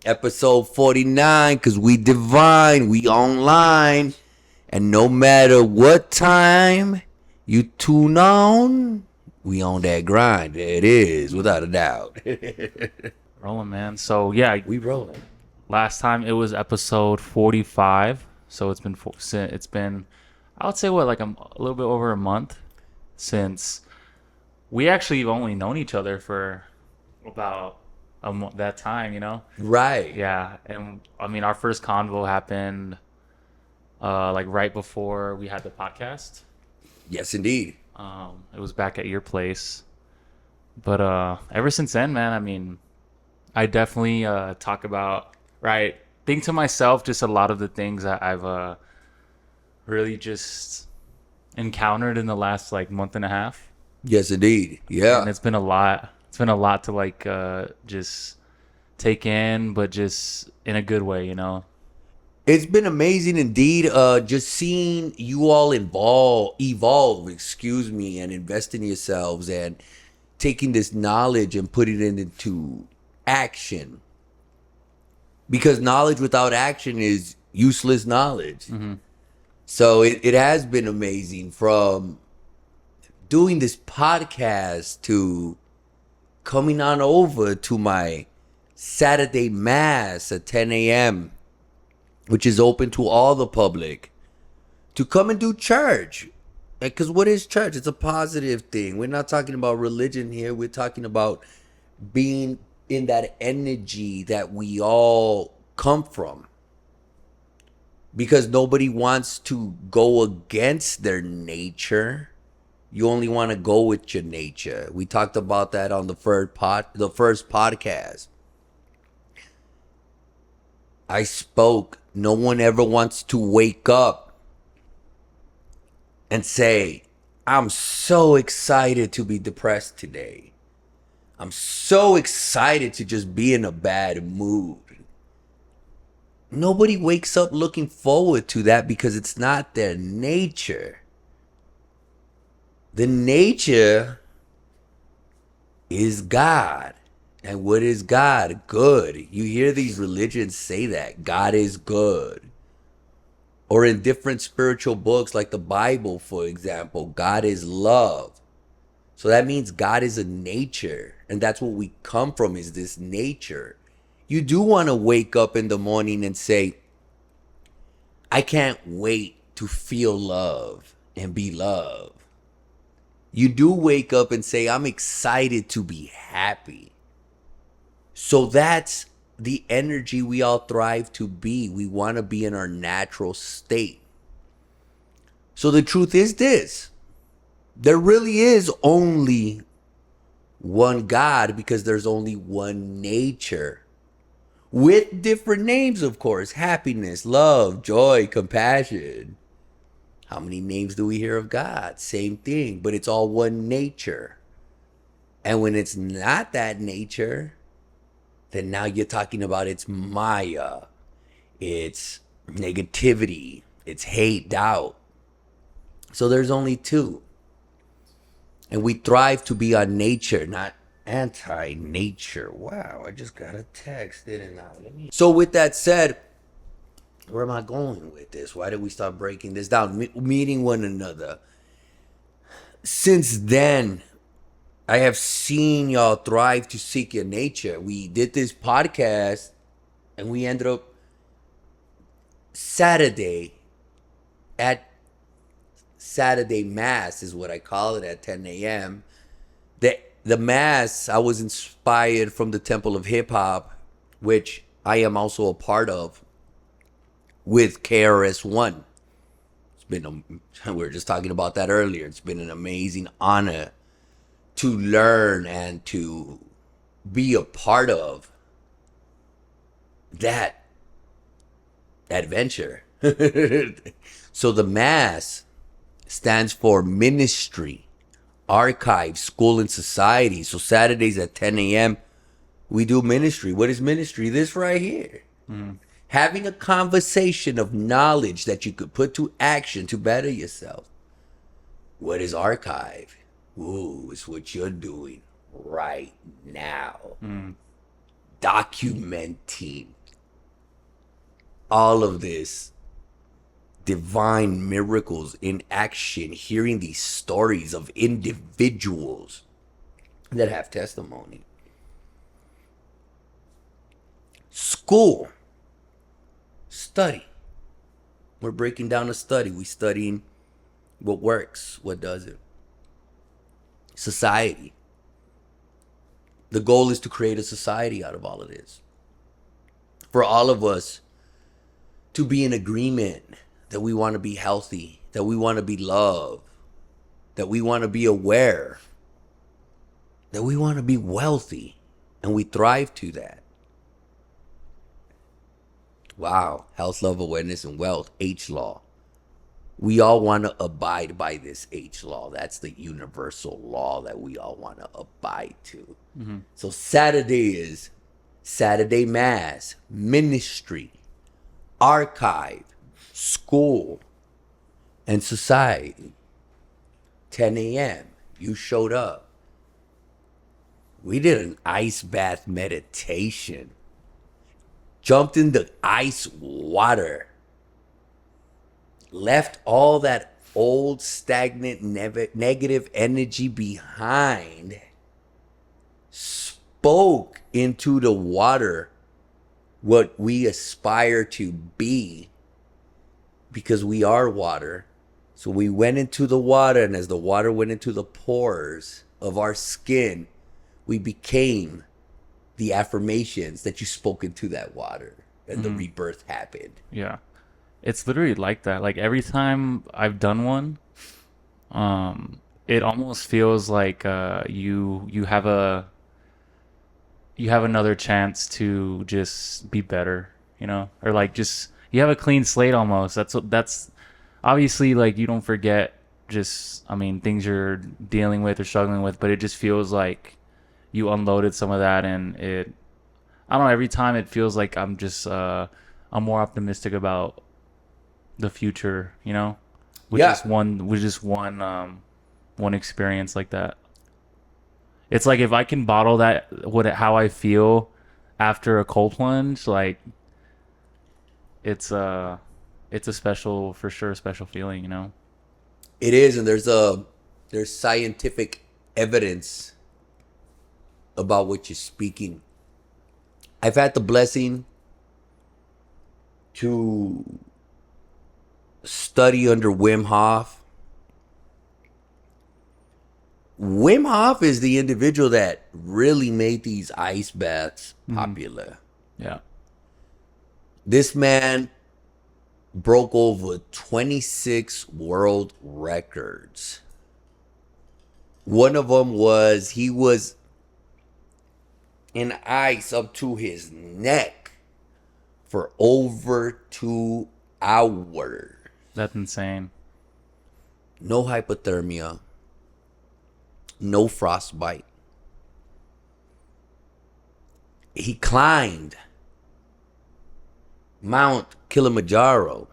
Episode 49, because we divine, we online. And no matter what time you tune on, we on that grind. There it is, without a doubt. Rolling, man. So yeah, We rolling. last time it was episode 45. So it's been I would say a little bit over a month since we actually have only known each other for about that time, you know? Right. Yeah, and I mean our first convo happened like right before we had the podcast. Yes, indeed. It was back at your place. But ever since then, man, I mean, I definitely talk about, right, think to myself just a lot of the things that I've really just encountered in the last like month and a half. Yes, indeed. And Yeah. it's been a lot. It's been a lot to like just take in, but just in a good way, you know. It's been amazing indeed. Just seeing you all evolve, and invest in yourselves and taking this knowledge and putting it into action. Because knowledge without action is useless knowledge. So it has been amazing from doing this podcast to coming on over to my Saturday Mass at 10 a.m., which is open to all the public, to come and do church. Because what is church? It's a positive thing. We're not talking about religion here. We're talking about being in that energy that we all come from. Because nobody wants to go against their nature. You only want to go with your nature. We talked about that on the first podcast. I spoke. No one ever wants to wake up and say, I'm so excited to be depressed today. I'm so excited to just be in a bad mood. Nobody wakes up looking forward to that because it's not their nature. The nature is God. And what is God? Good. You hear these religions say that God is good. Or in different spiritual books like the Bible, for example, God is love. So that means God is a nature. And that's what we come from, is this nature. You do want to wake up in the morning and say, I can't wait to feel love and be loved. You do wake up and say, I'm excited to be happy. So that's the energy we all thrive to be. We want to be in our natural state. So the truth is this. There really is only one God because there's only one nature. With different names, of course. Happiness, love, joy, compassion. How many names do we hear of God? Same thing, but it's all one nature. And when it's not that nature, then now you're talking about it's Maya, it's negativity, it's hate, doubt. So there's only two. And we thrive to be on nature, not anti-nature. Wow, I just got a text, didn't I? So with that said, where am I going with this? Why did we start breaking this down? Meeting one another. Since then, I have seen y'all thrive to seek your nature. We did this podcast and we ended up Saturday at Saturday Mass is what I call it at 10 a.m. The Mass, I was inspired from the Temple of Hip Hop, which I am also a part of, with KRS-One. We were just talking about that earlier. It's been an amazing honor to learn and to be a part of that adventure. So the Mass stands for Ministry, Archive, School, and Society. So Saturdays at 10 a.m., we do ministry. What is ministry? This right here. Having a conversation of knowledge that you could put to action to better yourself. What is archive? Ooh, it's what you're doing right now. documenting all of this divine miracles in action, hearing these stories of individuals that have testimony. School, study. We're breaking down a study. We're studying what works, what doesn't. Society. The goal is to create a society out of all of this. For all of us to be in agreement that we want to be healthy, that we want to be loved, that we want to be aware, that we want to be wealthy, and we thrive to that. Wow, health, love, awareness, and wealth, H law. We all want to abide by this H law. That's the universal law that we all want to abide to. Mm-hmm. So Saturday is Saturday Mass, ministry, archive, school, and society. 10 a.m. You showed up. We did an ice bath meditation. Jumped in the ice water. Left all that old, stagnant, negative energy behind. Spoke into the water what we aspire to be, because we are water. So we went into the water, and as the water went into the pores of our skin, we became the affirmations that you spoke into that water, and the rebirth happened. Yeah. It's literally like that. Like every time I've done one, it almost feels like you have another chance to just be better, or like just you have a clean slate almost. That's obviously, like, you don't forget just, I mean, things you're dealing with or struggling with, but it just feels like you unloaded some of that, and I don't know, every time it feels like I'm I'm more optimistic about the future, with just one experience like that. It's like if I can bottle that, how I feel after a cold plunge, like it's a special, for sure, special feeling, It is, and there's scientific evidence about what you're speaking. I've had the blessing to study under Wim Hof. Wim Hof is the individual that really made these ice baths popular. Yeah. This man broke over 26 world records. One of them was he was in ice up to his neck for over 2 hours. That's insane. No hypothermia. No frostbite. He climbed Mount Kilimanjaro.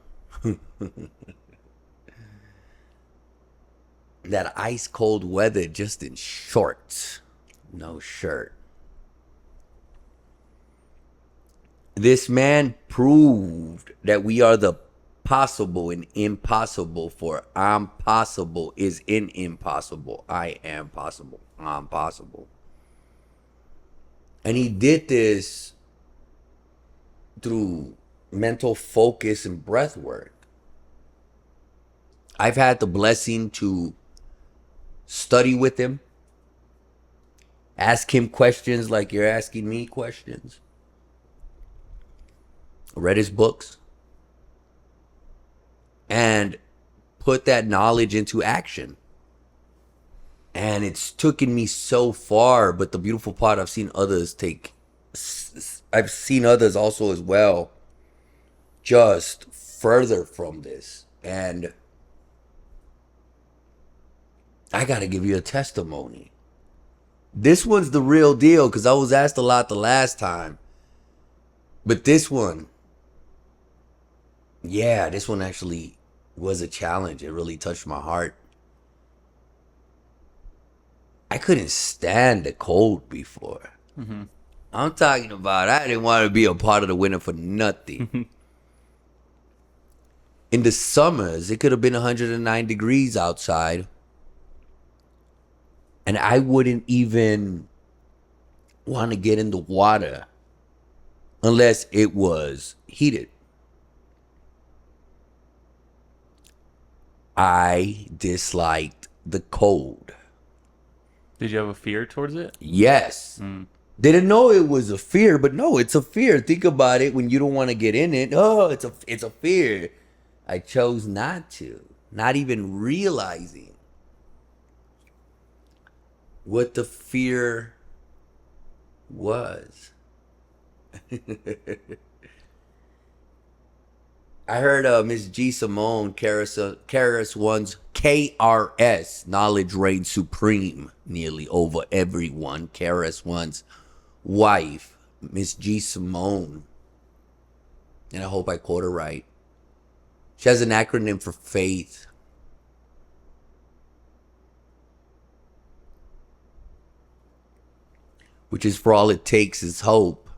That ice cold weather, just in shorts, no shirt. This man proved that we are the possible and impossible, for I'm possible is in impossible. I am possible. I'm possible. And he did this through mental focus and breath work. I've had the blessing to study with him, ask him questions like you're asking me questions. Read his books and put that knowledge into action. And it's taken me so far, but the beautiful part, I've seen others also as well, just further from this. And I got to give you a testimony. This one's the real deal, because I was asked a lot the last time. But this one actually was a challenge. It really touched my heart. I couldn't stand the cold before. Mm-hmm. I'm talking about I didn't want to be a part of the winter for nothing. In the summers, it could have been 109 degrees outside. And I wouldn't even want to get in the water unless it was heated. I disliked the cold. Did you have a fear towards it? Yes. Didn't know it was a fear, but no, it's a fear. Think about it when you don't want to get in it. Oh, it's a fear. I chose not to, not even realizing what the fear was. I heard Miss G. Simone, KRS One's KRS, Knowledge Reigns Supreme, nearly over everyone. KRS One's wife, Miss G. Simone, and I hope I quote her right. She has an acronym for faith. Which is for all it takes is hope.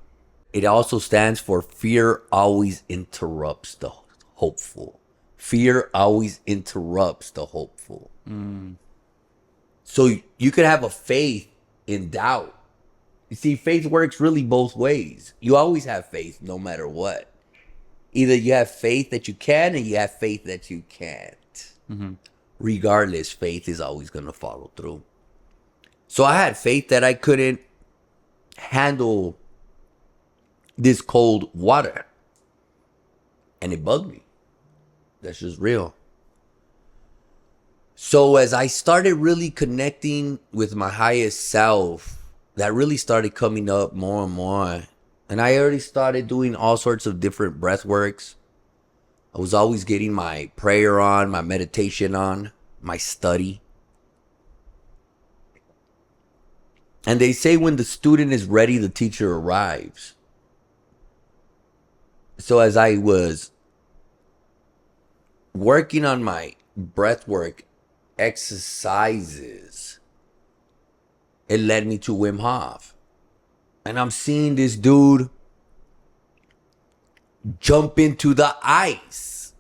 It also stands for fear always interrupts the hopeful. Fear always interrupts the hopeful. So you could have a faith in doubt. You see, faith works really both ways. You always have faith no matter what. Either you have faith that you can or you have faith that you can't. Regardless, faith is always going to follow through. So I had faith that I couldn't handle this cold water. And it bugged me. That's just real. So as I started really connecting with my highest self, that really started coming up more and more. And I already started doing all sorts of different breath works. I was always getting my prayer on, my meditation on, my study. And they say when the student is ready, the teacher arrives. So as I was working on my breathwork exercises, it led me to Wim Hof. And I'm seeing this dude jump into the ice,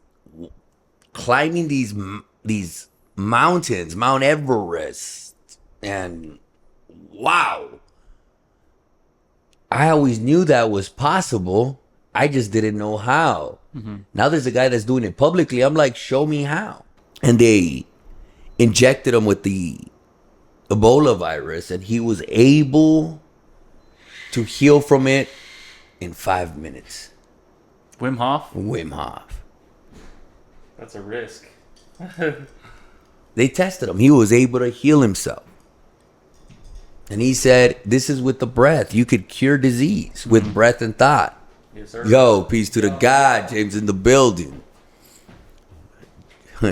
climbing these mountains, Mount Everest. And wow. I always knew that was possible. I just didn't know how. Now there's a guy that's doing it publicly. I'm like, show me how. And they injected him with the Ebola virus, and he was able to heal from it in 5 minutes. Wim Hof? Wim Hof. That's a risk. They tested him. He was able to heal himself. And he said, this is with the breath. You could cure disease with breath and thought. Yes, sir. Yo, peace to the God. James in the building.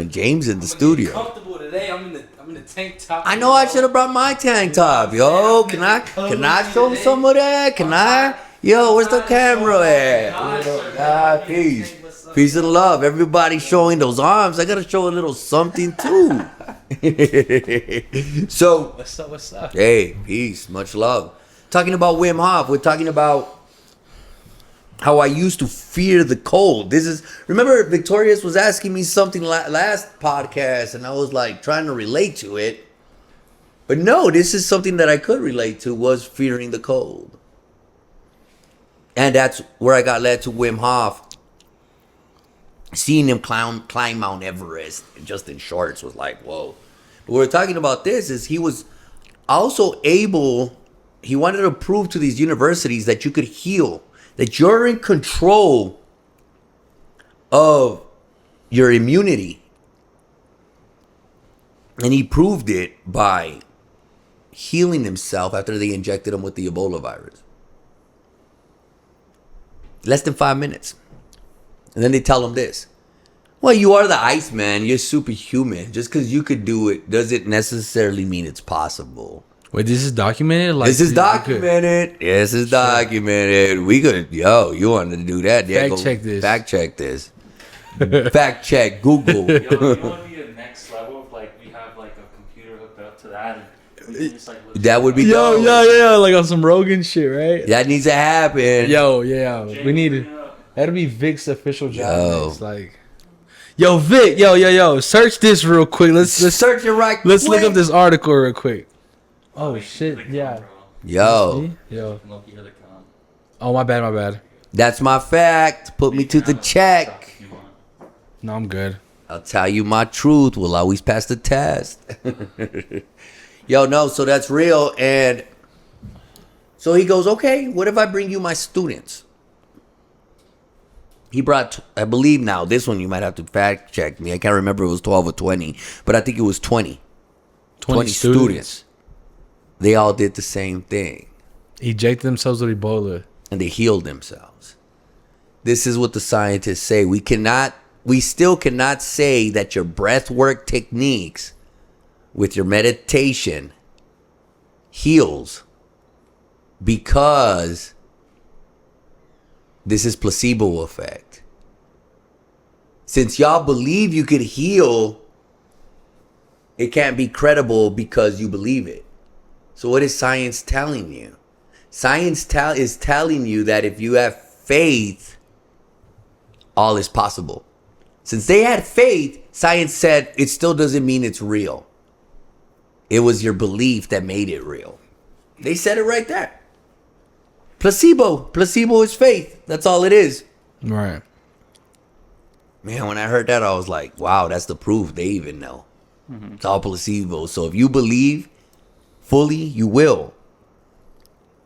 James in the studio. Comfortable today. I'm in the tank top. I know I should have brought my tank top. Yo, can I show some of that? Can I? Yo, where's the camera at? Peace. Peace and love. Everybody showing those arms. I gotta show a little something too. So, What's up? hey, peace, much love. Talking about Wim Hof, we're talking about how I used to fear the cold. Remember Victorious was asking me something last podcast, and I was like trying to relate to it. But no, this is something that I could relate to, was fearing the cold. And that's where I got led to Wim Hof. Seeing him climb Mount Everest just in shorts was like, whoa. But we're talking about this is he was also able, he wanted to prove to these universities that you could heal, that you're in control of your immunity. And he proved it by healing himself after they injected him with the Ebola virus. Less than 5 minutes. And then they tell him this. Well, you are the Iceman. You're superhuman. Just because you could do it doesn't necessarily mean it's possible. Wait, this is documented? Like, This is documented. This is documented. We could, you wanted to do that. Yeah, Fact check this. Fact check this. Fact check Google. Yo, you want to be the next level of like we have like a computer hooked up to that, and That would be Yo, dope. like on some Rogan shit, right? That needs to happen. Yo, yeah, we need it. That'll be Vic's official job. Yo. Next. Like, yo, Vic, yo, search this real quick. Let's Search it right let's look quick. up this article real quick. Oh shit, yeah. Yo, Yo. Oh, my bad. that's my fact. Put me to the check. No, I'm good. I'll tell you my truth. Will always pass the test. Yo, no, so that's real. And so he goes, okay, what if I bring you my students? He brought, I believe now, this one you might have to fact check me. I can't remember if it was 12 or 20, but I think it was 20. 20 students. They all did the same thing. Ejected themselves with Ebola. And they healed themselves. This is what the scientists say. We still cannot say that your breath work techniques with your meditation heals because this is placebo effect. Since y'all believe you could heal, it can't be credible because you believe it. So what is science telling you? Science is telling you that if you have faith, all is possible. Since they had faith, science said it still doesn't mean it's real. It was your belief that made it real. They said it right there. Placebo is faith. That's all it is. Right. Man, when I heard that, I was like, wow, that's the proof. They even know. It's all placebo. So if you believe fully, you will.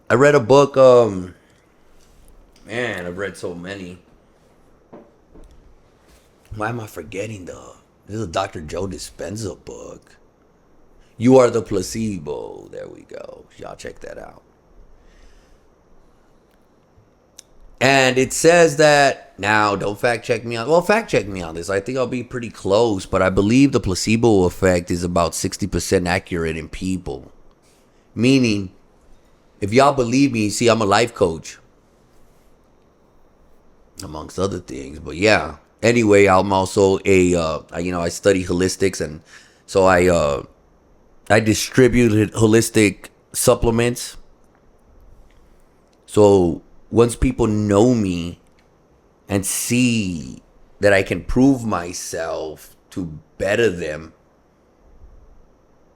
I read a book, man, I've read so many. Why am I forgetting though? This is a Dr. Joe Dispenza book. You Are the Placebo. There we go. Y'all check that out. And it says that, now don't fact check me on, well, fact check me on this. I think I'll be pretty close, but I believe the placebo effect is about 60% accurate in people. Meaning, if y'all believe me, see, I'm a life coach, amongst other things. But yeah, anyway, I'm also I study holistics, and so I distribute holistic supplements. So once people know me and see that I can prove myself to better them,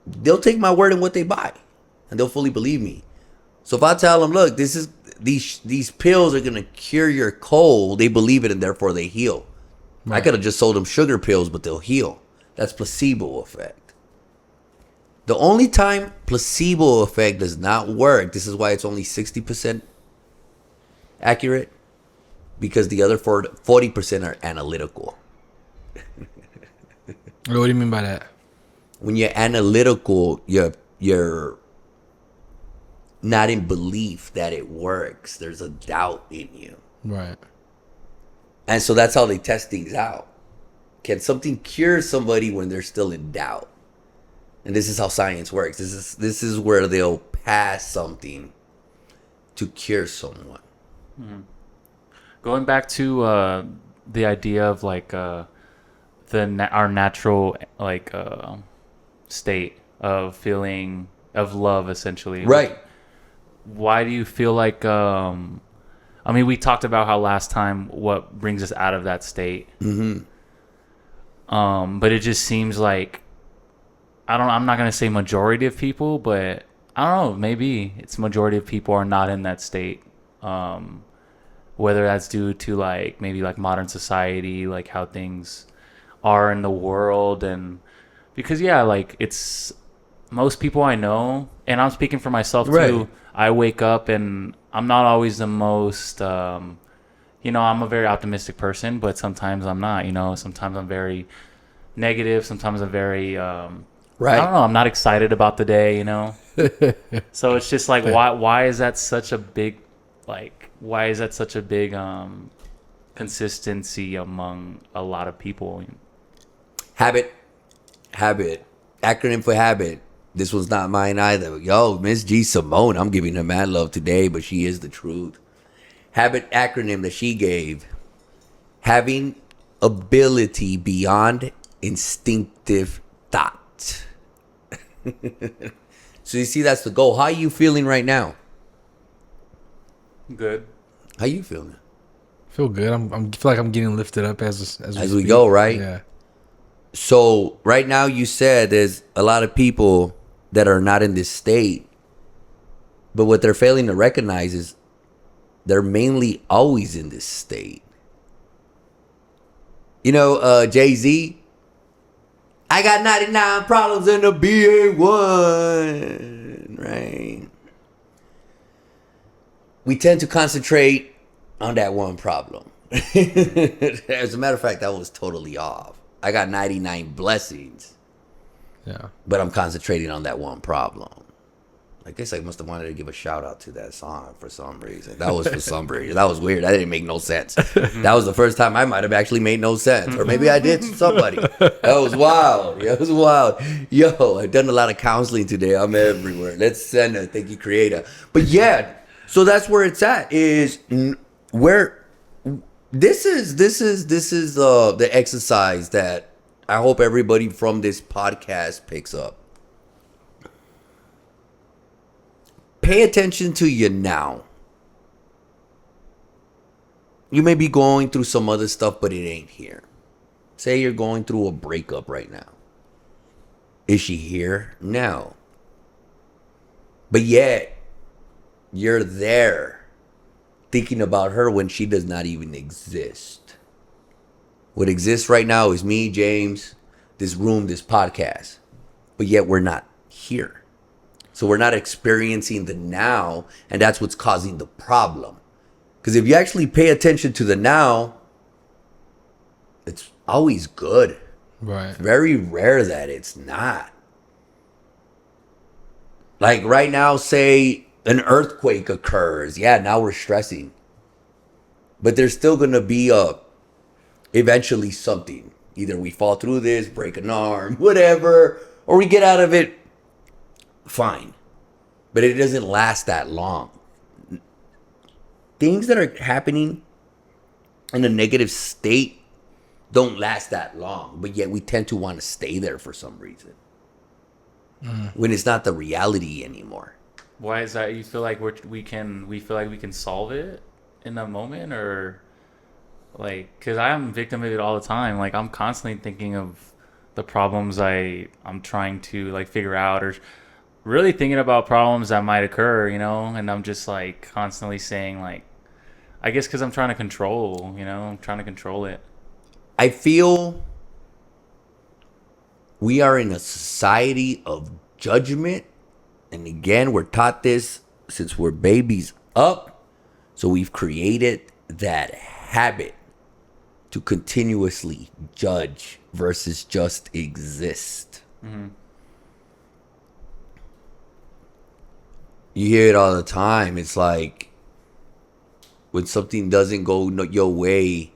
they'll take my word in what they buy, and they'll fully believe me. So if I tell them, look, these pills are gonna cure your cold, they believe it, and therefore they heal. Right. I could have just sold them sugar pills, but they'll heal. That's placebo effect. The only time placebo effect does not work, this is why it's only 60% accurate, because the other 40% are analytical. What do you mean by that? When you're analytical, you're not in belief that it works. There's a doubt in you. Right. And so that's how they test things out. Can something cure somebody when they're still in doubt? And this is how science works. This is where they'll pass something to cure someone. Mm-hmm. Going back to the idea of like our natural like state of feeling of love, essentially. Right. Why do you feel like I mean, we talked about how last time what brings us out of that state. Mm-hmm. But it just seems like I'm not gonna say majority of people, but I don't know, maybe it's majority of people are not in that state. Whether that's due to like maybe like modern society, like how things are in the world, and because like it's most people I know, and I'm speaking for myself too. I wake up and I'm not always the most, I'm a very optimistic person, but sometimes I'm not. Sometimes I'm very negative. Sometimes I'm very, I don't know. I'm not excited about the day. So it's just like why is that such a big consistency among a lot of people? Habit, Acronym for habit. This one's not mine either. Yo, Miss G Simone, I'm giving her mad love today, but she is the truth. Habit acronym that she gave: having ability beyond instinctive thought. So you see, that's the goal. How are you feeling right now? Good. How you feeling? Feel good. I'm feel like I'm getting lifted up as We go, right? Yeah. So right now you said there's a lot of people that are not in this state, but what they're failing to recognize is they're mainly always in this state. You know, Jay-Z, I got 99 problems in the BA1, right? We tend to concentrate on that one problem. As a matter of fact, that was totally off. I got 99 blessings, Yeah. but I'm concentrating on that one problem. I guess I must have wanted to give a shout out to that song for some reason. That was for some reason. That was weird. That didn't make no sense. That was the first time I might have actually made no sense. Or maybe I did to somebody. That was wild. Yeah, it was wild. Yo, I've done a lot of counseling today. I'm everywhere. Let's send it. Thank you, Creator. But yeah, so that's where it's at. Is where this is the exercise that I hope everybody from this podcast picks up. Pay attention to you now. You may be going through some other stuff, but it ain't here. Say you're going through a breakup right now. Is she here? No. But yet, you're there thinking about her when she does not even exist. What exists right now is me, James, this room, this podcast. But yet we're not here. So we're not experiencing the now, and that's what's causing the problem. Because if you actually pay attention to the now, it's always good. Right. It's very rare that it's not. Like right now, say an earthquake occurs. Yeah, now we're stressing. But there's still going to be eventually something. Either we fall through this, break an arm, whatever, or we get out of it fine. But it doesn't last that long. Things that are happening in a negative state don't last that long, but yet we tend to want to stay there for some reason. When it's not the reality anymore. Why is that? You feel like we feel like we can solve it in a moment, or like, because I'm a victim of it all the time. Like, I'm constantly thinking of the problems I'm trying to like figure out, or really thinking about problems that might occur, and I'm just like constantly saying, like, I guess because I'm trying to control, I'm trying to control it. I feel we are in a society of judgment. And again, we're taught this since we're babies up. So we've created that habit to continuously judge versus just exist. Mm-hmm. You hear it all the time. It's like when something doesn't go your way,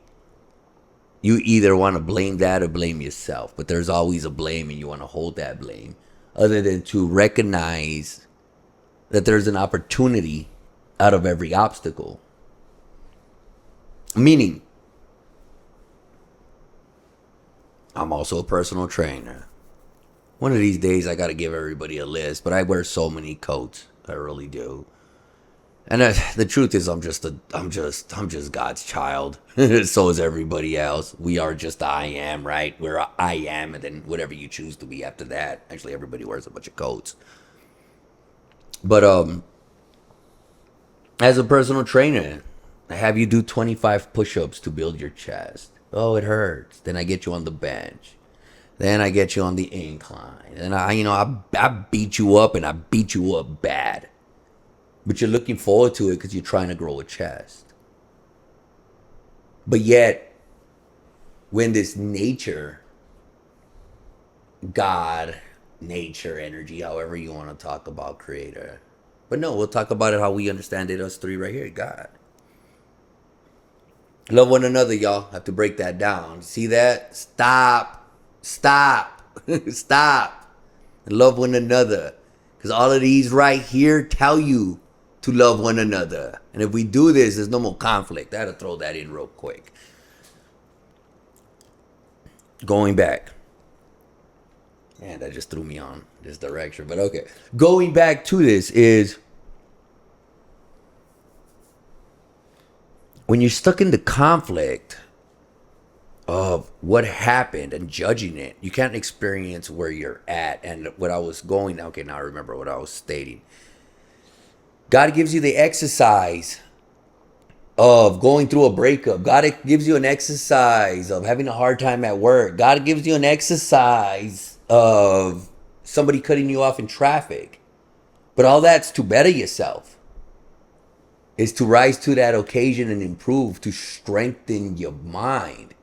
you either want to blame that or blame yourself. But there's always a blame, and you want to hold that blame. Other than to recognize that there's an opportunity out of every obstacle. Meaning, I'm also a personal trainer. One of these days, I got to give everybody a list, but I wear so many coats. I really do. And the truth is, I'm just God's child. So is everybody else. We are just I am, right? We're a I am, and then whatever you choose to be after that. Actually, everybody wears a bunch of coats. But as a personal trainer, I have you do 25 push-ups to build your chest. Oh, it hurts. Then I get you on the bench. Then I get you on the incline. And I beat you up, and I beat you up bad. But you're looking forward to it because you're trying to grow a chest. But yet, when this nature, God, nature, energy, however you want to talk about creator. But no, we'll talk about it how we understand it, us three right here, God. Love one another, y'all. Have to break that down. See that? Stop. Stop. Love one another. Because all of these right here tell you to love one another. And if we do this, there's no more conflict. I had to throw that in real quick. Going back. Man, that just threw me on this direction. But okay. Going back to this is when you're stuck in the conflict of what happened and judging it, you can't experience where you're at. And what I was going, okay, now I remember what I was stating. God gives you the exercise of going through a breakup. God gives you an exercise of having a hard time at work. God gives you an exercise of somebody cutting you off in traffic. But all that's to better yourself. Is to rise to that occasion and improve, to strengthen your mind,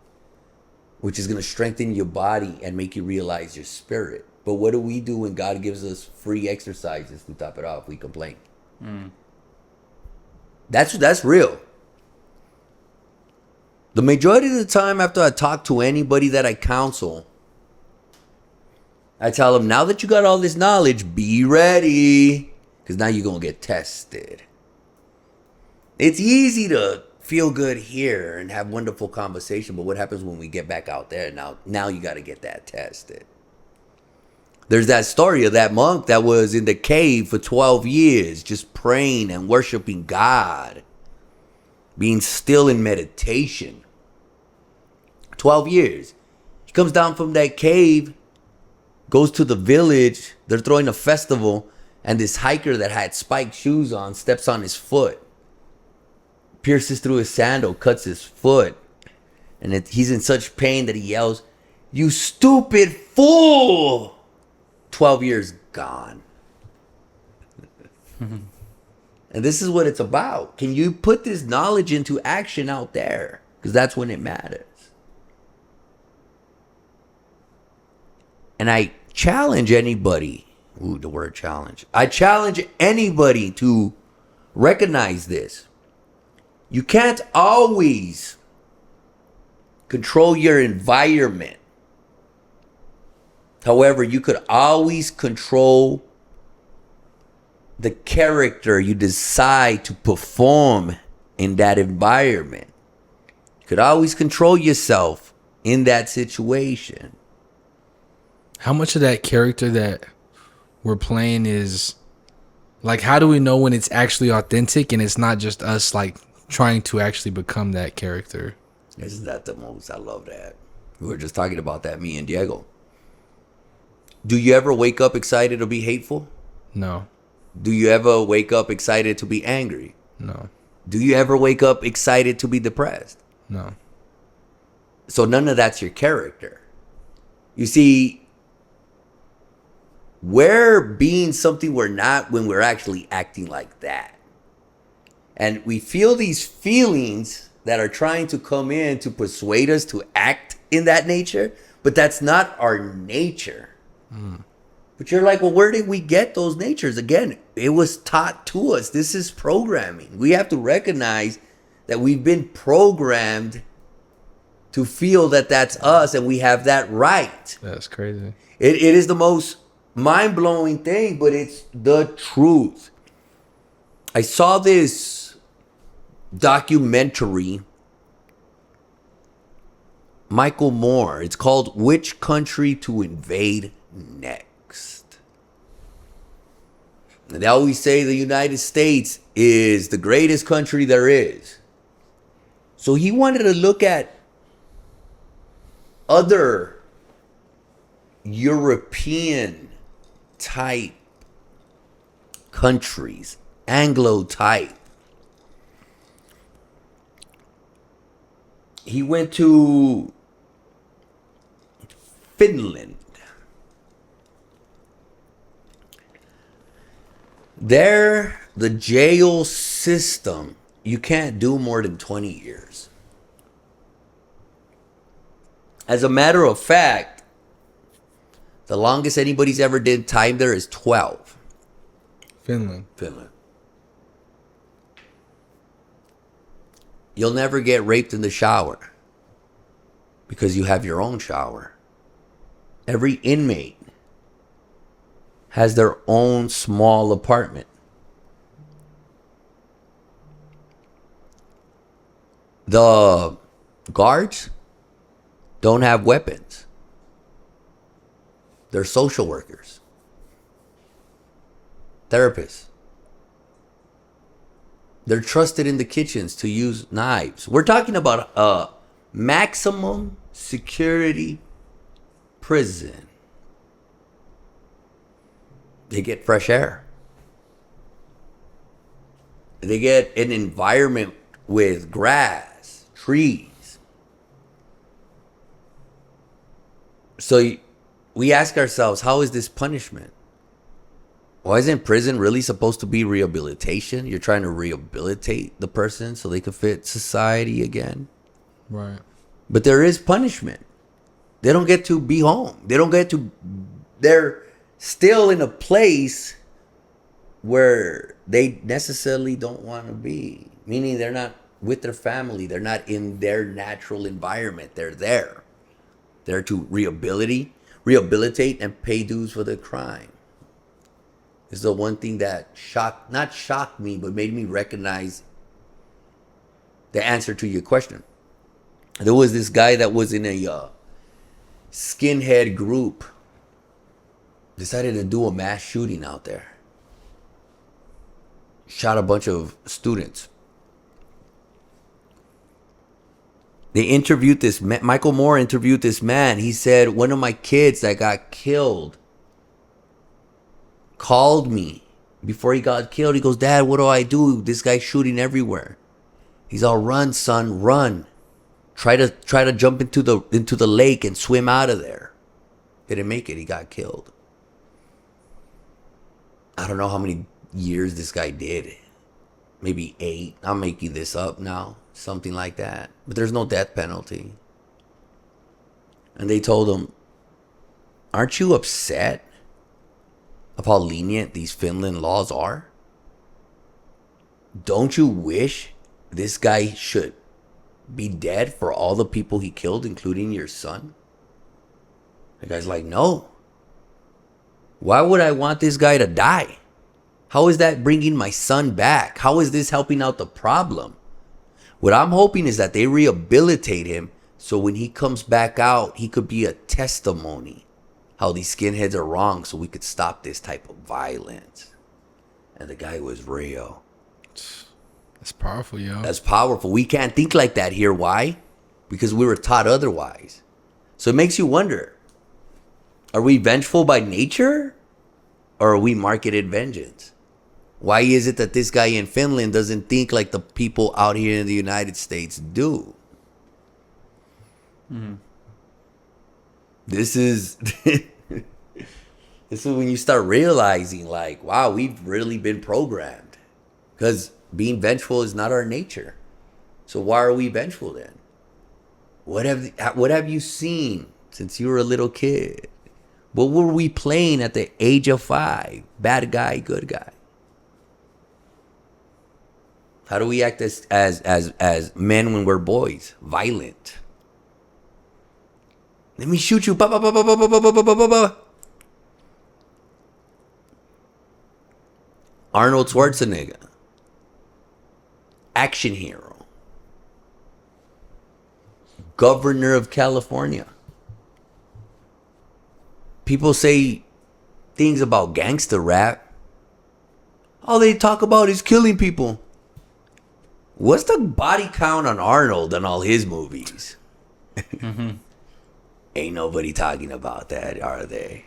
which is going to strengthen your body and make you realize your spirit. But what do we do when God gives us free exercises to top it off? We complain. That's real. The majority of the time after I talk to anybody that I counsel, I tell them, now that you got all this knowledge, be ready. Because now you're going to get tested. It's easy to feel good here and have wonderful conversation, but what happens when we get back out there? Now you got to get that tested. There's that story of that monk that was in the cave for 12 years, just praying and worshiping God, being still in meditation. 12 years. He comes down from that cave, goes to the village. They're throwing a festival, and this hiker that had spiked shoes on steps on his foot, pierces through his sandal, cuts his foot, and he's in such pain that he yells, "You stupid fool!" 12 years gone. And this is what it's about. Can you put this knowledge into action out there? Because that's when it matters. And I challenge anybody. Ooh, the word challenge. I challenge anybody to recognize this. You can't always control your environment. However, you could always control the character you decide to perform in that environment. You could always control yourself in that situation. How much of that character that we're playing is like, how do we know when it's actually authentic and it's not just us like trying to actually become that character? Isn't that the most? I love that. We were just talking about that, me and Diego. Do you ever wake up excited to be hateful? No. Do you ever wake up excited to be angry? No. Do you ever wake up excited to be depressed? No. So none of that's your character. You see, we're being something we're not when we're actually acting like that. And we feel these feelings that are trying to come in to persuade us to act in that nature, but that's not our nature. But you're like, well, where did we get those natures? Again, it was taught to us. This is programming. We have to recognize that we've been programmed to feel that that's us and we have that right. That's crazy. It is the most mind-blowing thing, but it's the truth. I saw this documentary, Michael Moore. It's called Which Country to Invade Next. And they always say the United States is the greatest country there is. So he wanted to look at other European type countries, Anglo type. He went to Finland. There, the jail system, you can't do more than 20 years. As a matter of fact, the longest anybody's ever did time there is 12. Finland. You'll never get raped in the shower because you have your own shower. Every inmate has their own small apartment. The guards don't have weapons. They're social workers, therapists. They're trusted in the kitchens to use knives. We're talking about a maximum security prison. They get fresh air. They get an environment with grass, trees. So we ask ourselves, how is this punishment? Why isn't prison really supposed to be rehabilitation? You're trying to rehabilitate the person so they can fit society again. Right. But there is punishment. They don't get to be home. They're still in a place where they necessarily don't want to be. Meaning they're not with their family. They're not in their natural environment. They're there. They're to rehabilitate and pay dues for the crime. Is the one thing that not shocked me, but made me recognize the answer to your question. There was this guy that was in a skinhead group, decided to do a mass shooting out there. Shot a bunch of students. They interviewed this man, Michael Moore interviewed this man. He said, one of my kids that got killed called me before he got killed. He goes, Dad, what do I do? This guy's shooting everywhere. He's all, run, son, run. Try to jump into the lake and swim out of there. Didn't make it. He got killed. I don't know how many years this guy did. Maybe 8. I'm making this up now. Something like that. But there's no death penalty. And they told him, aren't you upset of how lenient these Finland laws are? Don't you wish this guy should be dead for all the people he killed, including your son? The guy's like, no. Why would I want this guy to die? How is that bringing my son back? How is this helping out the problem? What I'm hoping is that they rehabilitate him so when he comes back out, he could be a testimony how these skinheads are wrong so we could stop this type of violence. And the guy was real. That's powerful, yo. That's powerful. We can't think like that here. Why? Because we were taught otherwise. So it makes you wonder, are we vengeful by nature or are we marketed vengeance? Why is it that this guy in Finland doesn't think like the people out here in the United States do? Mm-hmm. This is when you start realizing, like, wow, we've really been programmed. Because being vengeful is not our nature. So why are we vengeful then? What have you seen since you were a little kid? What were we playing at the age of 5? Bad guy, good guy. How do we act as men when we're boys? Violent. Let me shoot you. Arnold Schwarzenegger. Action hero. Governor of California. People say things about gangster rap. All they talk about is killing people. What's the body count on Arnold and all his movies? Mm-hmm. Ain't nobody talking about that, are they?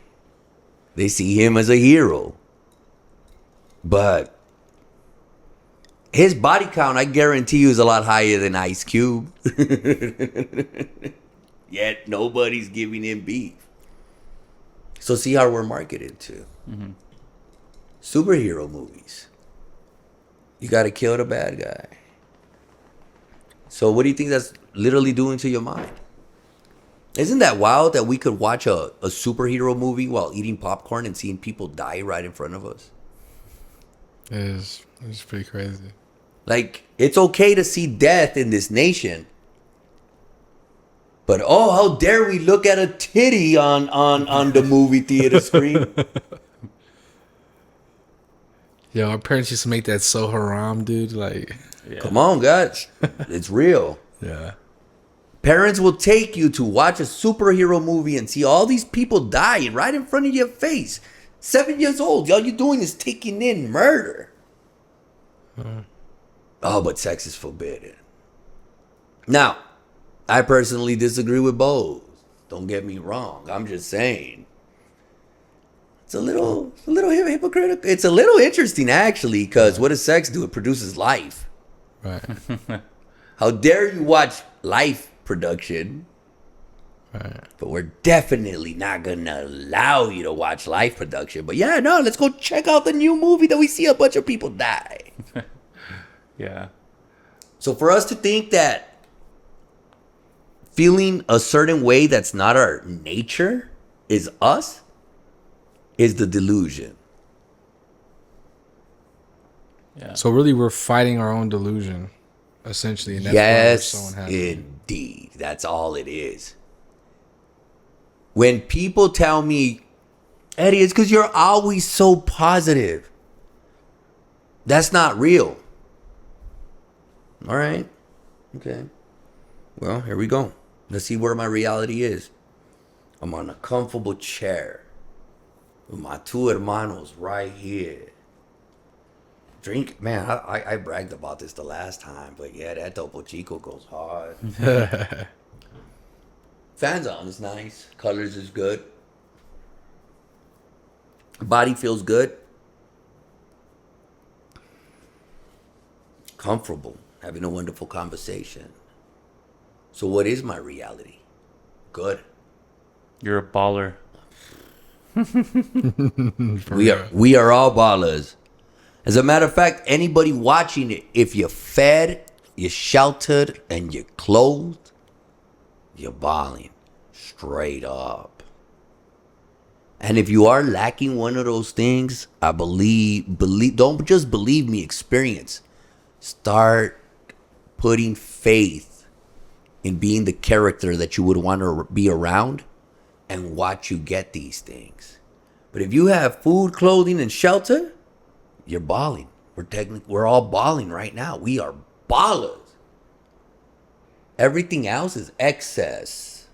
They see him as a hero. But his body count, I guarantee you, is a lot higher than Ice Cube. Yet nobody's giving him beef. So see how we're marketed to. Mm-hmm. Superhero movies. You got to kill the bad guy. So what do you think that's literally doing to your mind? Isn't that wild that we could watch a superhero movie while eating popcorn and seeing people die right in front of us? It's pretty crazy. Like, it's okay to see death in this nation. But, oh, how dare we look at a titty on the movie theater screen? Yo, our parents used to make that so haram, dude. Like, yeah. Come on, guys. It's real. Yeah. Parents will take you to watch a superhero movie and see all these people dying right in front of your face. 7 years old. All you're doing is taking in murder. Oh, but sex is forbidden. Now, I personally disagree with both. Don't get me wrong. I'm just saying. It's a little hypocritical. It's a little interesting, actually, because what does sex do? It produces life. Right. How dare you watch life production? Right. But we're definitely not going to allow you to watch live production. But yeah, no, let's go check out the new movie that we see a bunch of people die. Yeah. So for us to think that feeling a certain way that's not our nature is us is the delusion. Yeah. So really, we're fighting our own delusion, essentially. And that's why we're so Yes, unhappy. indeed. That's all it is. When people tell me, Eddie, it's because you're always so positive. That's not real. All right. Okay. Well, here we go. Let's see where my reality is. I'm on a comfortable chair with my two hermanos right here. Drink, man, I bragged about this the last time, but yeah, that Topo Chico goes hard. Fans on is nice. Colors is good. Body feels good. Comfortable. Having a wonderful conversation. So what is my reality? Good. You're a baller. We are all ballers. As a matter of fact, anybody watching it, if you're fed, you're sheltered, and you're clothed, you're balling. Straight up. And if you are lacking one of those things, I believe, don't just believe me, experience. Start putting faith in being the character that you would want to be around and watch you get these things. But if you have food, clothing, and shelter, you're balling. We're all balling right now. We are ballers. Everything else is excess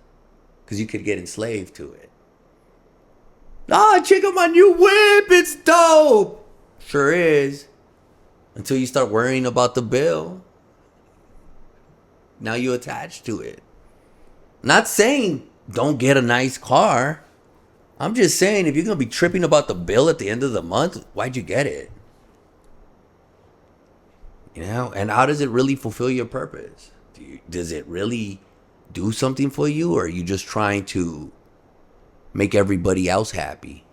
because you could get enslaved to it. Ah, check out my new whip. It's dope. Sure is. Until you start worrying about the bill. Now you're attached to it. Not saying don't get a nice car. I'm just saying if you're going to be tripping about the bill at the end of the month, why'd you get it? You know, and how does it really fulfill your purpose? Does it really do something for you, or are you just trying to make everybody else happy?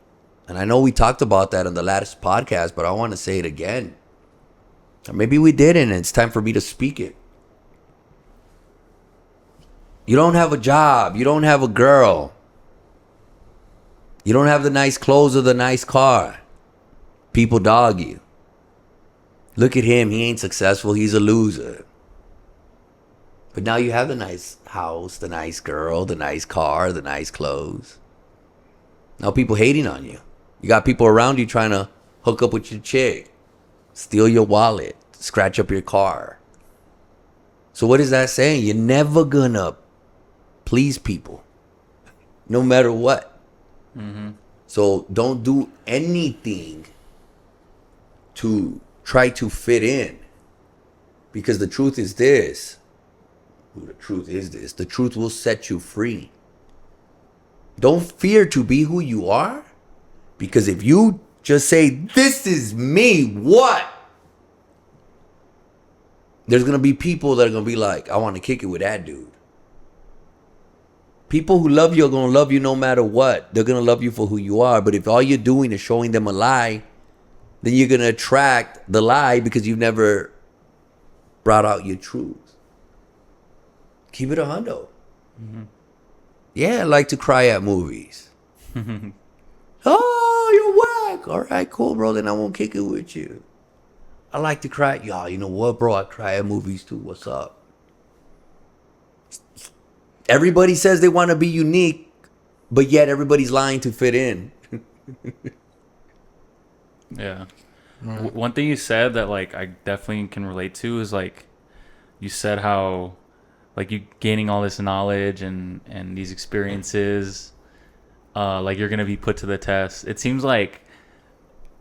And I know we talked about that on the last podcast, but I want to say it again. Or maybe we didn't, and it's time for me to speak it. You don't have a job. You don't have a girl. You don't have the nice clothes or the nice car. People dog you. Look at him. He ain't successful. He's a loser. But now you have the nice house, the nice girl, the nice car, the nice clothes. Now people hating on you. You got people around you trying to hook up with your chick, steal your wallet, scratch up your car. So what is that saying? You're never gonna please people, no matter what. Mm-hmm. So don't do anything to try to fit in, because the truth is this. The truth is this. The truth will set you free. Don't fear to be who you are, because if you just say, this is me, what? There's going to be people that are going to be like, I want to kick it with that dude. People who love you are going to love you no matter what. They're going to love you for who you are. But if all you're doing is showing them a lie, then you're going to attract the lie because you've never brought out your truth. Keep it a hundo. Mm-hmm. Yeah, I like to cry at movies. Oh, you're whack. All right, cool, bro. Then I won't kick it with you. I like to cry. Y'all, you know what, bro? I cry at movies too. What's up? Everybody says they want to be unique, but yet everybody's lying to fit in. Yeah. One thing you said that like I definitely can relate to is like you said how like you gaining all this knowledge and these experiences, like you're gonna be put to the test. It seems like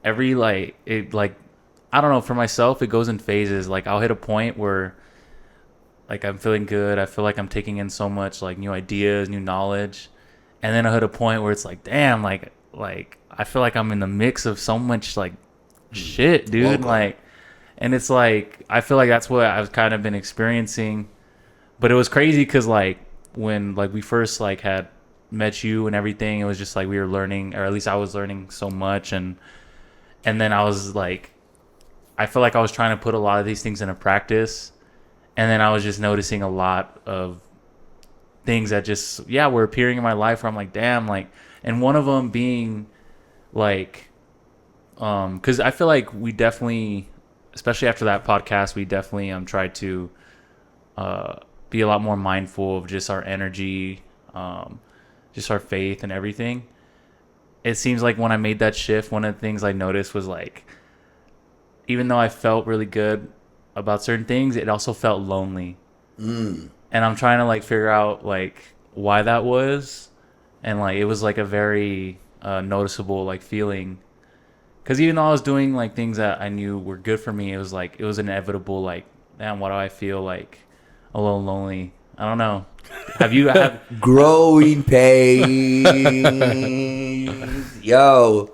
every like I don't know, for myself it goes in phases. Like I'll hit a point where like I'm feeling good. I feel like I'm taking in so much like new ideas, new knowledge, and then I hit a point where it's like, damn, like I feel like I'm in the mix of so much like shit, dude. Welcome. Like, and it's like I feel like that's what I've kind of been experiencing. But it was crazy because like when like we first like had met you and everything, it was just like we were learning, or at least I was learning so much, and then I was like, I feel like I was trying to put a lot of these things into practice, and then I was just noticing a lot of things that just were appearing in my life where I'm like, damn, like, and one of them being like, because I feel like we definitely, especially after that podcast, we definitely tried to be a lot more mindful of just our energy, just our faith and everything. It seems like when I made that shift, one of the things I noticed was like, even though I felt really good about certain things, it also felt lonely. And I'm trying to like figure out like why that was, and like it was like a very noticeable like feeling. Because even though I was doing like things that I knew were good for me, it was like it was inevitable. Like, damn, why do I feel like a little lonely? I don't know. Have you have Growing pains. Yo,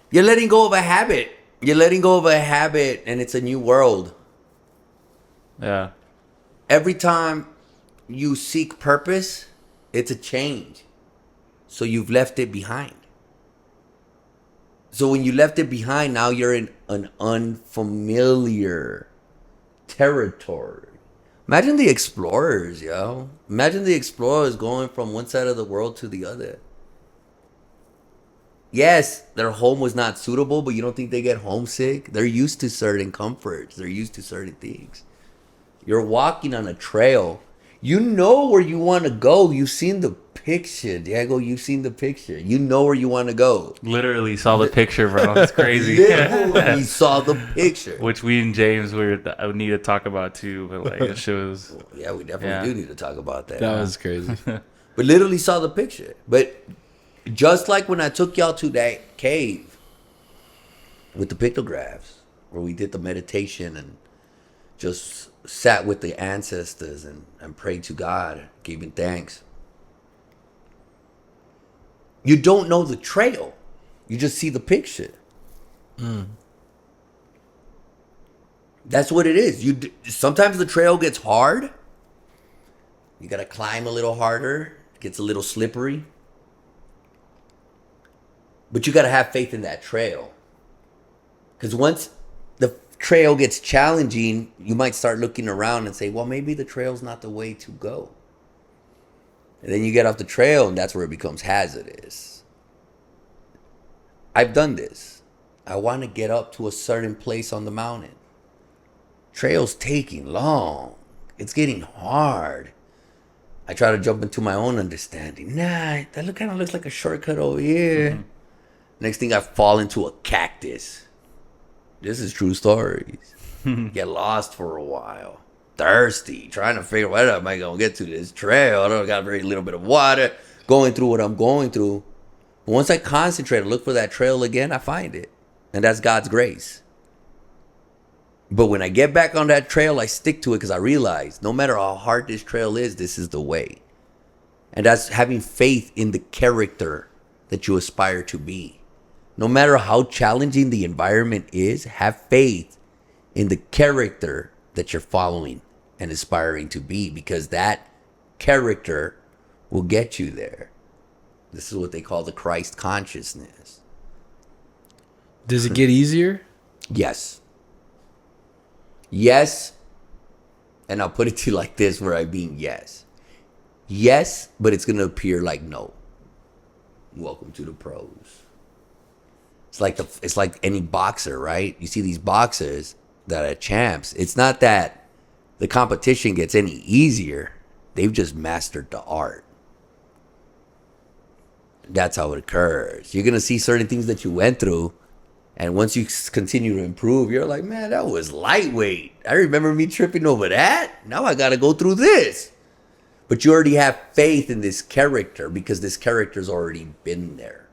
you're letting go of a habit. You're letting go of a habit, and it's a new world. yeah. Every time you seek purpose, it's a change. So you've left it behind. So when you left it behind, now you're in an unfamiliar territory. Imagine the explorers, yo. Imagine the explorers going from one side of the world to the other. Yes, their home was not suitable, but you don't think they get homesick? They're used to certain comforts. They're used to certain things. You're walking on a trail. You know where you want to go. You've seen the picture, Diego. You've seen the picture. You know where you want to go. Literally saw the picture, bro. It's crazy. Literally saw the picture. Which we and James I need to talk about too. But like it shows. Yeah, we definitely do need to talk about that. That was crazy. But literally saw the picture. But just like when I took y'all to that cave with the pictographs, where we did the meditation and just sat with the ancestors and prayed to God, giving thanks. You don't know the trail. You just see the picture. That's what it is. Sometimes the trail gets hard. You got to climb a little harder. It gets a little slippery. But you got to have faith in that trail. Because once the trail gets challenging, you might start looking around and say, well, maybe the trail's not the way to go. And then you get off the trail, and that's where it becomes hazardous. I've done this. I want to get up to a certain place on the mountain. Trail's taking long. It's getting hard. I try to jump into my own understanding. Nah, that kind of looks like a shortcut over here. Mm-hmm. Next thing, I fall into a cactus. This is true stories. Get lost for a while. Thirsty. Trying to figure out what am I going to get to this trail. I don't got very little bit of water. Going through what I'm going through. But once I concentrate and look for that trail again, I find it. And that's God's grace. But when I get back on that trail, I stick to it because I realize no matter how hard this trail is, this is the way. And that's having faith in the character that you aspire to be. No matter how challenging the environment is, have faith in the character that you're following and aspiring to be, because that character will get you there. This is what they call the Christ consciousness. Does it get easier? Yes. Yes. And I'll put it to you like this, where I mean yes. Yes, but it's going to appear like no. Welcome to the pros. It's like any boxer, right? You see these boxers that are champs. It's not that the competition gets any easier. They've just mastered the art. That's how it occurs. You're going to see certain things that you went through. And once you continue to improve, you're like, man, that was lightweight. I remember me tripping over that. Now I got to go through this. But you already have faith in this character because this character's already been there.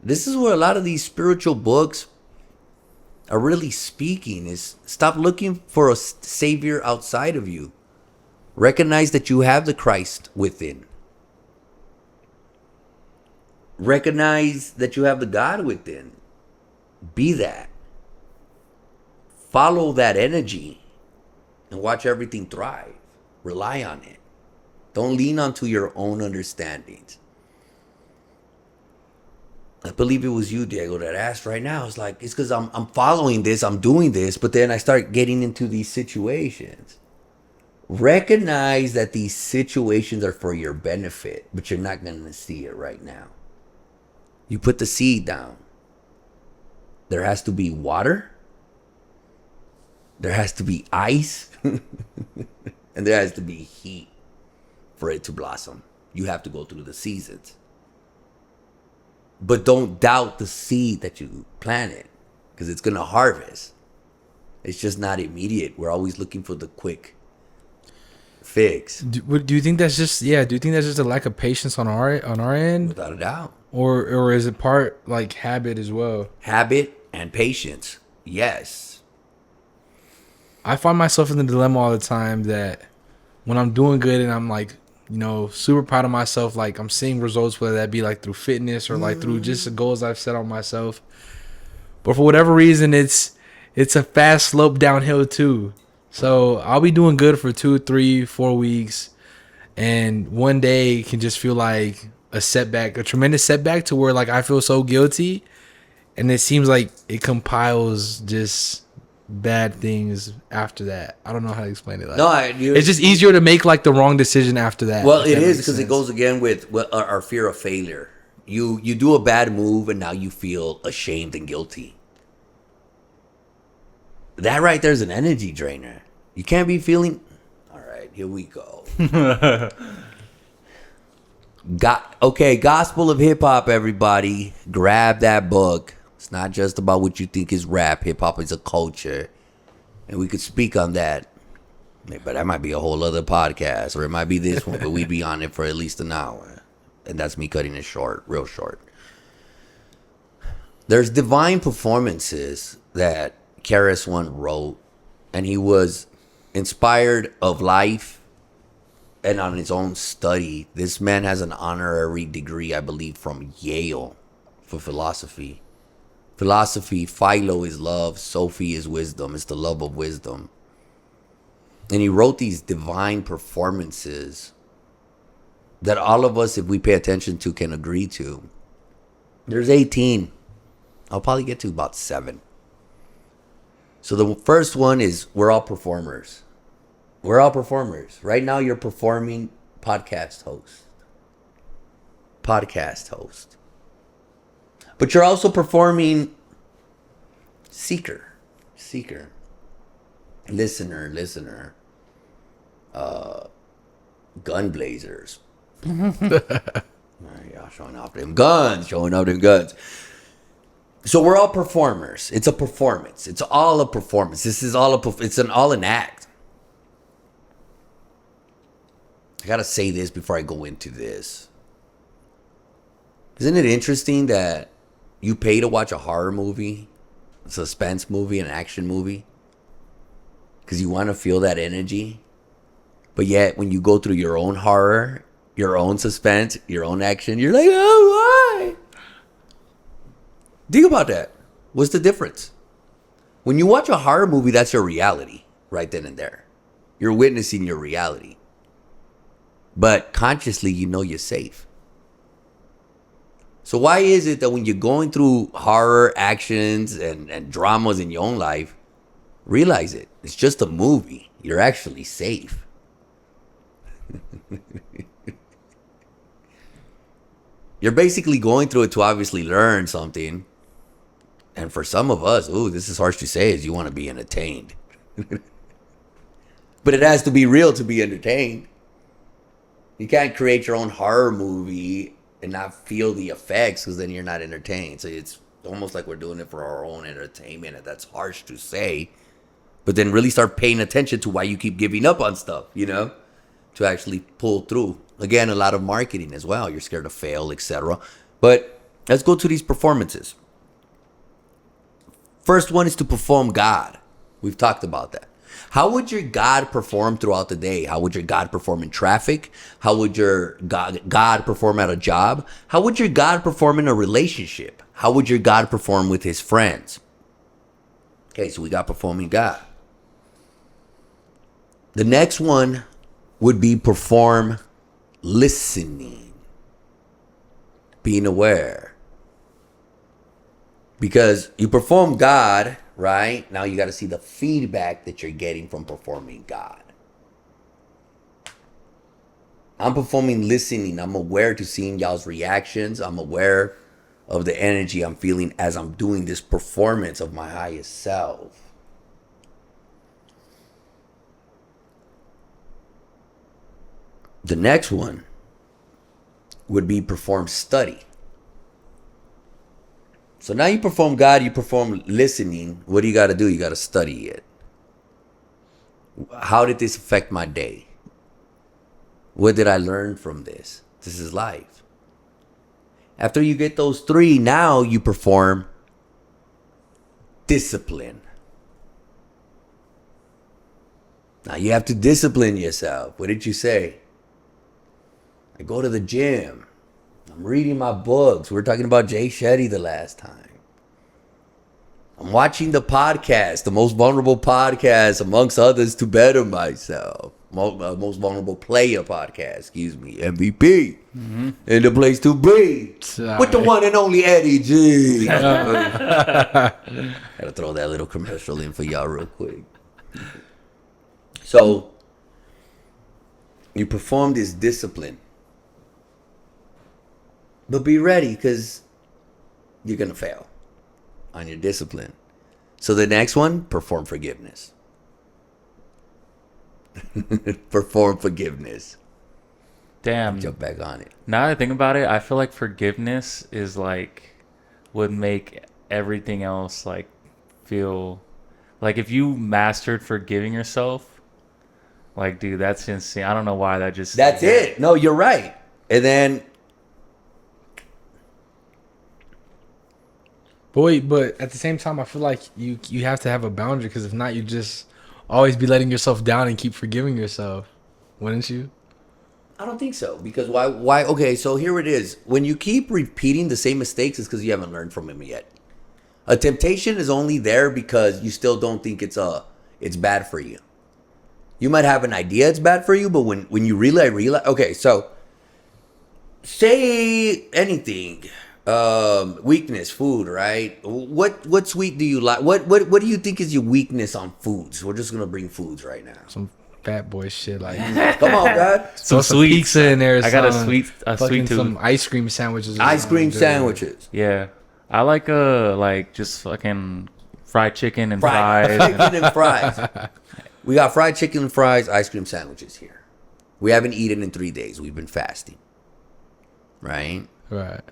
This is where a lot of these spiritual books are really speaking, is stop looking for a savior outside of you. Recognize that you have the Christ within. Recognize that you have the God within. Be that. Follow that energy and watch everything thrive. Rely on it. Don't lean onto your own understandings. I believe it was you, Diego, that asked right now. It's like, it's because I'm following this, I'm doing this, but then I start getting into these situations. Recognize that these situations are for your benefit, but you're not going to see it right now. You put the seed down. There has to be water. There has to be ice. And there has to be heat for it to blossom. You have to go through the seasons. But don't doubt the seed that you planted, because it's going to harvest. It's just not immediate. We're always looking for the quick fix. Do you think that's just do you think that's just a lack of patience on our end, Without a doubt. or is it part like habit as well? Habit and patience. Yes. I find myself in the dilemma all the time that when I'm doing good and I'm like, super proud of myself, like I'm seeing results, whether that be like through fitness or like through just the goals I've set on myself. But for whatever reason, it's a fast slope downhill too. So I'll be doing good for 2, 3, 4 weeks, and one day can just feel like a setback, a tremendous setback, to where like I feel so guilty, and it seems like it compiles just bad things after that. I don't know how to explain it. Like, No, it's just easier to make like the wrong decision after that. Well, if it that is makes because it sense. goes again with our fear of failure. You do a bad move and now you feel ashamed and guilty. That right there is an energy drainer. You can't be feeling. All right, here we go. Okay, Gospel of Hip Hop, everybody. Grab that book. It's not just about what you think is rap. Hip hop is a culture. And we could speak on that. But that might be a whole other podcast. Or it might be this one. But we'd be on it for at least an hour. And that's me cutting it short. Real short. There's divine performances that KRS-One wrote. And he was inspired of life and on his own study. This man has an honorary degree, I believe, from Yale for philosophy. Philosophy, philo is love, Sophie is wisdom. It's the love of wisdom. And he wrote these divine performances that all of us, if we pay attention to, can agree to. There's 18. I'll probably get to about 7. So the first one is, we're all performers. We're all performers. Right now you're performing podcast host. Podcast host. But you're also performing seeker. Listener. Gun blazers. Y'all showing off them guns. So we're all performers. It's a performance. It's all a performance. It's all an act. I gotta say this before I go into this. Isn't it interesting that you pay to watch a horror movie, a suspense movie, an action movie, because you want to feel that energy? But yet, when you go through your own horror, your own suspense, your own action, you're like, oh, why? Think about that. What's the difference? When you watch a horror movie, that's your reality right then and there. You're witnessing your reality. But consciously, you know you're safe. So why is it that when you're going through horror actions and dramas in your own life, realize it? It's just a movie. You're actually safe. You're basically going through it to obviously learn something. And for some of us, this is harsh to say, is you want to be entertained. But it has to be real to be entertained. You can't create your own horror movie and not feel the effects, because then you're not entertained. So it's almost like we're doing it for our own entertainment, and that's harsh to say. But then really start paying attention to why you keep giving up on stuff, to actually pull through. Again, a lot of marketing as well. You're scared to fail, etc. But let's go to these performances. First one is to perform God. We've talked about that. How would your God perform throughout the day? How would your God perform in traffic? How would your God perform at a job? How would your God perform in a relationship? How would your God perform with his friends? Okay, so we got performing God. The next one would be perform listening, being aware. Because you perform God, right? Now you got to see the feedback that you're getting from performing God. I'm performing listening. I'm aware to seeing y'all's reactions. I'm aware of the energy I'm feeling as I'm doing this performance of my highest self. The next one would be perform study. So now you perform God, you perform listening. What do you got to do? You got to study it. How did this affect my day? What did I learn from this? This is life. After you get those three, now you perform discipline. Now you have to discipline yourself. What did you say? I go to the gym. I'm reading my books. We were talking about Jay Shetty the last time. I'm watching the podcast, the most vulnerable podcast amongst others to better myself. Most vulnerable player podcast, excuse me, MVP. Mm-hmm. In the place to be. With the one and only Eddie G. Gotta throw that little commercial in for y'all real quick. So, you perform this discipline. But be ready, because you're going to fail on your discipline. So the next one, perform forgiveness. Perform forgiveness. Damn. Jump back on it. Now that I think about it, I feel like forgiveness is like would make everything else like feel like if you mastered forgiving yourself, like, dude, that's insane. I don't know why that just. That's it. No, you're right. And then. But at the same time, I feel like you have to have a boundary, because if not, you just always be letting yourself down and keep forgiving yourself, wouldn't you? I don't think so. Because why? Okay, so here it is. When you keep repeating the same mistakes, it's because you haven't learned from them yet. A temptation is only there because you still don't think it's bad for you. You might have an idea it's bad for you, but when you realize, okay, so say anything. Weakness, food, right? What sweet do you like? What do you think is your weakness on foods? We're just gonna bring foods right now. Some fat boy shit like come on, God. Some sweets. Pizza in there. I got a sweet tooth. Some ice cream sandwiches. Ice cream sandwiches. Yeah, I like just fucking fried chicken and fries. Chicken and fries. We got fried chicken and fries, ice cream sandwiches here. We haven't eaten in 3 days. We've been fasting. Right? Right.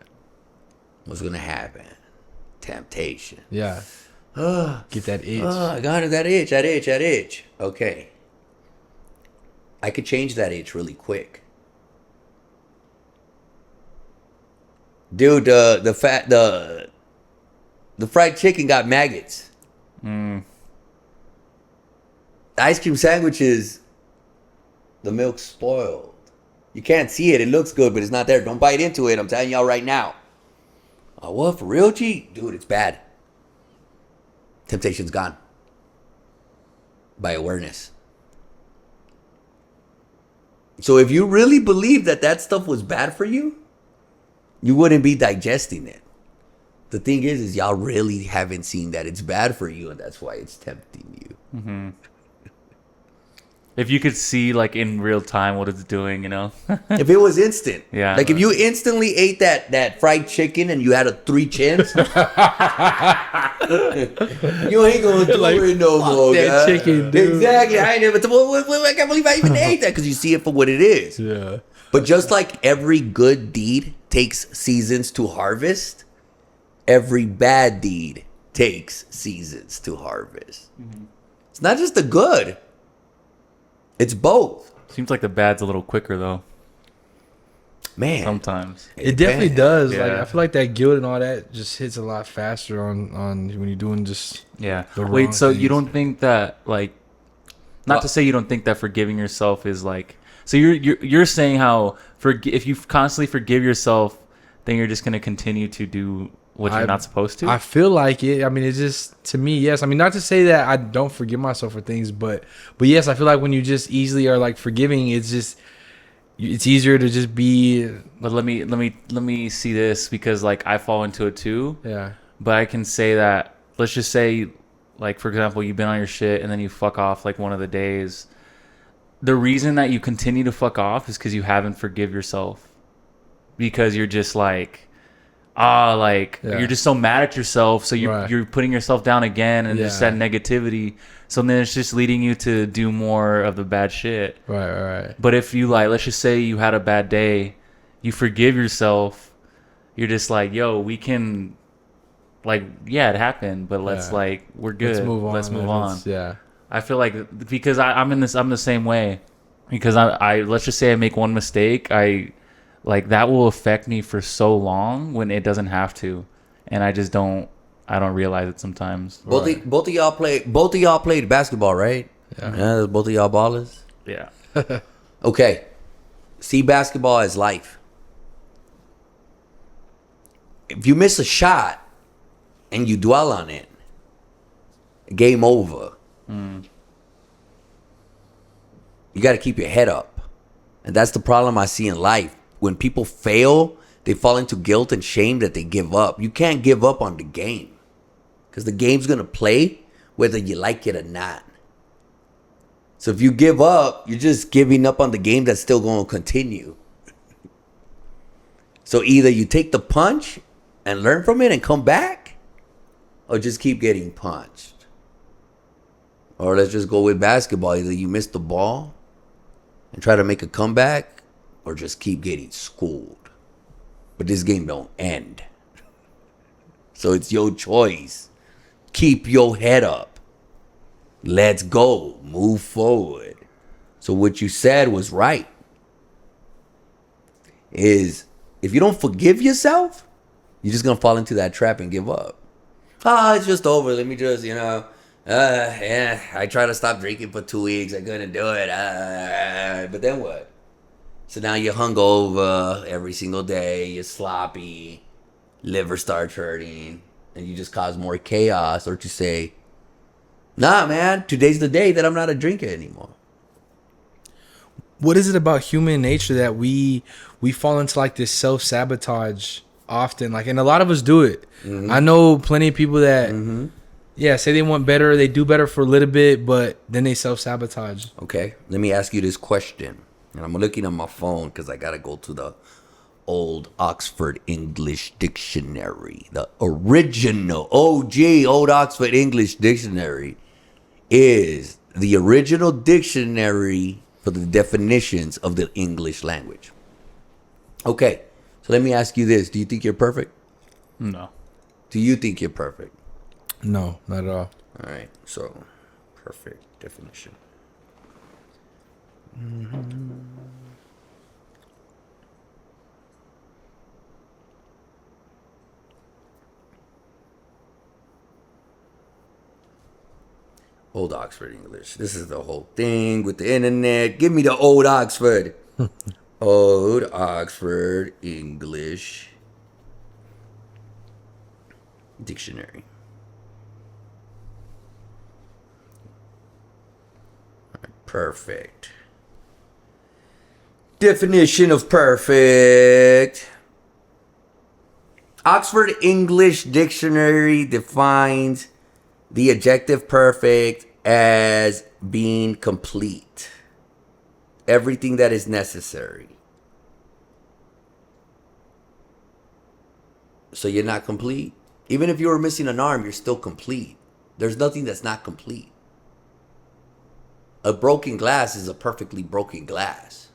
What's gonna happen? Temptation. Yeah. Get that itch. I got it. That itch. Okay. I could change that itch really quick. Dude, the fried chicken got maggots. The ice cream sandwiches, the milk's spoiled. You can't see it. It looks good, but it's not there. Don't bite into it. I'm telling y'all right now. Oh, what? For real, G? Dude, it's bad. Temptation's gone. By awareness. So if you really believe that stuff was bad for you, you wouldn't be digesting it. The thing is y'all really haven't seen that it's bad for you, and that's why it's tempting you. Mm-hmm. If you could see, like, in real time what it's doing, you know? If it was instant. Yeah. Like, if you instantly ate that fried chicken and you had a 3 chins, you ain't gonna do like, it no more, that guy. chicken, dude. Exactly. I can't believe I even ate that, because you see it for what it is. Yeah. But just like every good deed takes seasons to harvest, every bad deed takes seasons to harvest. Mm-hmm. It's not just the good. It's both. Seems like the bad's a little quicker though. Man, Sometimes. It definitely does. Like Yeah. I feel like that guilt and all that just hits a lot faster on when you're doing just Yeah. the wrong Wait, so you things. don't think that like not Well- to say you don't think that forgiving yourself is like so you're saying how if you constantly forgive yourself, then you're just going to continue to do what you're not supposed to? I feel like it. I mean, it's just to me, yes. I mean, not to say that I don't forgive myself for things, but yes, I feel like when you just easily are like forgiving, it's easier to just be But let me see this because like I fall into it too. yeah. But I can say that let's just say like for example, you've been on your shit and then you fuck off like one of the days. The reason that you continue to fuck off is because you haven't forgive yourself. Because you're just like you're just so mad at yourself, so you're putting yourself down again and just that negativity. So then it's just leading you to do more of the bad shit. Right. But if you like, let's just say you had a bad day, you forgive yourself, you're just like, yo, we can, like, yeah, it happened, but let's like, we're good. Let's move on. Yeah. I feel like because I'm the same way. Because I let's just say I make one mistake, like that will affect me for so long when it doesn't have to, and I don't realize it sometimes. Both of y'all played basketball, right? Yeah, both of y'all ballers. Yeah. Okay. See basketball as life. If you miss a shot and you dwell on it, game over. You got to keep your head up. And that's the problem I see in life. When people fail, they fall into guilt and shame that they give up. You can't give up on the game. Because the game's going to play whether you like it or not. So if you give up, you're just giving up on the game that's still going to continue. So either you take the punch and learn from it and come back, or just keep getting punched. Or let's just go with basketball. Either you miss the ball and try to make a comeback, or just keep getting schooled. But this game don't end. So it's your choice. Keep your head up. Let's go. Move forward. So what you said was right. Is if you don't forgive yourself, you're just going to fall into that trap and give up. It's just over. Let me just, I tried to stop drinking for 2 weeks. I couldn't do it. But then what? So now you're hungover every single day. You're sloppy. Liver starts hurting. And you just cause more chaos. Or to say, nah, man, today's the day that I'm not a drinker anymore. What is it about human nature that we fall into like this self-sabotage often? Like, and a lot of us do it. Mm-hmm. I know plenty of people that, say they want better, they do better for a little bit, but then they self-sabotage. Okay, let me ask you this question. And I'm looking on my phone because I got to go to the old Oxford English Dictionary. The original, Old Oxford English Dictionary is the original dictionary for the definitions of the English language. Okay, so let me ask you this. Do you think you're perfect? No. Do you think you're perfect? No, not at all. All right, so perfect definition. Old Oxford English. This is the whole thing with the internet. Give me the old Oxford. Old Oxford English Dictionary. All right, perfect. Definition of perfect. Oxford English Dictionary defines the adjective perfect as being complete. Everything that is necessary. So you're not complete? Even if you were missing an arm, you're still complete. There's nothing that's not complete. A broken glass is a perfectly broken glass.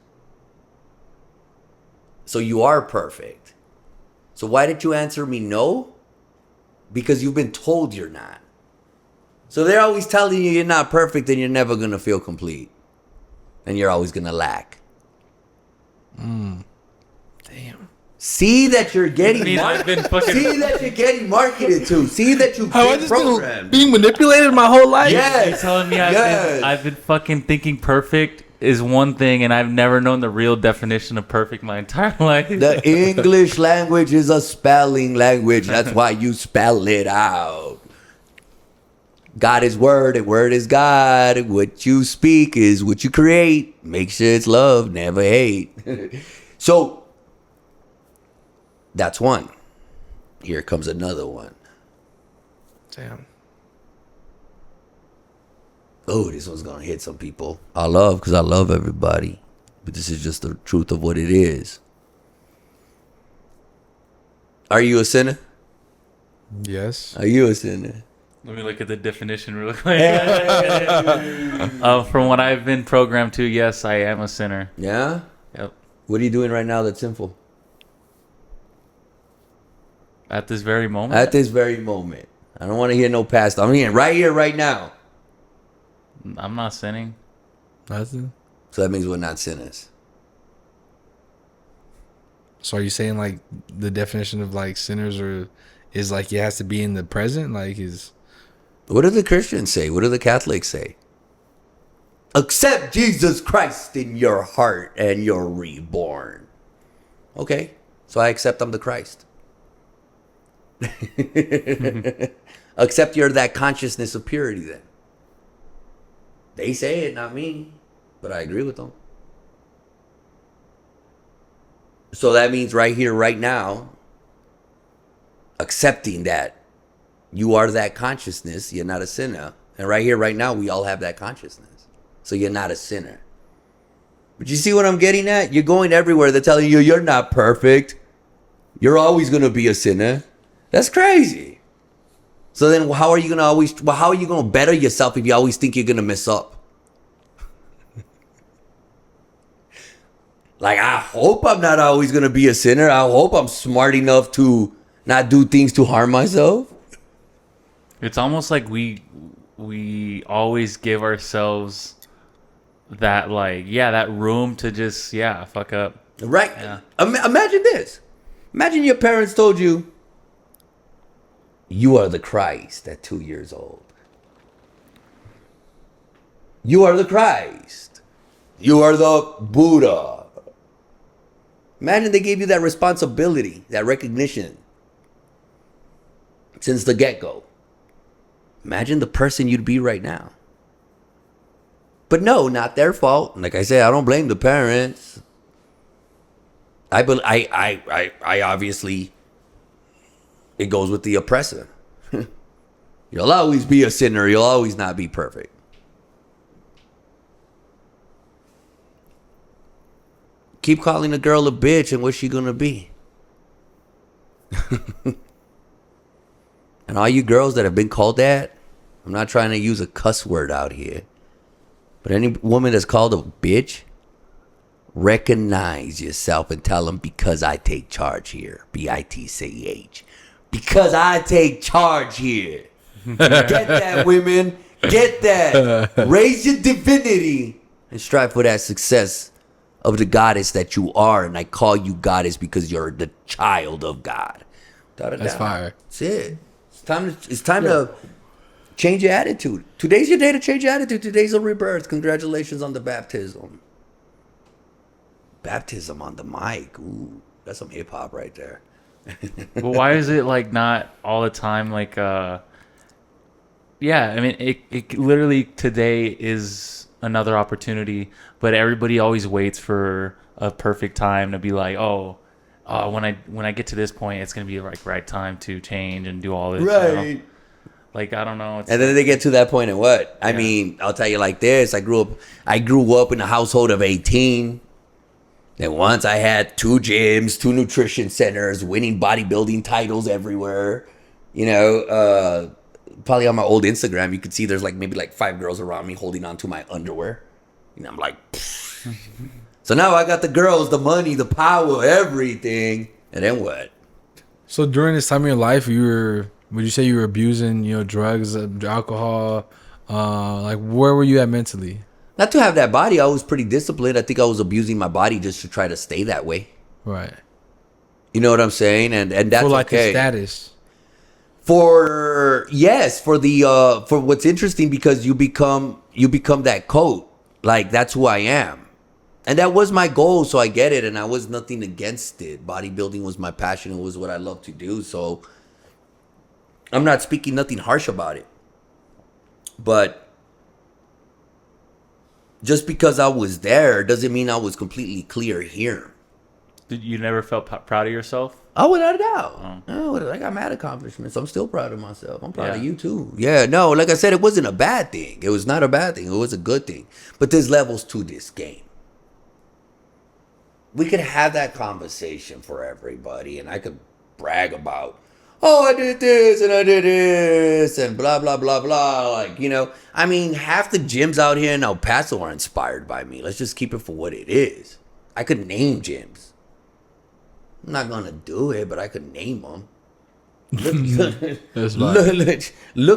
So you are perfect. So why did you answer me no? Because you've been told you're not. So they're always telling you you're not perfect and you're never going to feel complete. and you're always gonna lack. Damn. See that you're getting I've been fucking. see that you're getting marketed to. See that you've Have I been just been programmed. being manipulated my whole life? Yes. You're telling me Yes. I've been fucking thinking perfect is one thing, and I've never known the real definition of perfect my entire life. The English language is a spelling language. That's why you spell it out. God is word, and word is God. What you speak is what you create. Make sure it's love, never hate. So, that's one. Here comes another one. Damn. Oh, this one's gonna hit some people. Because I love everybody. But this is just the truth of what it is. Are you a sinner? Yes. Are you a sinner? Let me look at the definition real quick. From what I've been programmed to, yes, I am a sinner. Yeah? Yep. What are you doing right now that's sinful? At this very moment. At this very moment. I don't want to hear no past. I'm here, right now. I'm not sinning. Nothing. So that means we're not sinners. So are you saying like the definition of like sinners is like it has to be in the present? Like is What do the Christians say? What do the Catholics say? Accept Jesus Christ in your heart and you're reborn. Okay, so I accept I'm the Christ. Accept you're that consciousness of purity then. They say it, not me, but I agree with them. So that means right here, right now, accepting that you are that consciousness, you're not a sinner. And right here, right now, we all have that consciousness. So you're not a sinner. But you see what I'm getting at? You're going everywhere. They're telling you you're not perfect. You're always going to be a sinner. That's crazy. So then how are you going to better yourself if you always think you're going to mess up? Like, I hope I'm not always going to be a sinner. I hope I'm smart enough to not do things to harm myself. It's almost like we always give ourselves that that room to just fuck up. Right? Yeah. Imagine this. Imagine your parents told you, you are the Christ at 2 years old. You are the Christ. You are the Buddha. Imagine they gave you that responsibility, that recognition since the get-go. Imagine the person you'd be right now. But no, not their fault. Like I said, I don't blame the parents. I obviously, it goes with the oppressor. You'll always be a sinner. You'll always not be perfect. Keep calling a girl a bitch, and what's she gonna be? And all you girls that have been called that, I'm not trying to use a cuss word out here, but any woman that's called a bitch, recognize yourself and tell them, because I take charge here. B-I-T-C-H. Because I take charge here. Get that, women. Get that. Raise your divinity and strive for that success of the goddess that you are. And I call you goddess because you're the child of God. that's fire. That's it. It's time to change your attitude. Today's your day to change your attitude. Today's a rebirth. Congratulations on the baptism. Baptism on the mic. Ooh, that's some hip hop right there. But why is it like not all the time I mean it literally today is another opportunity, but everybody always waits for a perfect time to be like, when I get to this point, it's gonna be like right time to change and do all this. Right. You know? Like, I don't know. And then they get to that point and what? I mean, I'll tell you like this. I grew up in a household of 18. Then once I had 2 gyms, 2 nutrition centers, winning bodybuilding titles everywhere. You know, probably on my old Instagram, you could see there's maybe 5 girls around me holding on to my underwear. And I'm like, so now I got the girls, the money, the power, everything. And then what? So during this time of your life, would you say you were abusing, drugs, alcohol? Where were you at mentally? Not to have that body. I was pretty disciplined. I think I was abusing my body just to try to stay that way. Right. You know what I'm saying? And that's For like okay. the status. For what's interesting, because you become that coat. Like, that's who I am. And that was my goal, so I get it, and I was nothing against it. Bodybuilding was my passion. It was what I love to do, so I'm not speaking nothing harsh about it. But just because I was there doesn't mean I was completely clear here. You never felt proud of yourself? Oh, without a doubt. Oh, I got mad accomplishments. I'm still proud of myself. I'm proud of you too. Yeah, no, like I said, it wasn't a bad thing. It was not a bad thing. It was a good thing. But there's levels to this game. We could have that conversation for everybody, and I could brag about, oh, I did this and I did this and blah, blah, blah, blah. Like, you know, I mean, half the gyms out here in El Paso are inspired by me. Let's just keep it for what it is. I could name gyms. I'm not going to do it, but I could name them. Look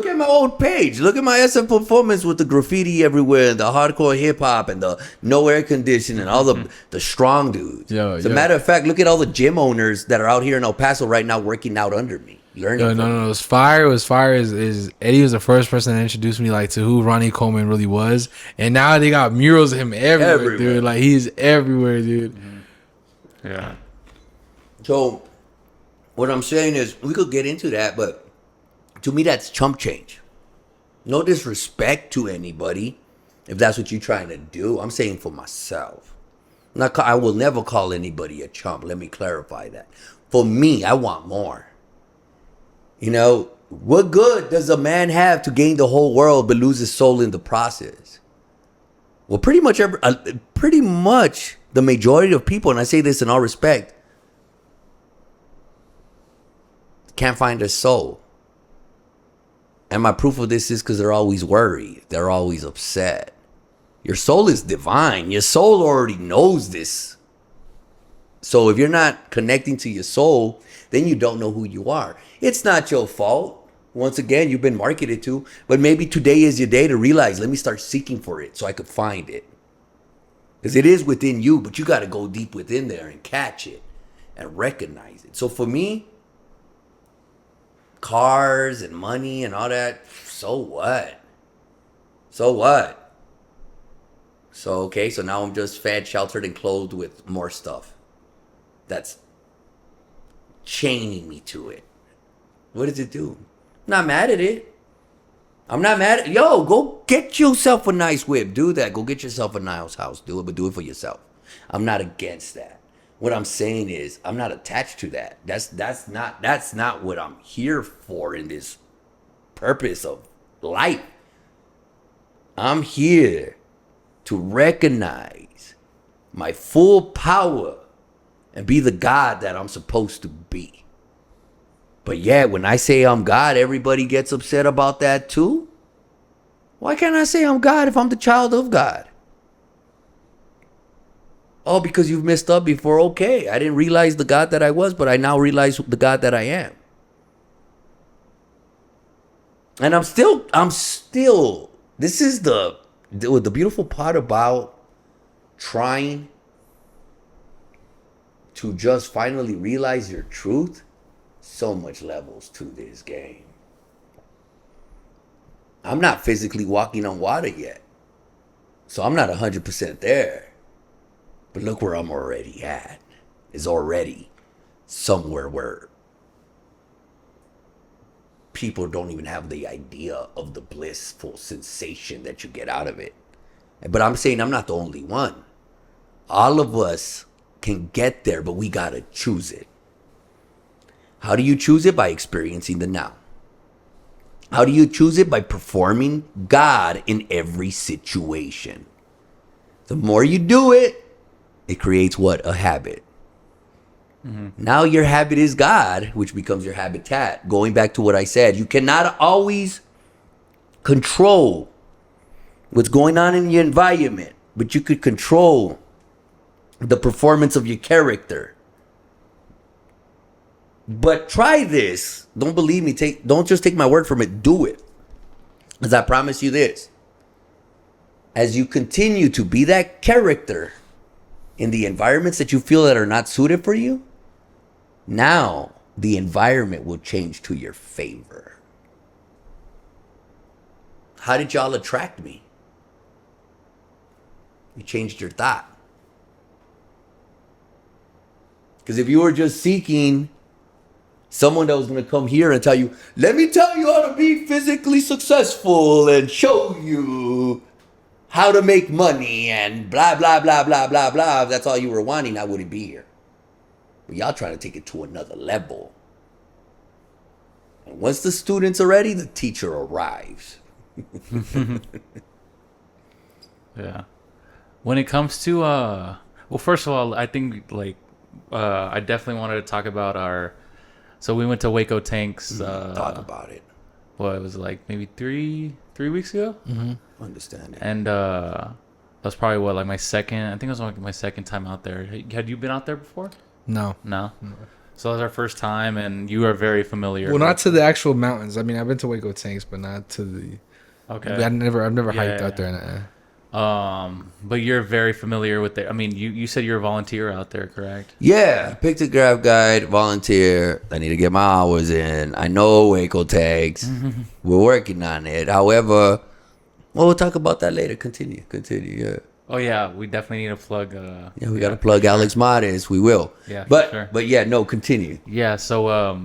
at my old page. Look at my SF performance with the graffiti everywhere, and the hardcore hip hop, and the no air conditioning, all the strong dudes. As a matter of fact, look at all the gym owners that are out here in El Paso right now working out under me, learning. No. It was fire. It was fire. Is Eddie was the first person that introduced me like to who Ronnie Coleman really was, and now they got murals of him everywhere. Dude. Like, he's everywhere, dude. Yeah. So, what I'm saying is, we could get into that, but to me, that's chump change. No disrespect to anybody, if that's what you're trying to do. I'm saying for myself. I will never call anybody a chump. Let me clarify that. For me, I want more. You know, what good does a man have to gain the whole world but lose his soul in the process? Well, pretty much the majority of people, and I say this in all respect, can't find their soul. And my proof of this is because they're always worried. They're always upset. Your soul is divine. Your soul already knows this. So if you're not connecting to your soul, then you don't know who you are. It's not your fault. Once again, you've been marketed to. But maybe today is your day to realize, let me start seeking for it so I could find it. Because it is within you, but you got to go deep within there and catch it and recognize it. So for me, cars and money and all that, so what? So what? So, okay, so now I'm just fed, sheltered, and clothed with more stuff that's chaining me to it. What does it do? I'm not mad at it. I'm not mad at it. Yo, go get yourself a nice whip. Do that. Go get yourself a nice house. Do it, but do it for yourself. I'm not against that. What I'm saying is, I'm not attached to that. That's not what I'm here for in this purpose of life. I'm here to recognize my full power and be the God that I'm supposed to be. But yeah, when I say I'm God, everybody gets upset about that too. Why can't I say I'm God if I'm the child of God? Oh, because you've messed up before. Okay, I didn't realize the God that I was, but I now realize the God that I am. And I'm still, this is the beautiful part about trying to just finally realize your truth. So much levels to this game. I'm not physically walking on water yet. So I'm not 100% there. But look where I'm already at. Is already somewhere where people don't even have the idea of the blissful sensation that you get out of it. But I'm saying I'm not the only one. All of us can get there, but we gotta choose it. How do you choose it? By experiencing the now. How do you choose it? By performing God in every situation. The more you do it, it creates what? A habit. Mm-hmm. Now your habit is God, which becomes your habitat. Going back to what I said, you cannot always control what's going on in your environment, but you could control the performance of your character. But try this. Don't believe me. Don't just take my word from it. Do it. Because I promise you this. as you continue to be that character in the environments that you feel that are not suited for you, now the environment will change to your favor. How did y'all attract me? You changed your thought. Because if you were just seeking someone that was going to come here and tell you, let me tell you how to be physically successful and show you how to make money and blah, blah, blah, blah, blah, blah. If that's all you were wanting, I wouldn't be here. But y'all trying to take it to another level. And once the students are ready, the teacher arrives. Yeah. When it comes to well, first of all, I think like I definitely wanted to talk about our. So we went to Waco Tanks. Talk about it. Well, it was like maybe three weeks ago. Understand it. And that was probably what, like my second. I think it was like my second time out there. Had you been out there before? No. No. So that was our first time, and you are very familiar. Well, not to the actual mountains. I mean, I've been to Waco Tanks, but not to the. Okay. I've never Yeah, hiked yeah, out there. But you're very familiar with it. I mean, you said you're a volunteer out there, correct? Yeah, pictograph guide, volunteer. I need to get my hours in. I know Waco tags. We're working on it. However, well, we'll talk about that later. Continue. Yeah. Oh yeah, we definitely need to plug. Yeah, we got to plug Alex Modest. We will. Yeah, for but sure. but yeah, no, continue. Yeah, so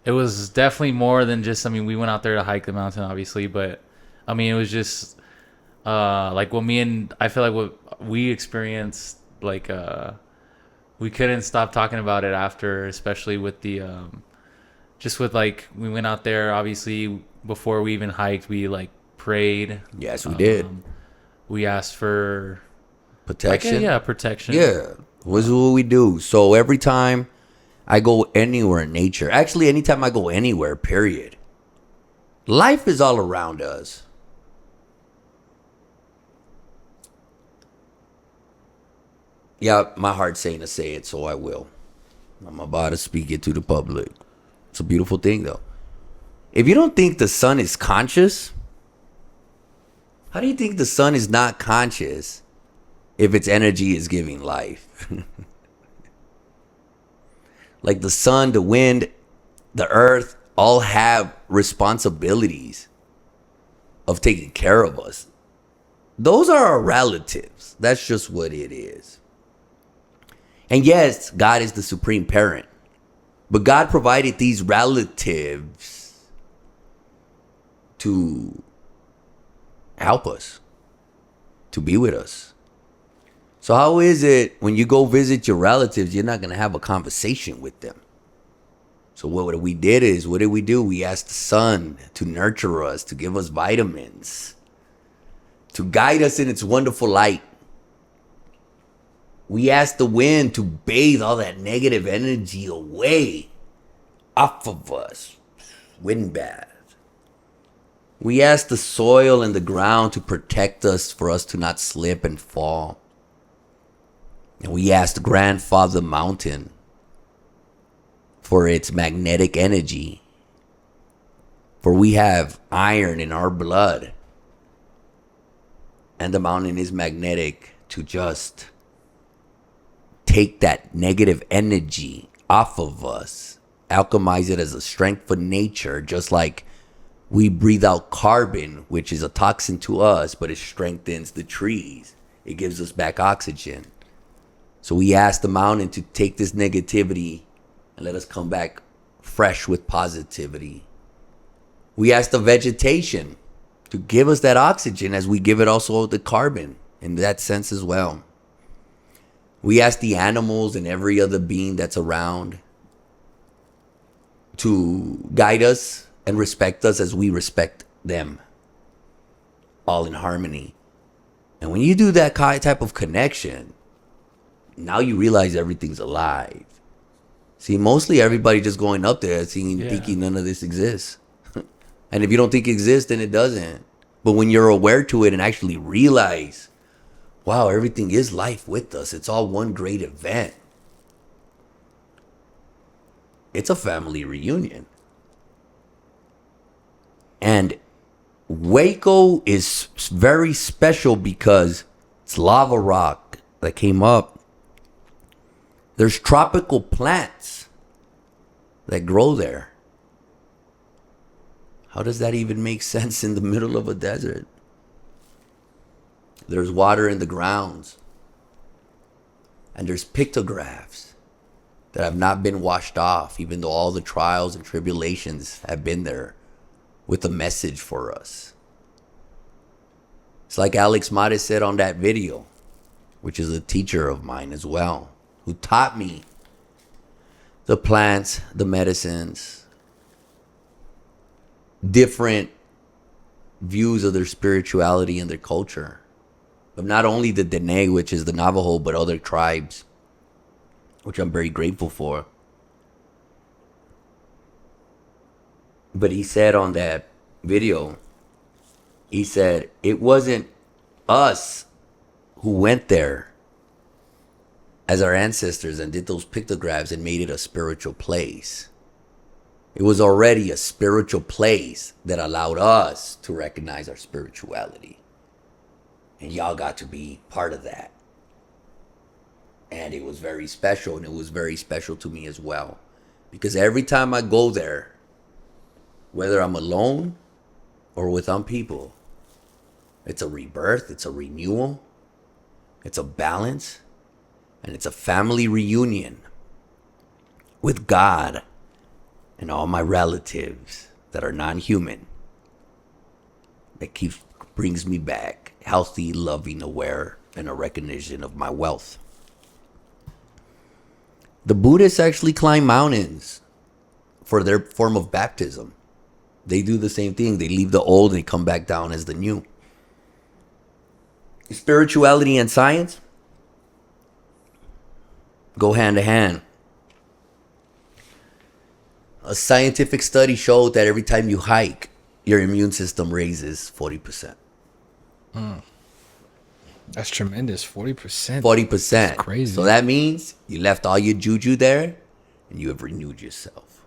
it was definitely more than just. I mean, we went out there to hike the mountain, obviously, but I mean, it was just like I feel like what we experienced, like we couldn't stop talking about it after, especially with the just with like we went out there. Obviously, before we even hiked, we like prayed. Yes, we did. We asked for Protection. protection. Yeah, this is what we do. So every time I go anywhere in nature, actually anytime I go anywhere, period, life is all around us. Yeah, my heart's saying to say it, so I will. I'm about to speak it to the public. It's a beautiful thing, though. If you don't think the sun is conscious, how do you think the sun is not conscious if its energy is giving life? Like the sun, the wind, the earth all have responsibilities of taking care of us. Those are our relatives. That's just what it is. And yes, God is the supreme parent. But God provided these relatives to help us, to be with us. So how is it when you go visit your relatives, you're not going to have a conversation with them? So what we did is, what did we do? We asked the sun to nurture us, to give us vitamins, to guide us in its wonderful light. We asked the wind to bathe all that negative energy away off of us. Wind bath. We asked the soil and the ground to protect us, for us to not slip and fall. And we asked Grandfather Mountain for its magnetic energy. For we have iron in our blood. And the mountain is magnetic to just take that negative energy off of us, alchemize it as a strength for nature, just like we breathe out carbon, which is a toxin to us, but it strengthens the trees. It gives us back oxygen. So we ask the mountain to take this negativity and let us come back fresh with positivity. We ask the vegetation to give us that oxygen as we give it also the carbon in that sense as well. We ask the animals and every other being that's around to guide us and respect us as we respect them, all in harmony. And when you do that type of connection, now you realize everything's alive. See, mostly everybody just going up there thinking none of this exists. And if you don't think it exists, then it doesn't. But when you're aware to it and actually realize, wow, everything is life with us, it's all one great event, it's a family reunion. And Waco is very special because it's lava rock that came up. There's tropical plants that grow there. How does that even make sense in the middle of a desert? There's water in the grounds. And there's pictographs that have not been washed off, even though all the trials and tribulations have been there with a message for us. It's like Alex Mate said on that video, which is a teacher of mine as well, who taught me the plants, the medicines, different views of their spirituality and their culture. But not only the Dene, which is the Navajo, but other tribes, which I'm very grateful for. But he said on that video, he said, it wasn't us who went there as our ancestors and did those pictographs and made it a spiritual place. It was already a spiritual place that allowed us to recognize our spirituality. And y'all got to be part of that. And it was very special, and it was very special to me as well. Because every time I go there, whether I'm alone or with some people, it's a rebirth, it's a renewal, it's a balance, and it's a family reunion with God and all my relatives that are non-human. That brings me back healthy, loving, aware, and a recognition of my wealth. The Buddhists actually climb mountains for their form of baptism. They do the same thing. They leave the old and they come back down as the new. Spirituality and science go hand to hand. A scientific study showed that every time you hike, your immune system raises 40%. That's tremendous. 40%. 40%. That's crazy. So that means you left all your juju there and you have renewed yourself.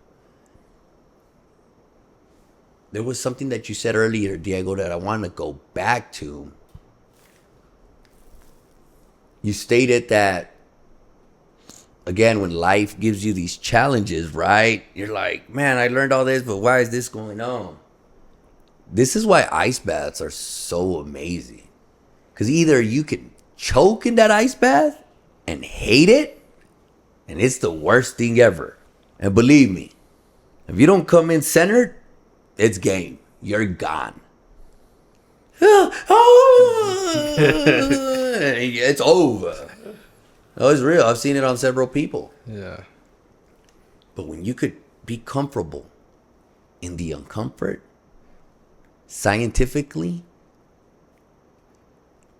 There was something that you said earlier, Diego, that I want to go back to. You stated that, again, when life gives you these challenges, right? You're like, man, I learned all this, but why is this going on? This is why ice baths are so amazing. Because either you can choke in that ice bath and hate it, and it's the worst thing ever. And believe me, if you don't come in centered, it's game. You're gone. It's over. Oh, it's real. I've seen it on several people. Yeah. But when you could be comfortable in the uncomfort, scientifically,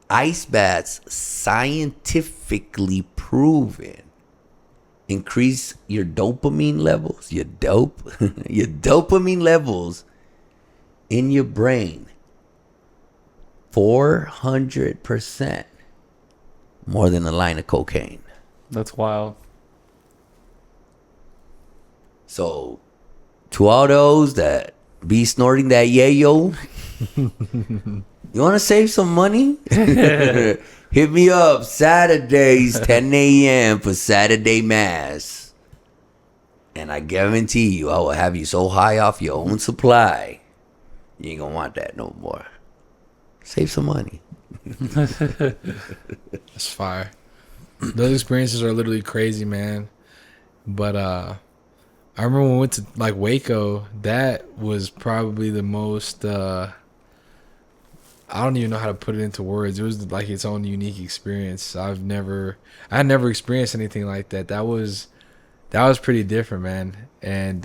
ice baths, scientifically proven, increase your dopamine levels, your dopamine levels in your brain 400% more than a line of cocaine. That's wild. So, to all those that be snorting that yayo, you want to save some money? Hit me up Saturdays, 10 a.m. for Saturday Mass. And I guarantee you, I will have you so high off your own supply, you ain't going to want that no more. Save some money. That's fire. Those experiences are literally crazy, man. But I remember when we went to like Waco, that was probably the most I don't even know how to put it into words. It was like its own unique experience. I never experienced anything like that. That was pretty different, man. And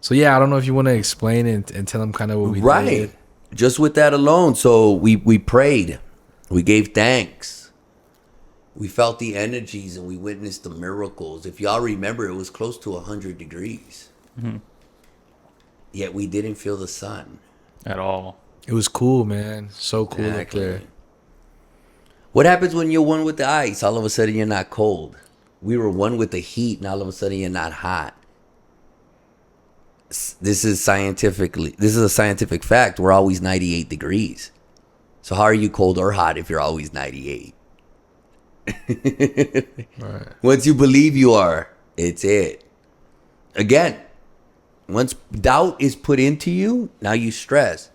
so yeah, I don't know if you want to explain it and tell them kind of what we did. Just with that alone. So we prayed. We gave thanks. We felt the energies and we witnessed the miracles. If y'all remember, it was close to 100 degrees. Mm-hmm. Yet we didn't feel the sun. At all. It was cool, man. So cool Exactly. up there. What happens when you're one with the ice? All of a sudden you're not cold. We were one with the heat and all of a sudden you're not hot. this is a scientific fact. We're always 98 degrees. So how are you cold or hot if you're always 98? Right. Once you believe you are, it's it. Again, once doubt is put into you, now you stress.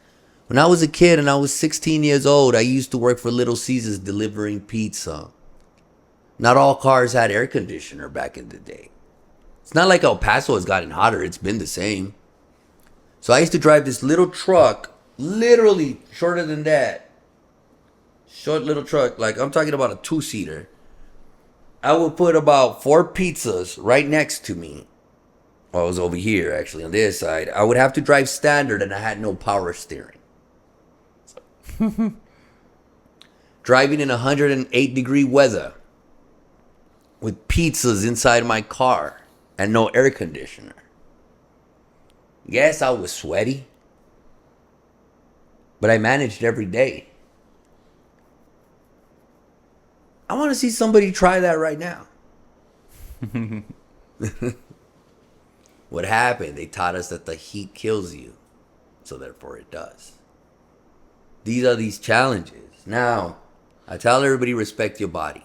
When I was a kid and I was 16 years old, I used to work for Little Caesars delivering pizza. Not all cars had air conditioner back in the day. It's not like El Paso has gotten hotter. It's been the same. So I used to drive this little truck, literally shorter than that. Short little truck, like I'm talking about a 2-seater. I would put about 4 pizzas right next to me. Well, I was over here, actually, on this side. I would have to drive standard, and I had no power steering. Driving in 108-degree weather with pizzas inside my car and no air conditioner. Yes, I was sweaty, but I managed every day. I want to see somebody try that right now. What happened? They taught us that the heat kills you, so therefore it does. These are these challenges. Now, I tell everybody, respect your body.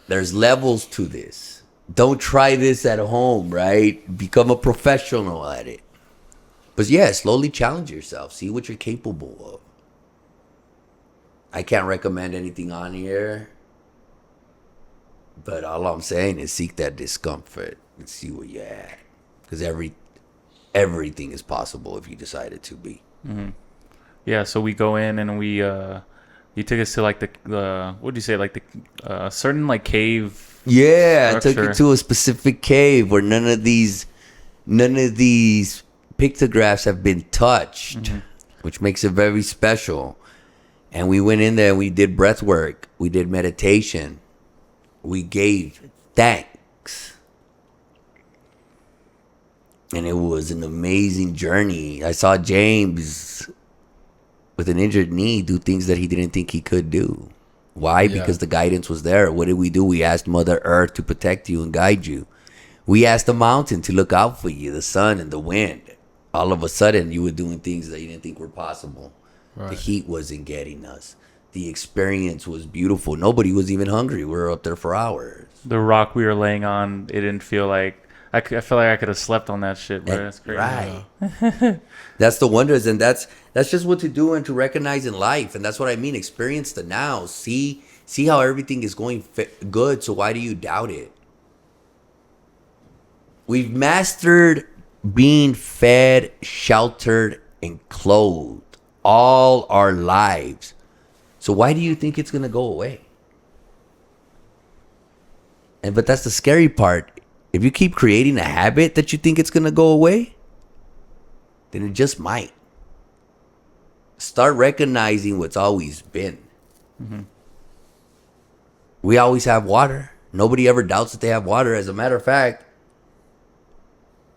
There's levels to this. Don't try this at home, right? Become a professional at it. But yeah, slowly challenge yourself. See what you're capable of. I can't recommend anything on here. But all I'm saying is seek that discomfort and see where you're at. Because everything is possible if you decide it to be. Mm-hmm. Yeah, so we go in and we you took us to like the what do you say, like the certain like cave. Yeah, structure. I took you to a specific cave where none of these pictographs have been touched, which makes it very special. And we went in there and we did breath work. We did meditation. We gave thanks. And it was an amazing journey. I saw James with an injured knee do things that he didn't think he could do. Why? Yeah. Because the guidance was there. What did we do? We asked Mother Earth to protect you and guide you. We asked the mountain to look out for you, the sun and the wind. All of a sudden, you were doing things that you didn't think were possible. Right. The heat wasn't getting us. The experience was beautiful. Nobody was even hungry. We were up there for hours. The rock we were laying on, it didn't feel like... I feel like I could have slept on that shit, bro. That's crazy. Right. Yeah. That's the wonders, and that's just what to do and to recognize in life. And that's what I mean. Experience the now. See how everything is going good. So why do you doubt it? We've mastered being fed, sheltered, and clothed all our lives. So why do you think it's going to go away? But that's the scary part. If you keep creating a habit that you think it's going to go away, then it just might. Start recognizing what's always been. Mm-hmm. We always have water. Nobody ever doubts that they have water. As a matter of fact,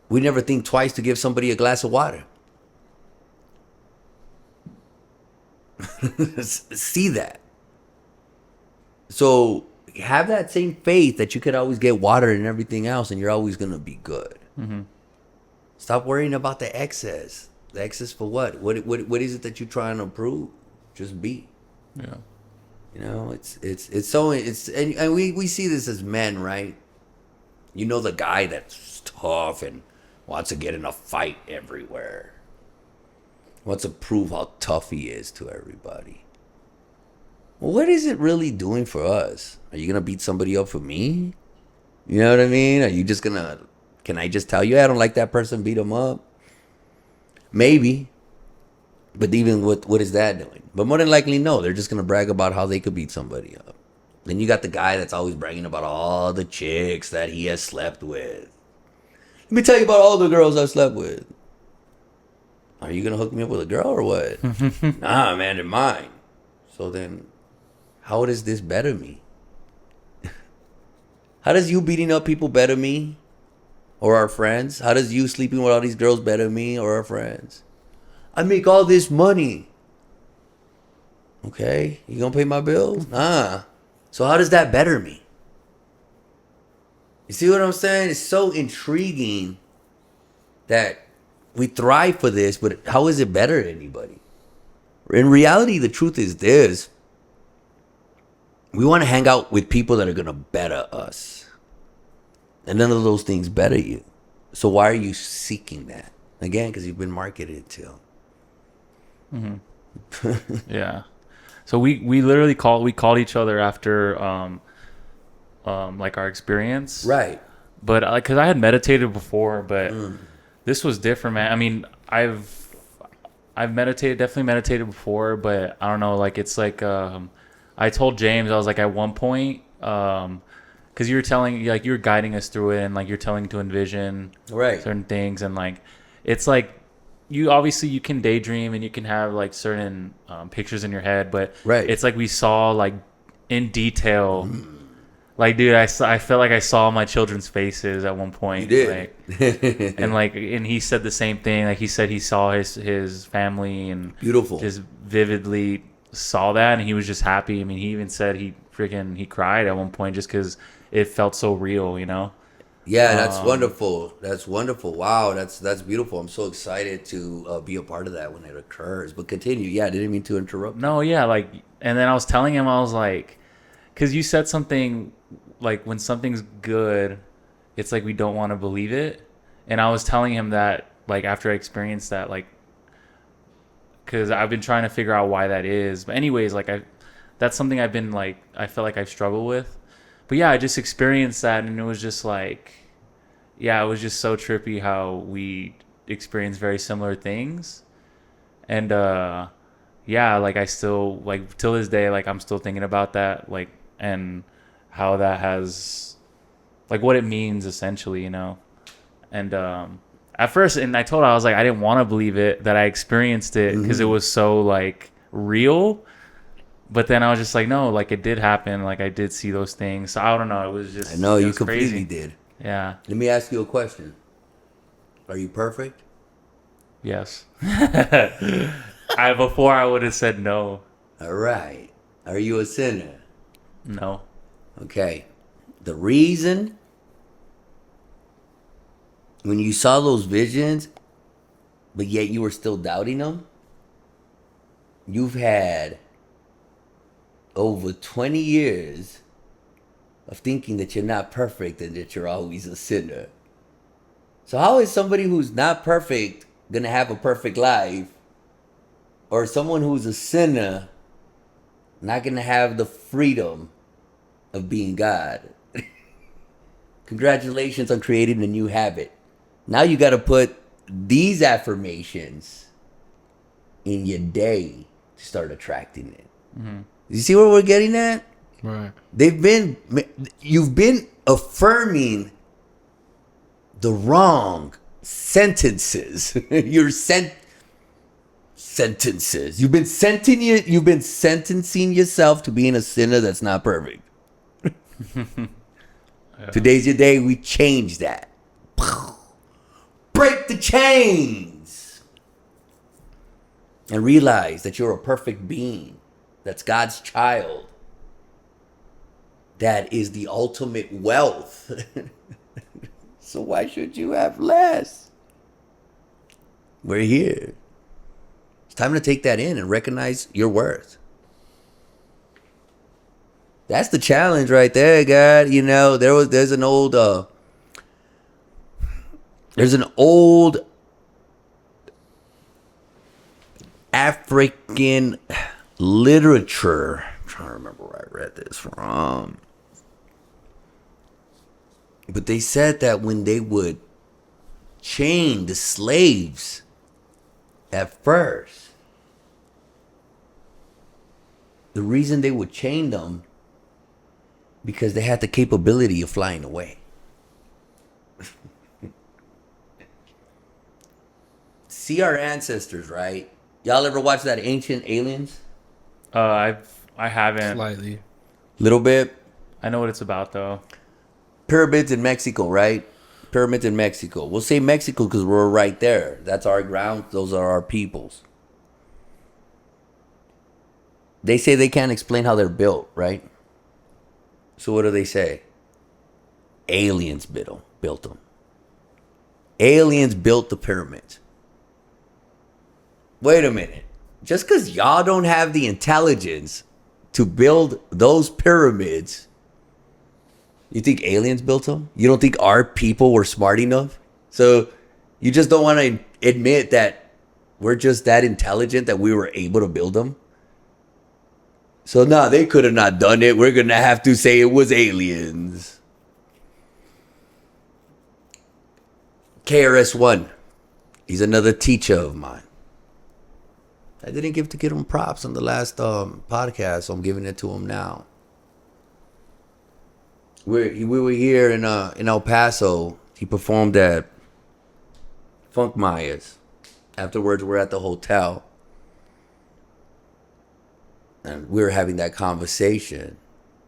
we never think twice to give somebody a glass of water. See that. So have that same faith that you could always get water and everything else, and you're always going to be good. Mm-hmm. Stop worrying about the excess. The excess for what? What is it that you're trying to prove? Just be. Yeah. You know, and we see this as men, right? You know, the guy that's tough and wants to get in a fight everywhere. Wants to prove how tough he is to everybody. Well, what is it really doing for us? Are you going to beat somebody up for me? You know what I mean? Are you just going to... Can I just tell you, I don't like that person, beat him up? Maybe. But even what is that doing? But more than likely, no. They're just going to brag about how they could beat somebody up. Then you got the guy that's always bragging about all the chicks that he has slept with. Let me tell you about all the girls I've slept with. Are you going to hook me up with a girl or what? Nah, man, they're mine. So then, how does this better me? How does you beating up people better me? Or our friends? How does you sleeping with all these girls better me or our friends? I make all this money. Okay, you gonna pay my bills? Nah. So how does that better me? You see what I'm saying? It's so intriguing that we thrive for this, but how is it better than anybody? In reality, the truth is this. We want to hang out with people that are going to better us. And none of those things better you. So why are you seeking that? Again, because you've been marketed to. Yeah. So we literally called each other after like our experience. Right. But because I had meditated before, but this was different, man. I mean, I've definitely meditated before, but I don't know, like it's like I told James, I was like, at one point, because you were telling, like, you were guiding us through it, and like you're telling to envision Right. certain things, and like it's like you can daydream and you can have like certain pictures in your head, but Right. it's like we saw like in detail. Like, dude, I felt like I saw my children's faces at one point. You Like, did. and he said the same thing. Like, he said he saw his family and Beautiful. just vividly saw that, and he was just happy. I mean, he even said he cried at one point just because it felt so real, you know? Yeah, that's wonderful. That's wonderful. Wow, that's beautiful. I'm so excited to be a part of that when it occurs. But continue. Yeah, I didn't mean to interrupt. No, yeah, like, and then I was telling him, I was like, because you said something like when something's good, it's like we don't want to believe it. And I was telling him that, like, after I experienced that, like, because I've been trying to figure out why that is. But anyways, like, that's something I've been like, I felt like I've struggled with. But yeah, I just experienced that, and it was just like, yeah, it was just so trippy how we experienced very similar things. And yeah, like I still, like, till this day, like I'm still thinking about that, like, and how that has, like, what it means essentially, you know. And at first, and I told her, I was like, I didn't want to believe it, that I experienced it because it was so like real. But then I was just like, no, like it did happen, like I did see those things. So I don't know, it was just, I know it you was completely crazy. did. Yeah. Let me ask you a question. Are you perfect? Yes. Before I would have said no. All right. Are you a sinner? No. Okay. The reason when you saw those visions, but yet you were still doubting them, you've had over 20 years of thinking that you're not perfect and that you're always a sinner. So how is somebody who's not perfect gonna have a perfect life, or someone who's a sinner not gonna have the freedom of being God? Congratulations on creating a new habit. Now you got to put these affirmations in your day to start attracting it. You see where we're getting at? Right. You've been affirming the wrong sentences. Sentences. You've been sentencing yourself to being a sinner that's not perfect. Today's your day. We change that. Break the chains and realize that you're a perfect being. That's God's child. That is the ultimate wealth. So why should you have less? We're here. It's time to take that in and recognize your worth. That's the challenge right there, God. You know, there's an old African literature. I'm trying to remember where I read this from. But they said that when they would chain the slaves at first, the reason they would chain them because they had the capability of flying away. See our ancestors, right? Y'all ever watch that Ancient Aliens? I haven't. Slightly. Little bit. I know what it's about though. Pyramids in Mexico, right? Pyramids in Mexico. We'll say Mexico because we're right there. That's our ground. Those are our peoples. They say they can't explain how they're built, right? So what do they say? Aliens built them. aliens built the pyramids. Wait a minute. Just because y'all don't have the intelligence to build those pyramids, you think aliens built them? You don't think our people were smart enough? So you just don't want to admit that we're just that intelligent that we were able to build them? So no, they could have not done it. We're going to have to say it was aliens. KRS-One. He's another teacher of mine. I didn't give him props on the last podcast, so I'm giving it to him now. We were here in El Paso. He performed at Funk Maya's. Afterwards, we're at the hotel. And we were having that conversation.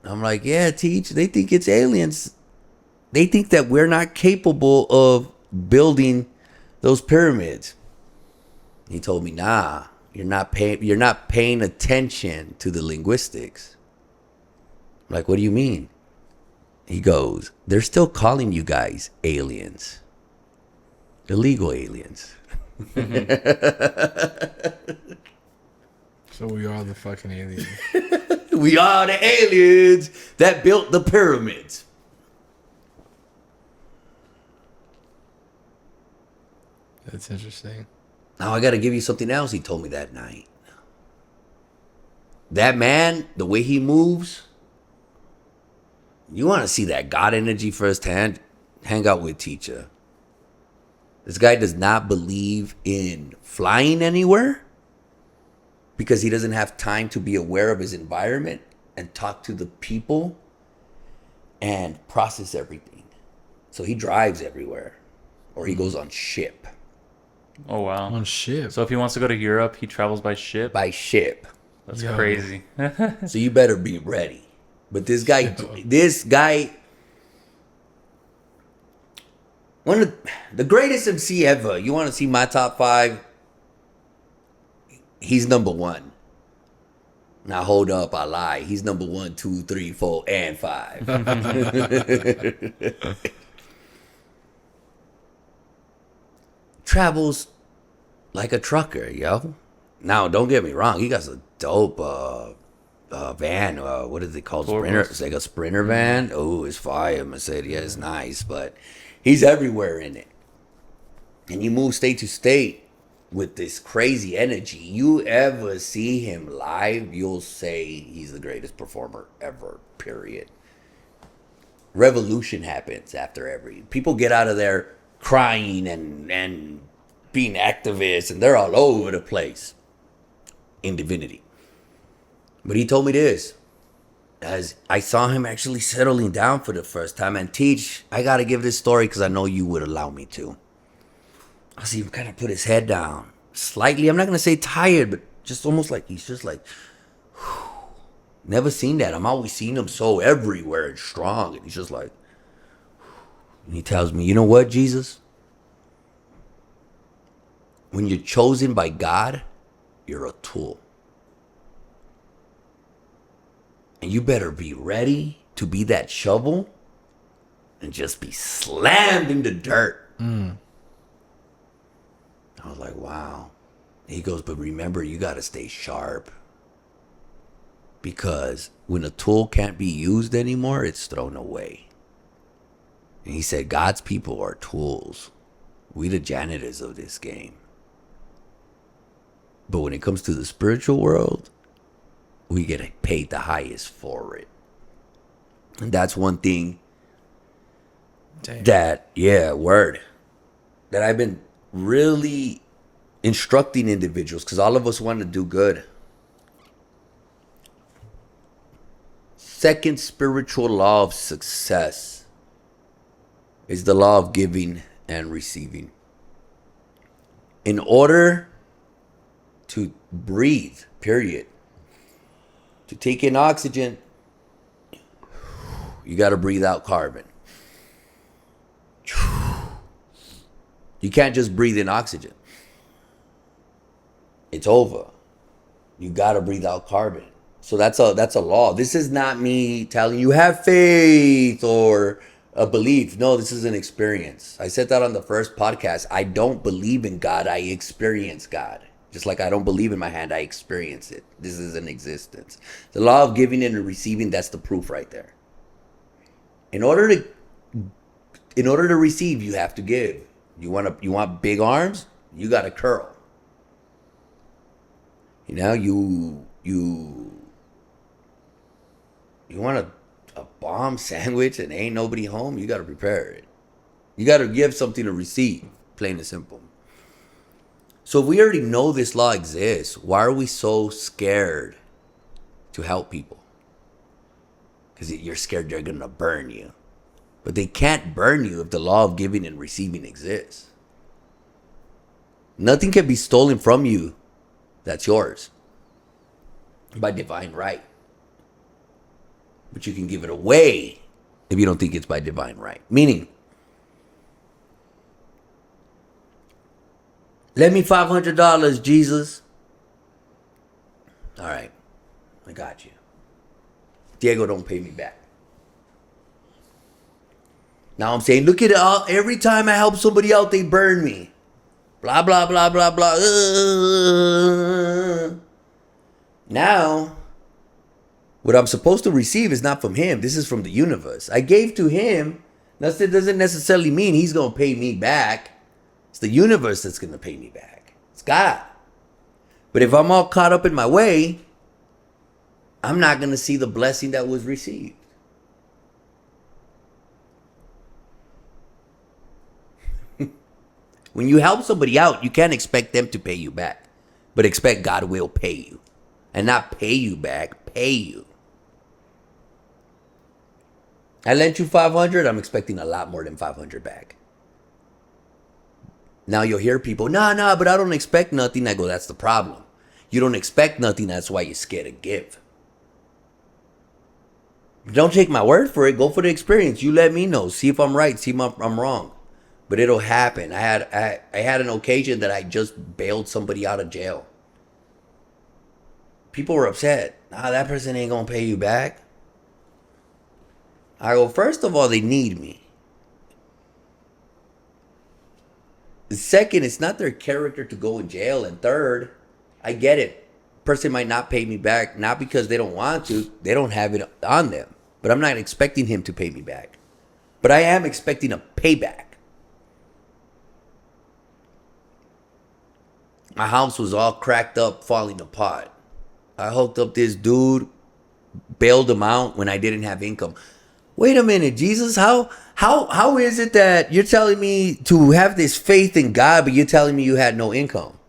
I'm like, yeah, Teach, they think it's aliens. They think that we're not capable of building those pyramids. He told me, nah, you're not paying attention to the linguistics. I'm like, what do you mean? He goes, they're still calling you guys aliens. Illegal aliens. So we are the fucking aliens. We are the aliens that built the pyramids. That's interesting. Now I got to give you something else he told me that night. That man, the way he moves, you want to see that God energy firsthand, hang out with Teacher. This guy does not believe in flying anywhere because he doesn't have time to be aware of his environment and talk to the people and process everything. So he drives everywhere or he goes on ship. Oh, wow. On ship. So if he wants to go to Europe, he travels by ship? By ship. That's Yo. crazy. So you better be ready. But this guy, one of the greatest MC ever. You want to see my top 5? He's number 1. Now hold up, I lie. He's number 1, 2, 3, 4, and 5. Travels like a trucker, yo. Now, don't get me wrong. He got a dope van. What is it called? Sprinter. It's like a Sprinter van. Oh, it's fire. Mercedes. Yeah, it's nice. But he's everywhere in it. And you move state to state with this crazy energy. You ever see him live, you'll say he's the greatest performer ever, period. Revolution happens after every. People get out of there crying and being activists, and they're all over the place in divinity. But he told me this, as I saw him actually settling down for the first time. And Teach, I got to give this story because I know you would allow me to. I see him kind of put his head down slightly. I'm not going to say tired, but just almost like he's just like, whew. Never seen that. I'm always seeing him so everywhere and strong. And he's just like, whew. And he tells me, you know what, Jesus? When you're chosen by God, you're a tool. And you better be ready to be that shovel and just be slammed in the dirt. I was like, wow. He goes, but remember, you got to stay sharp. Because when a tool can't be used anymore, it's thrown away. And he said, God's people are tools. We the janitors of this game. But when it comes to the spiritual world, we get paid the highest for it. And that's one thing that I've been really instructing individuals, because all of us want to do good. Second spiritual law of success is the law of giving and receiving. In order to breathe, period, to take in oxygen, you got to breathe out carbon. You can't just breathe in oxygen. It's over. You got to breathe out carbon. So that's a law. This is not me telling you have faith or a belief. No, this is an experience. I said that on the first podcast. I don't believe in God. I experience God. Just like I don't believe in my hand, I experience it. This is an existence. The law of giving and receiving, that's the proof right there. In order to receive, you have to give. You want big arms? You got to curl. You know, you want a bomb sandwich and ain't nobody home? You got to prepare it. You got to give something to receive, plain and simple. So if we already know this law exists, why are we so scared to help people? Because you're scared they're going to burn you. But they can't burn you if the law of giving and receiving exists. Nothing can be stolen from you that's yours by divine right. But you can give it away if you don't think it's by divine right. Meaning, lend me $500, Jesus. All right, I got you. Diego, don't pay me back. Now I'm saying, look at it all. Every time I help somebody out, they burn me. Blah, blah, blah, blah, blah. Now, what I'm supposed to receive is not from him. This is from the universe. I gave to him. That doesn't necessarily mean he's going to pay me back. It's the universe that's going to pay me back. It's God. But if I'm all caught up in my way, I'm not going to see the blessing that was received. When you help somebody out, you can't expect them to pay you back, but expect God will pay you. And not pay you back, pay you. I lent you 500, I'm expecting a lot more than 500 back. Now you'll hear people, nah, but I don't expect nothing. I go, that's the problem. You don't expect nothing, that's why you're scared to give. Don't take my word for it, go for the experience. You let me know, see if I'm right, see if I'm wrong. But it'll happen. I had an occasion that I just bailed somebody out of jail. People were upset. Nah, that person ain't gonna pay you back. I go, first of all, they need me. Second, it's not their character to go in jail. And third, I get it. Person might not pay me back, not because they don't want to. They don't have it on them. But I'm not expecting him to pay me back. But I am expecting a payback. My house was all cracked up, falling apart. I hooked up this dude, bailed him out when I didn't have income. Wait a minute, Jesus, how is it that you're telling me to have this faith in God, but you're telling me you had no income?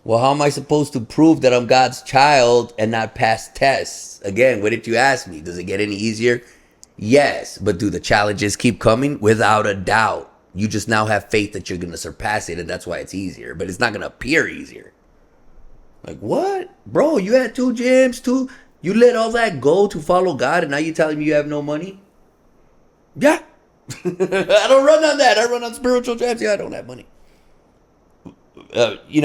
Well, how am I supposed to prove that I'm God's child and not pass tests? Again, what did you ask me? Does it get any easier? Yes, but do the challenges keep coming? Without a doubt. You just now have faith that you're going to surpass it, and that's why it's easier. But it's not going to appear easier. Like, what? Bro, you had 2 gyms, you let all that go to follow God, and now you're telling me you have no money? Yeah. I don't run on that. I run on spiritual jabs. Yeah, I don't have money.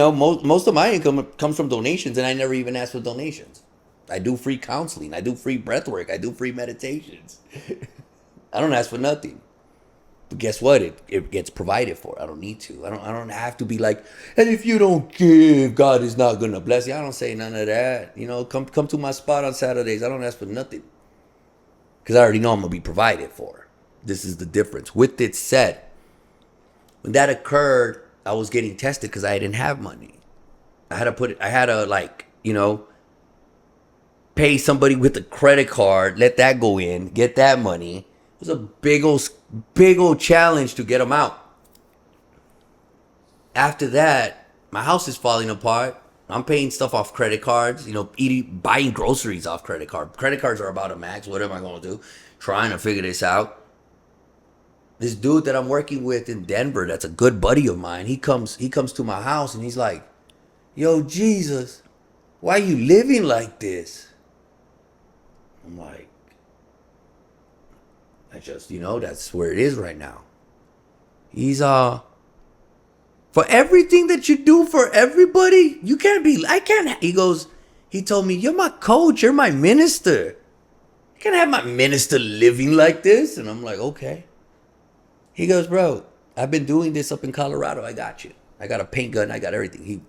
Most of my income comes from donations, and I never even ask for donations. I do free counseling. I do free breath work. I do free meditations. I don't ask for nothing. But guess what? It gets provided for. I don't need to. I don't have to be like, and if you don't give, God is not gonna bless you. I don't say none of that. Come to my spot on Saturdays. I don't ask for nothing. Because I already know I'm gonna be provided for. This is the difference. With it said, when that occurred, I was getting tested because I didn't have money. I had to pay somebody with a credit card, let that go in, get that money. It was a big old challenge to get them out. After that, my house is falling apart. I'm paying stuff off credit cards, buying groceries off credit card. Credit cards are about a max. What am I going to do? Trying to figure this out. This dude that I'm working with in Denver, that's a good buddy of mine. He comes to my house and he's like, yo, Jesus, why are you living like this? I'm like, I just, that's where it is right now. He's, for everything that you do for everybody, he told me, you're my coach, you're my minister. You can't have my minister living like this. And I'm like, okay. He goes, bro, I've been doing this up in Colorado. I got you. I got a paint gun. I got everything. He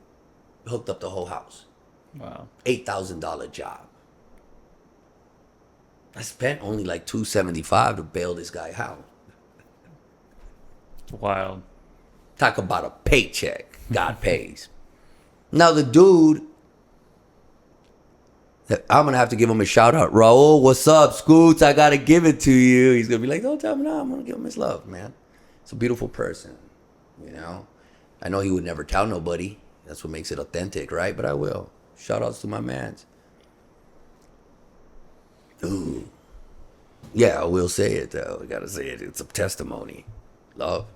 hooked up the whole house. Wow. $8,000 job. I spent only like $275 to bail this guy out. Wild. Talk about a paycheck. God pays. Now the dude, I'm going to have to give him a shout out. Raul, what's up, Scoots? I got to give it to you. He's going to be like, don't tell me now. I'm going to give him his love, man. It's a beautiful person, you know. I know he would never tell nobody. That's what makes it authentic, right? But I will. Shout outs to my mans. Ooh. Yeah, I will say it, though. I got to say it. It's a testimony. Love.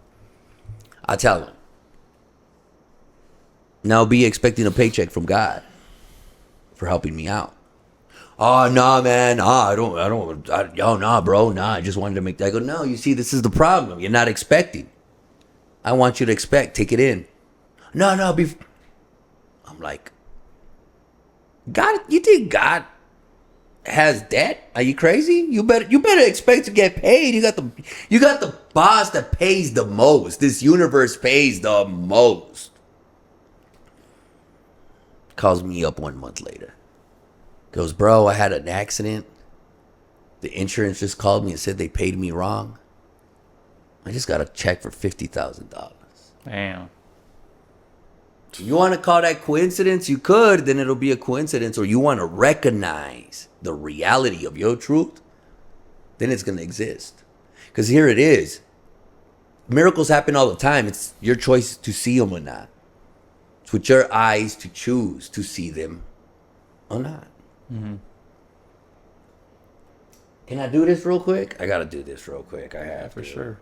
I tell him. Now be expecting a paycheck from God for helping me out. Oh, nah, man. Nah, bro. Nah, I just wanted to make that. I go, no, you see, this is the problem. You're not expecting. I want you to expect. Take it in. No. I'm like, God, you think God has debt? Are you crazy? You better expect to get paid. You got the boss that pays the most. This universe pays the most. Calls me up 1 month later. Goes, bro, I had an accident. The insurance just called me and said they paid me wrong. I just got a check for $50,000. Damn. You want to call that coincidence? You could, then it'll be a coincidence. Or you want to recognize the reality of your truth, then it's going to exist. Because here it is. Miracles happen all the time. It's your choice to see them or not. It's with your eyes to choose to see them or not. Mm-hmm. Can I do this real quick? I got to do this real quick. I have For to. sure.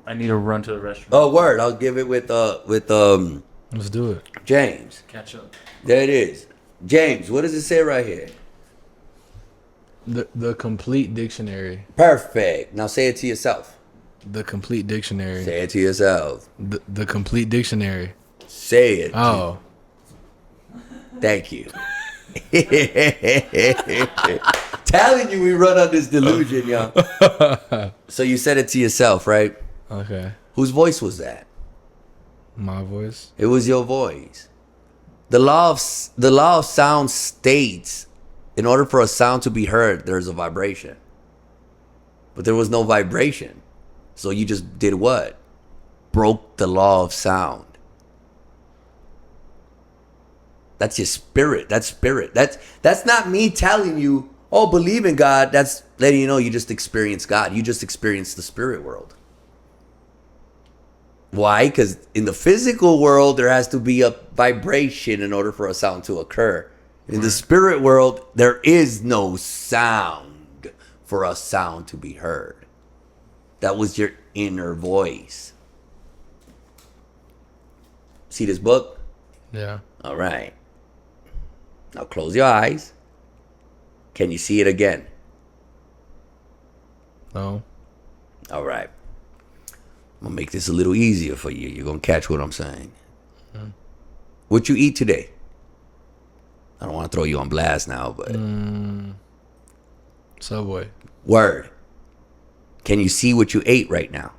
I need to run to the restroom. Oh, word. I'll give it with Let's do it. James. Catch up. There it is. James, what does it say right here? The complete dictionary. Perfect. Now say it to yourself. The complete dictionary. Say it to yourself. The complete dictionary. Say it. Oh. Thank you. Telling you we run on this delusion, y'all. So you said it to yourself, right? Okay. Whose voice was that? My voice. It was your voice. The law of sound states, in order for a sound to be heard, there's a vibration. But there was no vibration. So you just did what? Broke the law of sound. That's your spirit. That's spirit. That's not me telling you, oh, believe in God. That's letting you know you just experienced God. You just experienced the spirit world. Why? Because in the physical world, there has to be a vibration in order for a sound to occur. In the spirit world, there is no sound for a sound to be heard. That was your inner voice. See this book? Yeah. All right. Now close your eyes. Can you see it again? No. All right. I'm going to make this a little easier for you. You're going to catch what I'm saying. What you eat today? I don't want to throw you on blast now, but... Subway. Word. Can you see what you ate right now?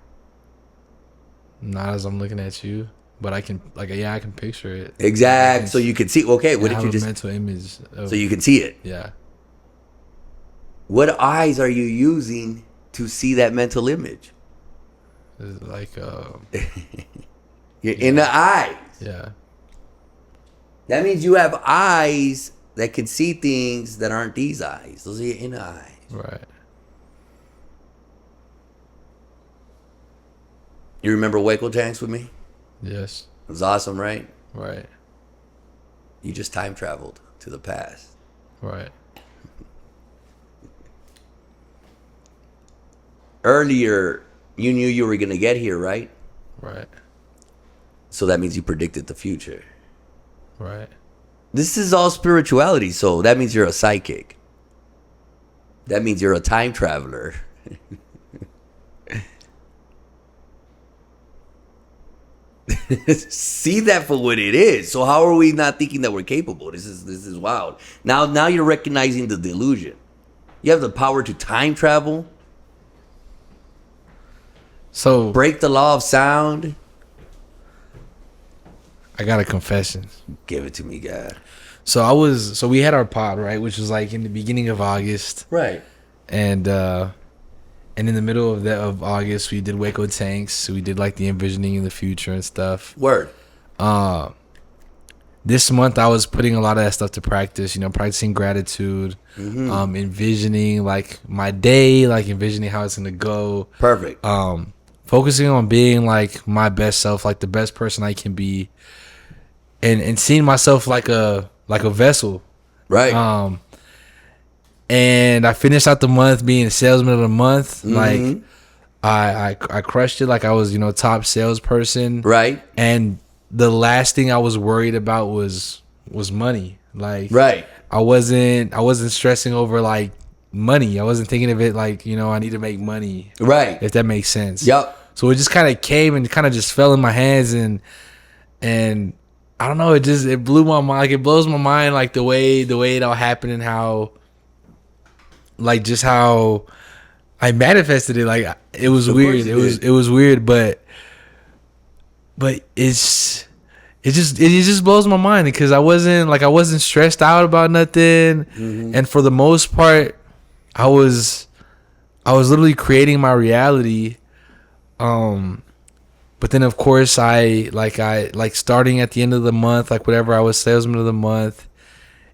Not as I'm looking at you, but I can, I can picture it. Exact. So you can see... Okay, what I did have you a just... mental image of, So you can see it. Yeah. What eyes are you using to see that mental image? It's like, Your inner eyes. yeah. That means you have eyes that can see things that aren't these eyes. Those are your inner eyes. Right. You remember Waco Tanks with me? Yes. It was awesome, right? Right. You just time traveled to the past. Right. Earlier, you knew you were going to get here, right? Right. So that means you predicted the future. Right. This is all spirituality, so that means you're a psychic. That means you're a time traveler. See that for what it is. So how are we not thinking that we're capable? This is wild. Now you're recognizing the delusion. You have the power to time travel. So break the law of sound. I got a confession. Give it to me, God. So we had our pod, right, which was like in the beginning of August, Right. and in the middle of August we did Waco Tanks. We did like the envisioning in the future and stuff. Word. This month I was putting a lot of that stuff to practice, practicing gratitude, envisioning like my day, like envisioning how it's gonna go. Perfect. Focusing on being like my best self, like the best person I can be, and seeing myself like a vessel. Right. And I finished out the month being salesman of the month. Like I crushed it. Like I was, top salesperson. Right. And the last thing I was worried about was money. Like Right. I wasn't stressing over like money. I wasn't thinking of it like, I need to make money. Right. If that makes sense. Yep. So it just kind of came and kind of just fell in my hands, and I don't know, it blew my mind. Like it blows my mind like the way it all happened, and how like just how I manifested it. Like it was weird. It was weird, but it just blows my mind because I wasn't stressed out about nothing, and for the most part, I was literally creating my reality. But then of course I starting at the end of the month, like whatever, I was salesman of the month,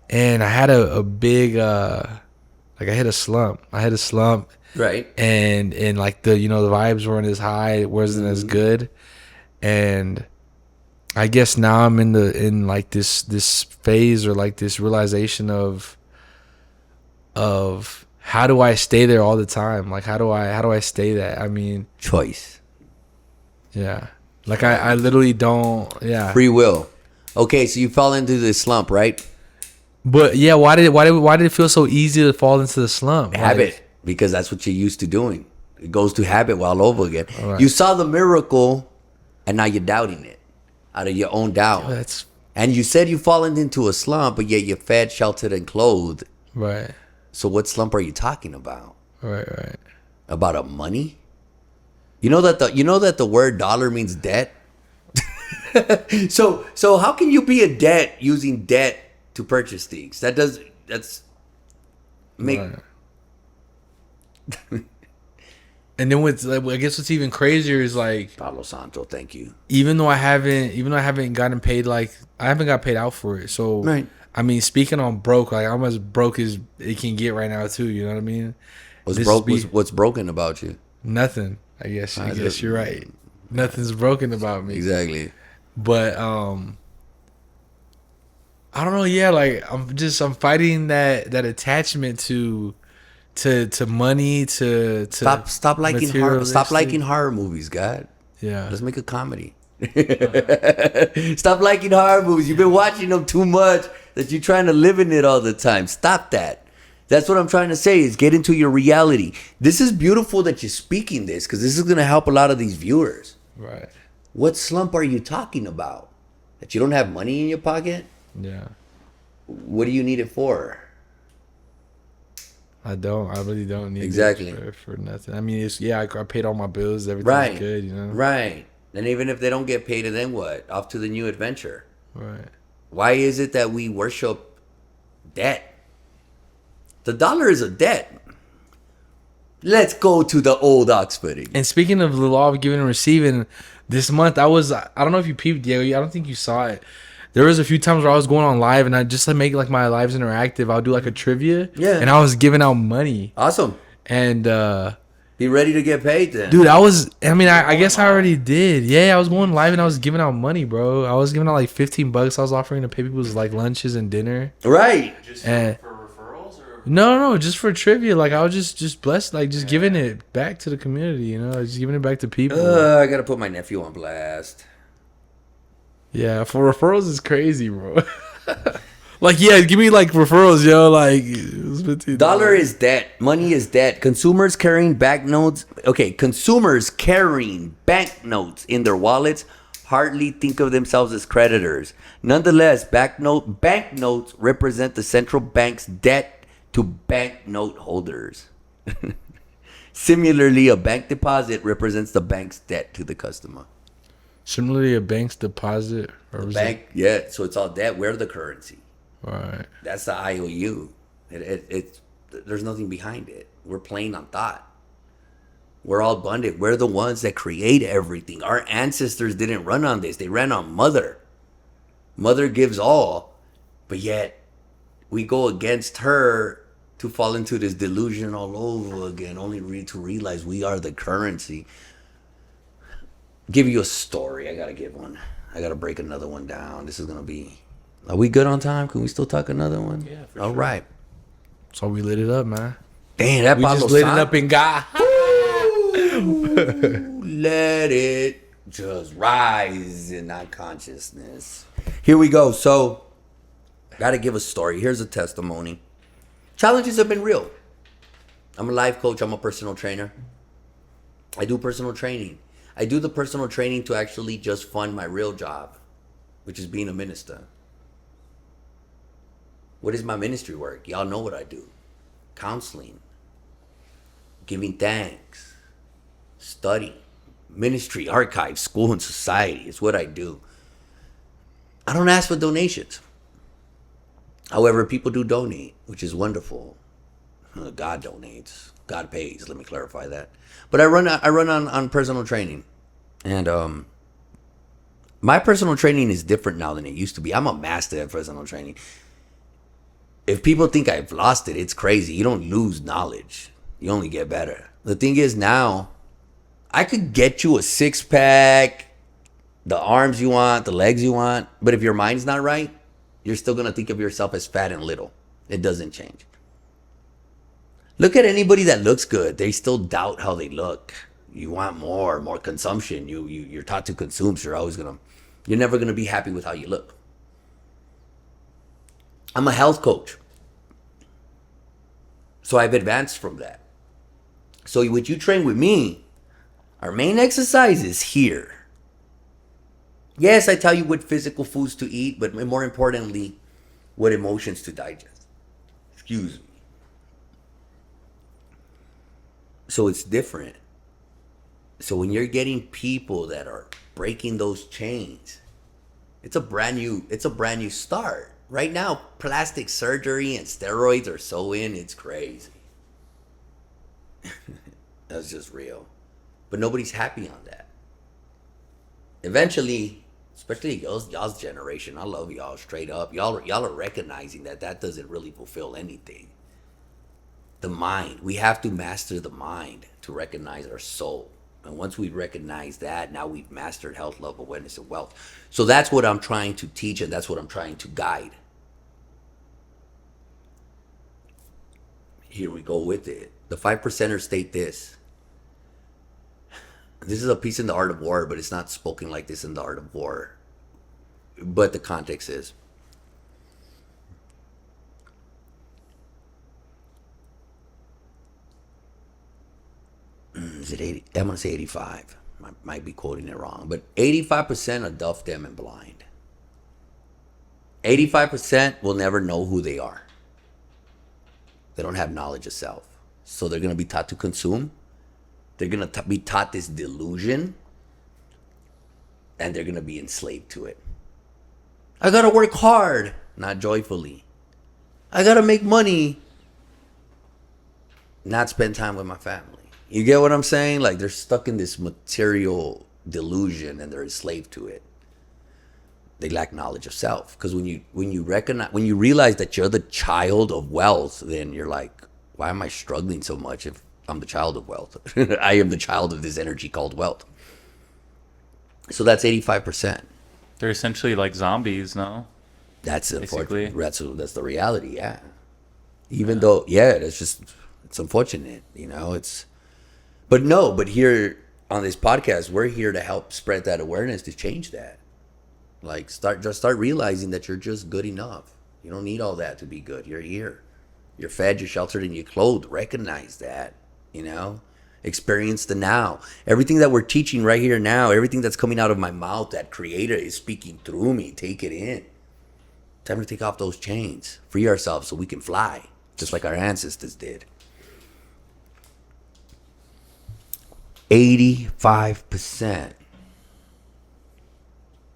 and I had a big I hit a slump. Right. And like the vibes weren't as high, it wasn't as good. And I guess now I'm in like this phase, or like this realization of how do I stay there all the time? Like how do I stay that? I mean, Choice. yeah. Like I literally don't. Yeah. Free will. Okay, so you fell into this slump, right? But yeah, why did it feel so easy to fall into the slump? Habit. Because that's what you're used to doing. It goes to habit all over again. Right. You saw the miracle, and now you're doubting it out of your own doubt. That's And you said you've fallen into a slump, but yet you're fed, sheltered, and clothed. right. So what slump are you talking about? Right. About a money? You know that the word dollar means debt? So how can you be a debt using debt to purchase things? That's make Right. And then I guess what's even crazier is like, Pablo Santo, thank you. even though I haven't gotten paid, like I haven't got paid out for it. So Right. I mean, speaking on broke, like I'm as broke as it can get right now too. You know what I mean? What's broken about you? Nothing. I guess you're right. Nothing's broken about me. Exactly. But I don't know. Yeah, like I'm fighting that attachment to money, to Stop liking materialistic. horror movies, God. Yeah. Let's make a comedy. Stop liking horror movies. You've been watching them too much that you're trying to live in it all the time. Stop that. That's what I'm trying to say, is get into your reality. This is beautiful that you're speaking this, because this is going to help a lot of these viewers. Right. What slump are you talking about? That you don't have money in your pocket? Yeah. What do you need it for? I really don't need Exactly. it for nothing. I mean, I paid all my bills. Everything's Right. good, Right. And even if they don't get paid, and then what? Off to the new adventure. Right. Why is it that we worship debt? The dollar is a debt. Let's go to the old Oxford. And speaking of the law of giving and receiving, this month I don't know if you peeped, Diego. I don't think you saw it. There was a few times where I was going on live, and I just to make like my lives interactive, I'll do like a trivia. Yeah. And I was giving out money. Awesome. And Be ready to get paid then. dude, I guess I already did. Yeah, I was going live and I was giving out money, bro. I was giving out like $15. I was offering to pay people's like lunches and dinner. Right. Just And- for referrals or No, just for trivia. Like I was just blessed, like just giving it back to the community, just giving it back to people. I got to put my nephew on blast. Yeah, for referrals is crazy, bro. Like, yeah, give me like referrals, yo. Like, it was $15. Dollar is debt. Money is debt. Consumers carrying banknotes in their wallets hardly think of themselves as creditors. Nonetheless, banknotes represent the central bank's debt to banknote holders. Similarly, a bank deposit represents the bank's debt to the customer. Similarly, a bank's deposit or Bank, yeah. So it's all debt. We're the currency. Right. That's the IOU. It's there's nothing behind it. We're playing on thought. We're all abundant. We're the ones that create everything. Our ancestors didn't run on this. They ran on mother. Mother gives all, but yet we go against her to fall into this delusion all over again, only to realize we are the currency. Give you a story. I gotta give one. I gotta break another one down. This is gonna be. Are we good on time? Can we still talk another one? Yeah, for All sure. right. So we lit it up, man. Damn, that We Pablo just lit it San- up in God. Let it just rise in that consciousness. Here we go. So, gotta give a story. Here's a testimony. Challenges have been real. I'm a life coach. I'm a personal trainer. I do personal training. I do the personal training to actually just fund my real job, which is being a minister. What is my ministry work? Y'all know what I do. Counseling, giving thanks, study, ministry, archive, school, and society. It's what I do. I don't ask for donations. However, people do donate, which is wonderful. God donates. God pays. Let me clarify that. But I run on personal training, and my personal training is different now than it used to be. I'm a master at personal training. If people think I've lost it, it's crazy. You don't lose knowledge. You only get better. The thing is now, I could get you a six pack, the arms you want, the legs you want, but if your mind's not right, you're still gonna think of yourself as fat and little. It doesn't change. Look at anybody that looks good. They still doubt how they look. You want more consumption. You're taught to consume, so you're never gonna be happy with how you look. I'm a health coach. So I've advanced from that. So when you train with me, our main exercise is here. Yes, I tell you what physical foods to eat, but more importantly, what emotions to digest. Excuse me. So it's different. So when you're getting people that are breaking those chains, it's a brand new start. Right now, plastic surgery and steroids are so in, it's crazy. That's just real. But nobody's happy on that. Eventually, especially y'all's generation, I love y'all straight up. Y'all are recognizing that doesn't really fulfill anything. The mind. We have to master the mind to recognize our soul. And once we recognize that, now we've mastered health, love, awareness, and wealth. So that's what I'm trying to teach, and that's what I'm trying to guide. Here we go with it. The 5%ers state this. This is a piece in the art of war, but it's not spoken like this in the art of war. But the context is. Is it 80? I'm going to say 85. I might be quoting it wrong. But 85% are deaf, dumb, and blind. 85% will never know who they are. They don't have knowledge of self. So they're going to be taught to consume. They're going to be taught this delusion. And they're going to be enslaved to it. I got to work hard, not joyfully. I got to make money, not spend time with my family. You get what I'm saying? Like they're stuck in this material delusion and they're enslaved to it. They lack knowledge of self. Because when you realize that you're the child of wealth, then you're like, why am I struggling so much if I'm the child of wealth? I am the child of this energy called wealth. So that's 85%. They're essentially like zombies, no? That's Basically. unfortunate. That's the reality, yeah. Even though, it's unfortunate, But here on this podcast, we're here to help spread that awareness to change that. Like start realizing that you're just good enough. You don't need all that to be good. You're here. You're fed, you're sheltered, and you're clothed. Recognize that, Experience the now. Everything that we're teaching right here now, everything that's coming out of my mouth, that creator is speaking through me. Take it in. Time to take off those chains. Free ourselves so we can fly, just like our ancestors did. 85%.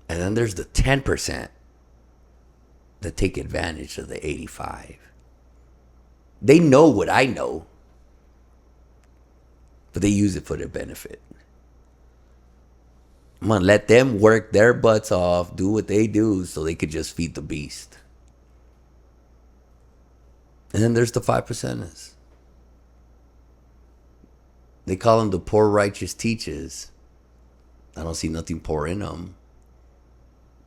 And then there's the 10% that take advantage of the 85. They know what I know, but they use it for their benefit. I'm going to let them work their butts off, do what they do so they could just feed the beast. And then there's the 5%ers. They call them the poor righteous teachers. I don't see nothing poor in them.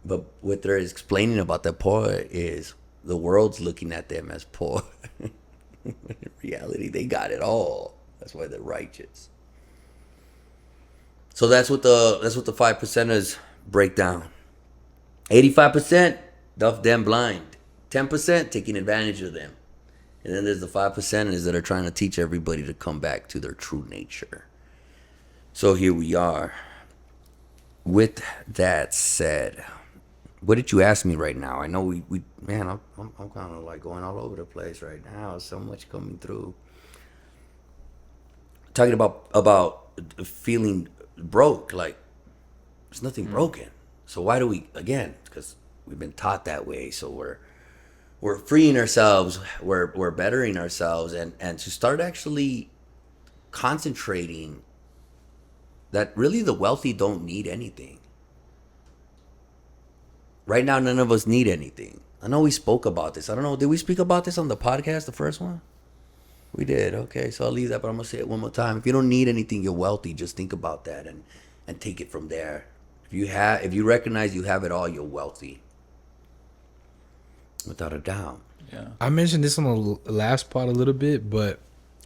But what they're explaining about the poor is the world's looking at them as poor. In reality, they got it all. That's why they're righteous. So that's what the 5%ers break down. 85% deaf, them blind. 10% taking advantage of them. And then there's the 5%ers that are trying to teach everybody to come back to their true nature. So here we are. With that said, what did you ask me right now? I know we man, I'm kind of like going all over the place right now. So much coming through. Talking about feeling broke, like there's nothing broken. So why do we, again, because we've been taught that way. So we're freeing ourselves, we're bettering ourselves, and to start actually concentrating that really the wealthy don't need anything. Right now, none of us need anything. I know we spoke about this. I don't know, did we speak about this on the podcast, the first one? We did. Okay, so I'll leave that, but I'm gonna say it one more time. If you don't need anything, you're wealthy. Just think about that and take it from there. If you recognize you have it all, you're wealthy. Without a doubt. Yeah. I mentioned this on the last part a little bit, but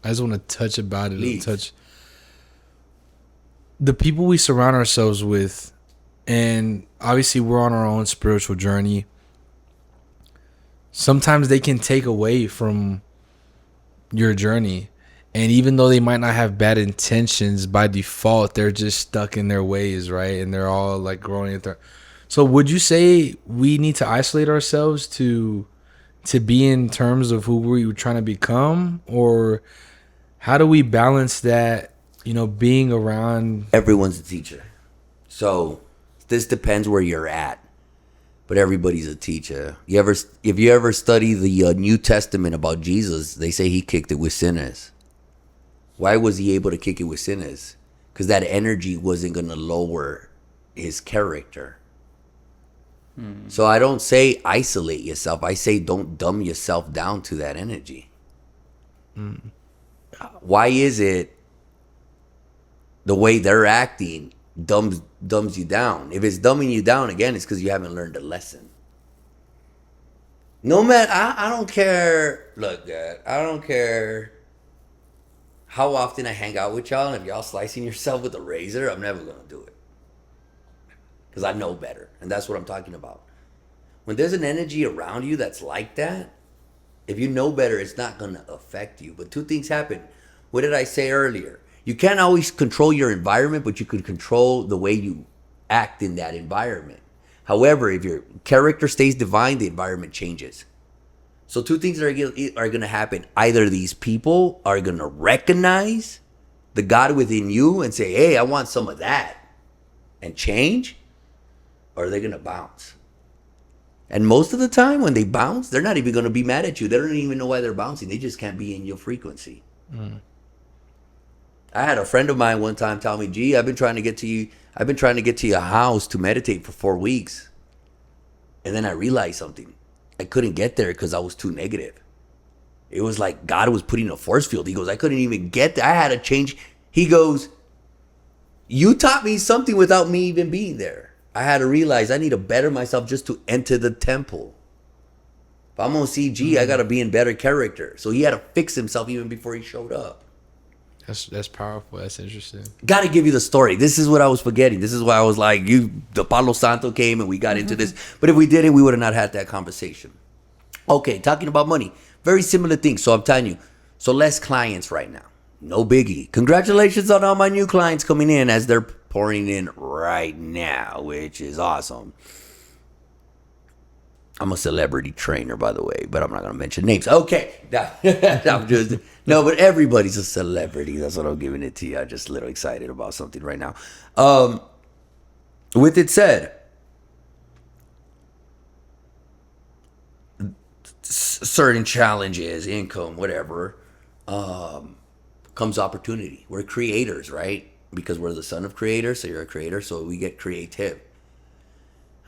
I just want to touch about it. Please. Touch the people we surround ourselves with, and obviously we're on our own spiritual journey. Sometimes they can take away from your journey, and even though they might not have bad intentions, by default they're just stuck in their ways, right? And they're all like growing at their. So would you say we need to isolate ourselves to be in terms of who we're trying to become, or how do we balance that, being around? Everyone's a teacher. So this depends where you're at, but everybody's a teacher. If you ever study the New Testament about Jesus, they say he kicked it with sinners. Why was he able to kick it with sinners? Because that energy wasn't going to lower his character. So I don't say isolate yourself. I say don't dumb yourself down to that energy. Why is it the way they're acting dumbs you down? If it's dumbing you down, again, it's because you haven't learned a lesson. No matter, I don't care. Look, Dad, I don't care how often I hang out with y'all, and if y'all slicing yourself with a razor, I'm never going to do it. Because I know better. And that's what I'm talking about. When there's an energy around you that's like that, if you know better, it's not going to affect you. But two things happen. What did I say earlier? You can't always control your environment, but you can control the way you act in that environment. However, if your character stays divine, the environment changes. So two things are going to happen. Either these people are going to recognize the God within you and say, hey, I want some of that, and change, or they're going to bounce. And most of the time when they bounce, they're not even going to be mad at you. They don't even know why they're bouncing. They just can't be in your frequency. I had a friend of mine one time tell me, gee, I've been trying to get to your house to meditate for 4 weeks. And then I realized something. I couldn't get there because I was too negative. It was like God was putting a force field. He goes, I couldn't even get there. I had to change. He goes, you taught me something without me even being there. I had to realize I need to better myself just to enter the temple. If I'm going to see G, I got to be in better character. So he had to fix himself even before he showed up. That's powerful. That's interesting. Got to give you the story. This is what I was forgetting. This is why I was like, the Palo Santo came and we got into this. But if we didn't, we would have not had that conversation. Okay, talking about money. Very similar thing. So I'm telling you. So less clients right now. No biggie. Congratulations on all my new clients coming in as they're pouring in right now, which is awesome. I'm a celebrity trainer, by the way, but I'm not gonna mention names. Okay, I'm just no, but everybody's a celebrity. That's what I'm giving it to you. I'm just a little excited about something right now. With it said, certain challenges, income, whatever, comes opportunity. We're creators, right? Because we're the son of creators, so you're a creator, so we get creative.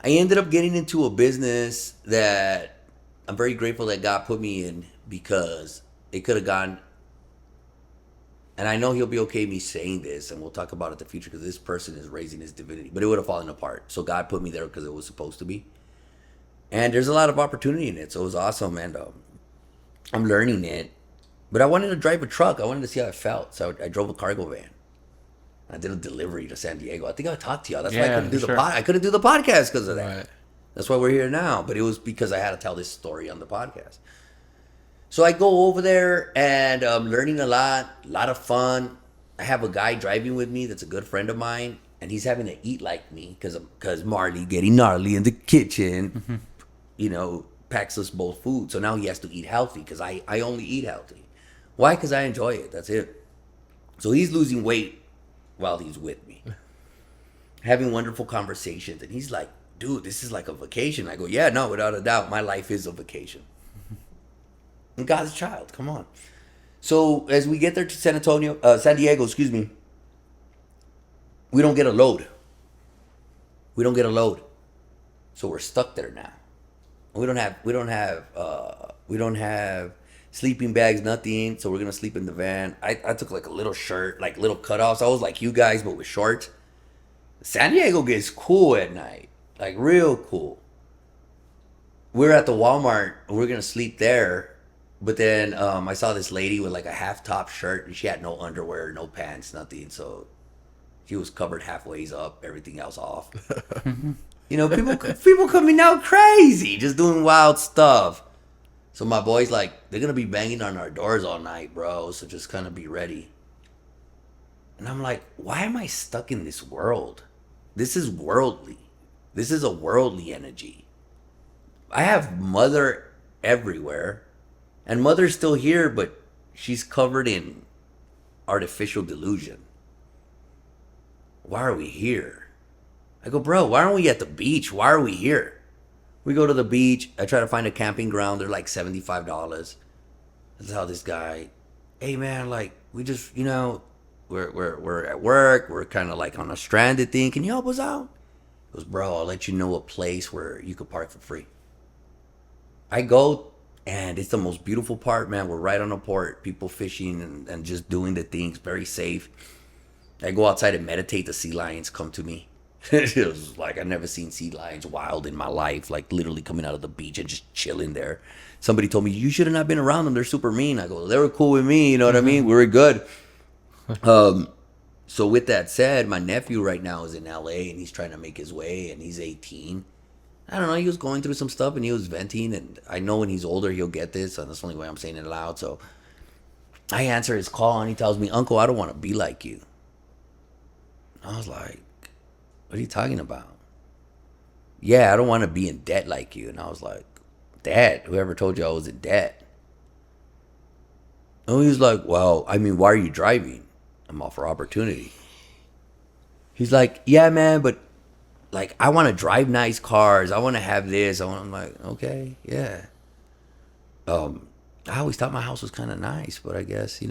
I ended up getting into a business that I'm very grateful that God put me in, because it could have gone, and I know he'll be okay me saying this, and we'll talk about it in the future, because this person is raising his divinity, but it would have fallen apart. So God put me there because it was supposed to be. And there's a lot of opportunity in it, so it was awesome, and I'm learning it. But I wanted to drive a truck. I wanted to see how it felt, so I drove a cargo van. I did a delivery to San Diego. I think I talked to y'all. That's why I Yeah, couldn't do for the sure. I couldn't do the podcast because of that. Right. That's why we're here now. But it was because I had to tell this story on the podcast. So I go over there and I'm learning a lot of fun. I have a guy driving with me that's a good friend of mine, and he's having to eat like me because Marley getting gnarly in the kitchen, packs us both food. So now he has to eat healthy because I only eat healthy. Why? Because I enjoy it. That's it. So he's losing weight while he's with me, having wonderful conversations. And he's like, dude, this is like a vacation. I go, yeah, no, without a doubt, my life is a vacation. I'm God's child. Come on. So as we get there to San Diego, excuse me, we don't get a load. We don't get a load. So we're stuck there now. We don't have sleeping bags, nothing. So we're gonna sleep in the van. I took like a little shirt, like little cutoffs. I was like you guys, but with shorts. San Diego gets cool at night, like real cool. We're at the Walmart and we're gonna sleep there. But then I saw this lady with like a half top shirt, and she had no underwear, no pants, nothing. So she was covered halfway up, everything else off. People coming out crazy, just doing wild stuff. So my boy's like, they're gonna be banging on our doors all night, bro. So just kind of be ready. And I'm like, why am I stuck in this world? This is worldly. This is a worldly energy. I have mother everywhere, and mother's still here, but she's covered in artificial delusion. Why are we here? I go, bro, why aren't we at the beach? Why are we here? We go to the beach. I try to find a camping ground. They're like $75. I tell this guy, hey man, like we just, we're at work. We're kind of like on a stranded thing. Can you help us out? He goes, bro, I'll let you know a place where you could park for free. I go, and it's the most beautiful part, man. We're right on the port, people fishing and just doing the things, very safe. I go outside and meditate. The sea lions come to me. It was like I've never seen sea lions wild in my life, like literally coming out of the beach and just chilling there. Somebody told me, you should have not been around them. They're super mean. I go, they were cool with me. You know what I mean? We were good. So with that said, my nephew right now is in LA and he's trying to make his way, and he's 18. I don't know. He was going through some stuff and he was venting, and I know when he's older, he'll get this. And that's the only way I'm saying it loud. So I answer his call and he tells me, Uncle, I don't want to be like you. I was like, what are you talking about? Yeah, I don't want to be in debt like you. And I was like, Dad, whoever told you I was in debt? And he was like, well, I mean, why are you driving? I'm all for opportunity. He's like, yeah, man, but like, I want to drive nice cars. I want to have this. I'm like, okay, yeah. I always thought my house was kind of nice, but I guess,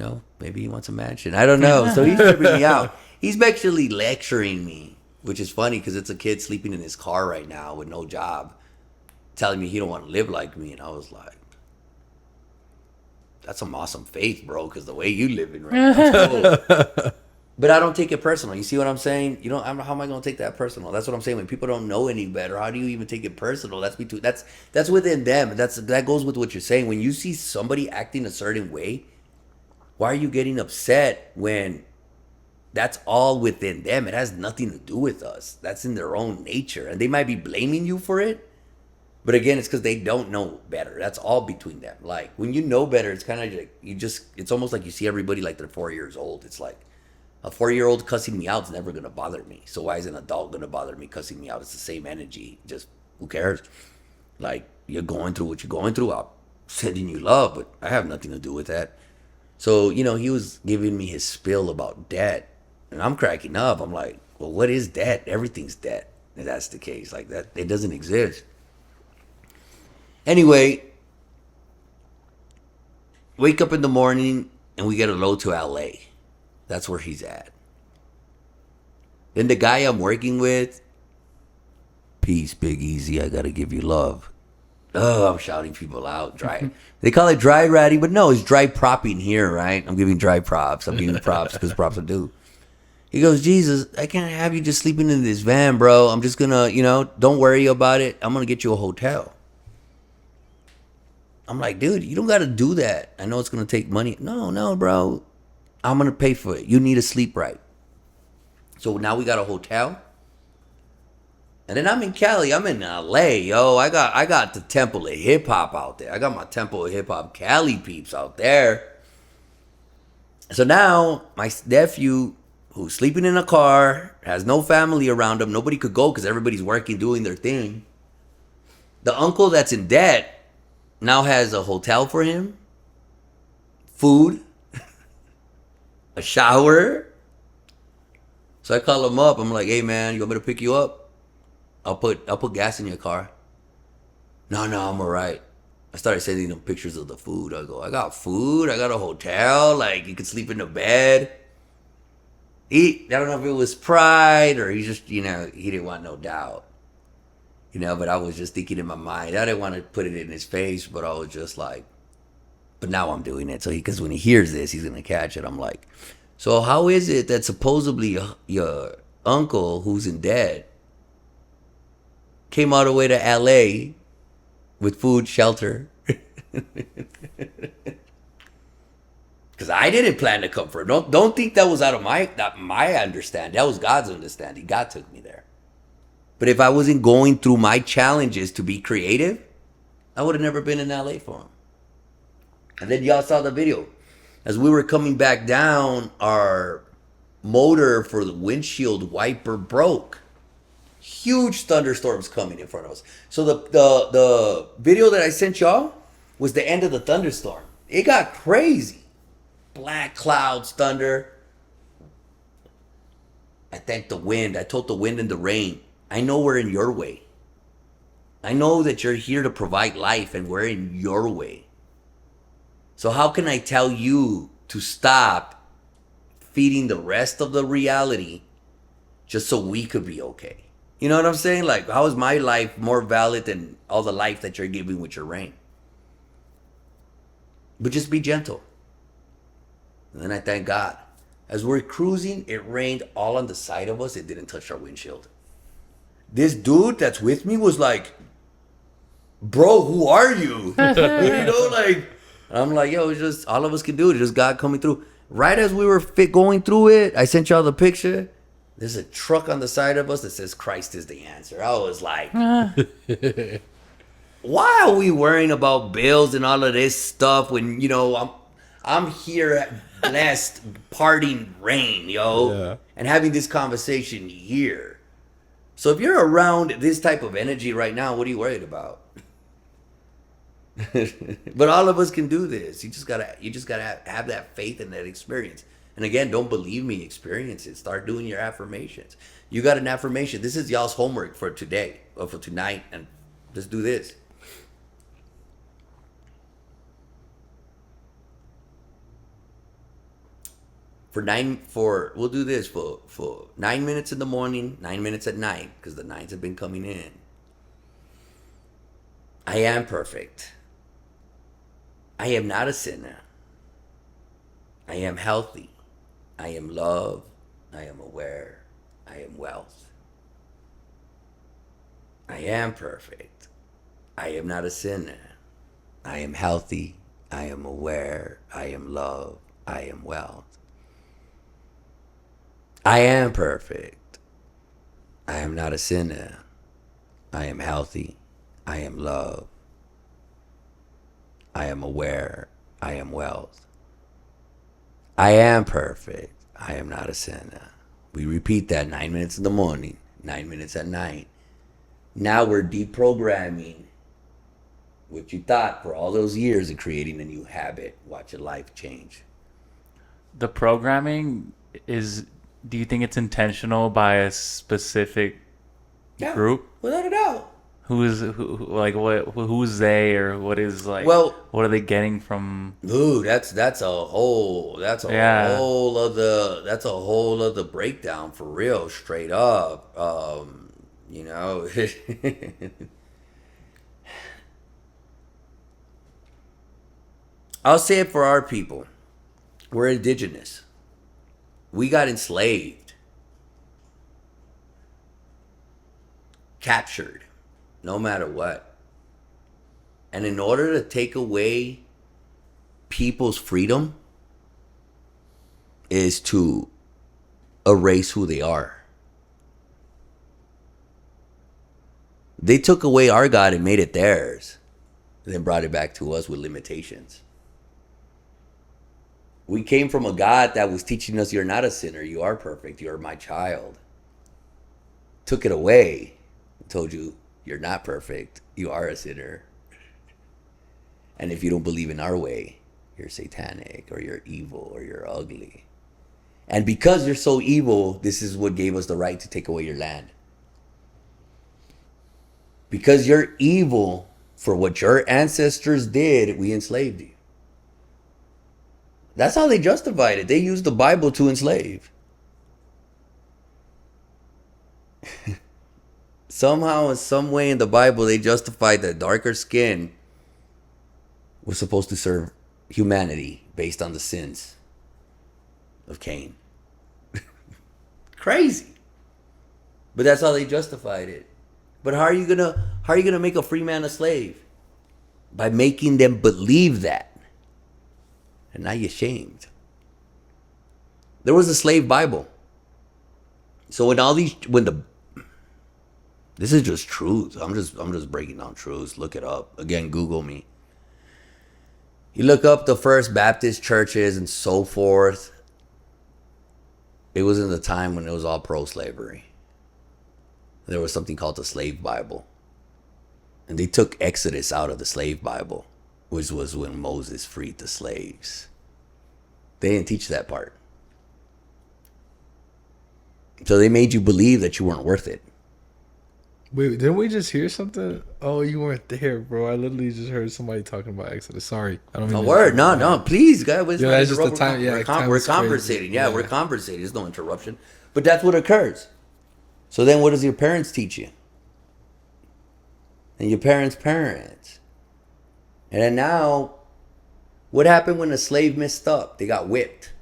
maybe he wants a mansion. I don't know. So he's tripping me out. He's actually lecturing me, which is funny because it's a kid sleeping in his car right now with no job, telling me he don't want to live like me. And I was like, that's some awesome faith, bro, because the way you living right now. But I don't take it personal. You see what I'm saying? How am I going to take that personal? That's what I'm saying. When people don't know any better, how do you even take it personal? That's within them. That goes with what you're saying. When you see somebody acting a certain way, why are you getting upset when that's all within them? It has nothing to do with us. That's in their own nature. And they might be blaming you for it. But again, it's because they don't know better. That's all between them. Like, when you know better, it's kind of like it's almost like you see everybody like they're 4 years old. It's like, a 4-year-old cussing me out is never going to bother me. So why is an adult going to bother me cussing me out? It's the same energy. Just, who cares? Like, you're going through what you're going through. I'm sending you love, but I have nothing to do with that. So, he was giving me his spiel about debt. And I'm cracking up. I'm like, well, what is debt? Everything's debt. If that's the case. Like that, it doesn't exist. Anyway, wake up in the morning and we get a load to LA. That's where he's at. Then the guy I'm working with, peace, Big Easy, I gotta give you love. Oh, I'm shouting people out. Dry. They call it dry ratting, but no, it's dry propping here, right? I'm giving dry props. I'm giving props because props are due. He goes, Jesus, I can't have you just sleeping in this van, bro. I'm just gonna, don't worry about it. I'm gonna get you a hotel. I'm like, dude, you don't gotta do that. I know it's gonna take money. No, bro. I'm gonna pay for it. You need to sleep right. So now we got a hotel. And then I'm in Cali. I'm in LA, yo. I got the Temple of Hip Hop out there. I got my Temple of Hip Hop Cali peeps out there. So now my nephew, who's sleeping in a car, has no family around him. Nobody could go because everybody's working, doing their thing. The uncle that's in debt now has a hotel for him, food, a shower. So I call him up. I'm like, hey man, you want me to pick you up? I'll put gas in your car. No, I'm all right. I started sending them pictures of the food. I go, I got food. I got a hotel. Like, you could sleep in the bed. I don't know if it was pride or he just, he didn't want no doubt. But I was just thinking in my mind. I didn't want to put it in his face, but I was just like, but now I'm doing it. So because when he hears this, he's going to catch it. I'm like, so how is it that supposedly your uncle who's in debt came all the way to LA with food, shelter? Because I didn't plan to come for him. Don't think that was out of my understanding. That was God's understanding. God took me there. But if I wasn't going through my challenges to be creative, I would have never been in LA for him. And then y'all saw the video. As we were coming back down, our motor for the windshield wiper broke. Huge thunderstorms coming in front of us. So the video that I sent y'all was the end of the thunderstorm. It got crazy. Black clouds, thunder. I thank the wind. I told the wind and the rain, I know we're in your way. I know that you're here to provide life and we're in your way. So how can I tell you to stop feeding the rest of the reality just so we could be okay? You know what I'm saying? Like, how is my life more valid than all the life that you're giving with your rain? But just be gentle. And then I thank God. As we're cruising, it rained all on the side of us. It didn't touch our windshield. This dude that's with me was like, bro, who are you? I'm like, yo, it's just, all of us can do it. It's just God coming through. Right as we were going through it, I sent y'all the picture. There's a truck on the side of us that says Christ is the answer. I was like, why are we worrying about bills and all of this stuff when, I'm here blessed, parting rain, and having this conversation here. So if you're around this type of energy right now, what are you worried about? But all of us can do this. You just gotta have that faith and that experience. And again, don't believe me, experience it. Start doing your affirmations. You got an affirmation. This is y'all's homework for today or for tonight, and just do this. We'll do this for 9 minutes in the morning, 9 minutes at night, because the nights have been coming in. I am perfect. I am not a sinner. I am healthy. I am love. I am aware. I am wealth. I am perfect. I am not a sinner. I am healthy. I am aware. I am love. I am wealth. I am perfect. I am not a sinner. I am healthy. I am love. I am aware. I am wealth. I am perfect. I am not a sinner. We repeat that 9 minutes in the morning, 9 minutes at night. Now we're deprogramming what you thought for all those years of creating a new habit. Watch your life change. The programming is. Do you think it's intentional by a specific Yeah, group? without a doubt. Like who's they, or what is like? Well, what are they getting from? ooh, that's a whole Yeah. that's a whole other breakdown for real, straight up. You know, I'll say it for our people. We're indigenous. We got enslaved, captured, no matter what. And in order to take away people's freedom is to erase who they are. They took away our God and made it theirs, then brought it back to us with limitations. We came from a God that was teaching us, you're not a sinner, you are perfect, you're my child. Took it away, told you, you're not perfect, you are a sinner. And if you don't believe in our way, you're satanic, or you're evil, or you're ugly. And because you're so evil, this is what gave us the right to take away your land. Because you're evil for what your ancestors did, we enslaved you. That's how they justified it. They used the Bible to enslave. Somehow, in some way in the Bible, they justified that darker skin was supposed to serve humanity based on the sins of Cain. Crazy. But that's how they justified it. But how are you gonna make a free man a slave? By making them believe that. And now you're shamed. There was a slave Bible. So this is just truth. I'm just breaking down truths. Look it up. Again, Google me. You look up the first Baptist churches and so forth. It was in the time when it was all pro-slavery. There was something called the Slave Bible. And they took Exodus out of the Slave Bible, which was when Moses freed the slaves. They didn't teach that part. So they made you believe that you weren't worth it. Wait, didn't we just hear something? Oh, you weren't there, bro. I literally just heard somebody talking about Exodus. Sorry, I don't mean. No word, no, please, guys. Yeah, that's just the time. Yeah, we're time is conversating. crazy. Yeah, we're conversating. There's no interruption. But that's what occurs. So then, what does your parents teach you? And your parents' parents. And then now, what happened when a slave messed up? They got whipped.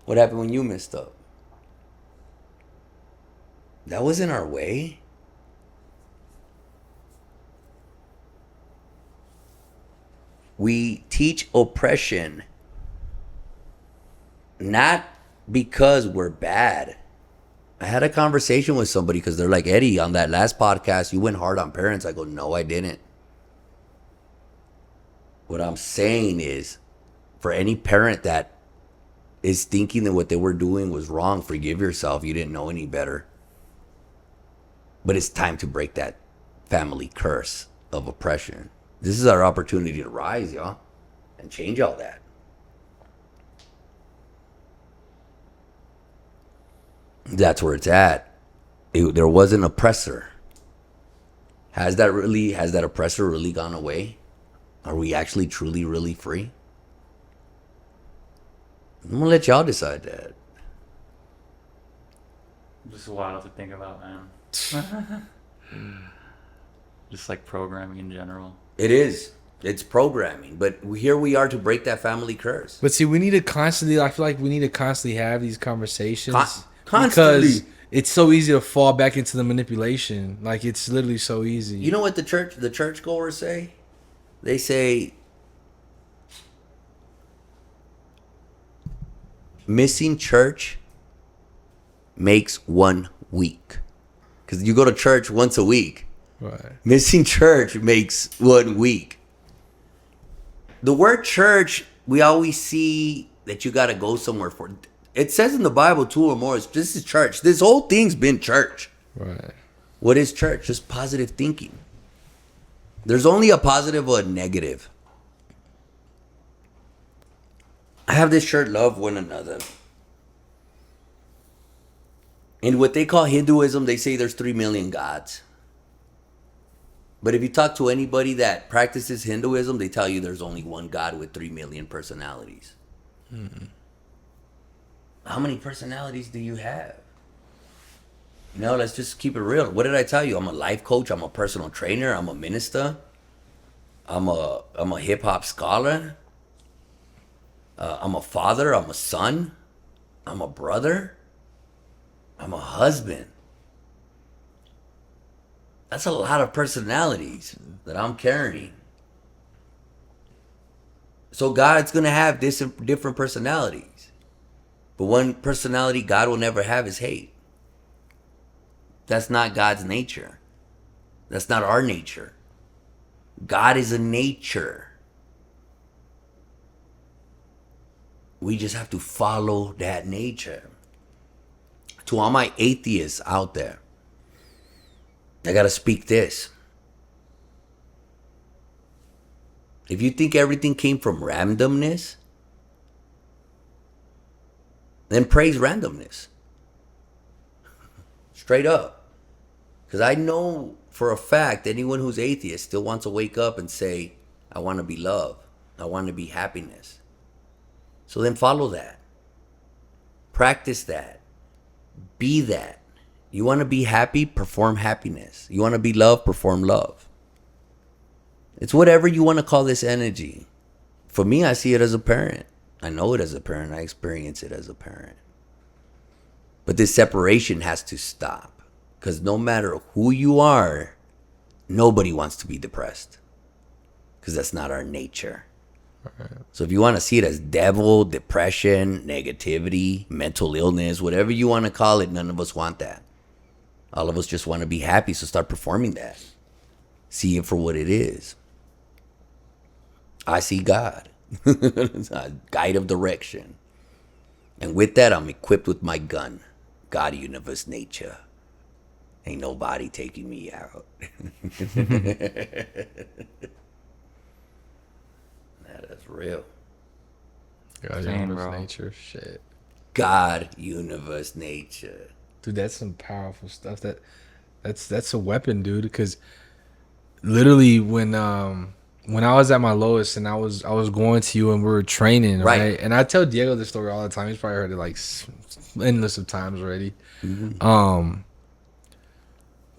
What happened when you messed up? That wasn't our way. We teach oppression not because we're bad. I had a conversation with somebody because they're like, Eddie, on that last podcast, you went hard on parents. I go, no, I didn't. What I'm saying is, for any parent that is thinking that what they were doing was wrong, forgive yourself. You didn't know any better. But it's time to break that family curse of oppression. This is our opportunity to rise, y'all, and change all that. That's where it's at. There was an oppressor. Has that oppressor really gone away? Are we actually truly, really free? I'm gonna let y'all decide that. Just wild to think about, man. Just like programming in general. It is. It's programming. But here we are to break that family curse. But see, we need to constantly. I feel like we need to constantly have these conversations Constantly. because it's so easy to fall back into the manipulation. Like it's literally so easy. You know what the churchgoers say? They say missing church makes 1 week. Because you go to church once a week. Right. Missing church makes 1 week. The word church, we always see that you got to go somewhere for. It says in the Bible, 2 or more. This is church. This whole thing's been church. Right. What is church? Just positive thinking. There's only a positive or a negative. I have this shirt, Love One Another. In what they call Hinduism, they say there's 3 million gods. But if you talk to anybody that practices Hinduism, they tell you there's only one God with 3 million personalities. How many personalities do you have? Let's just keep it real. What did I tell you? I'm a life coach. I'm a personal trainer. I'm a minister. I'm a hip hop scholar. I'm a father. I'm a son. I'm a brother. I'm a husband. That's a lot of personalities that I'm carrying. So God's going to have different personalities. But one personality God will never have is hate. That's not God's nature. That's not our nature. God is a nature. We just have to follow that nature. To all my atheists out there, I gotta speak this. If you think everything came from randomness, then praise randomness. Straight up. Because I know for a fact anyone who's atheist still wants to wake up and say, I want to be love. I want to be happiness. So then follow that. Practice that. Be that. You want to be happy? Perform happiness. You want to be love? Perform love. It's whatever you want to call this energy. For me, I see it as a parent. I know it as a parent. I experience it as a parent. But this separation has to stop. Because no matter who you are, nobody wants to be depressed. Because that's not our nature. Right. So if you want to see it as devil, depression, negativity, mental illness, whatever you want to call it, none of us want that. All of us just want to be happy, so start performing that. See it for what it is. I see God. A guide of direction. And with that, I'm equipped with my gun. God, universe, nature. Ain't nobody taking me out. That's real. God, universe, nature, shit. God, universe, nature. Dude, that's some powerful stuff. That's a weapon, dude. Because literally, when I was at my lowest and I was going to you and we were training, right? And I tell Diego this story all the time. He's probably heard it like endless of times already. Mm-hmm.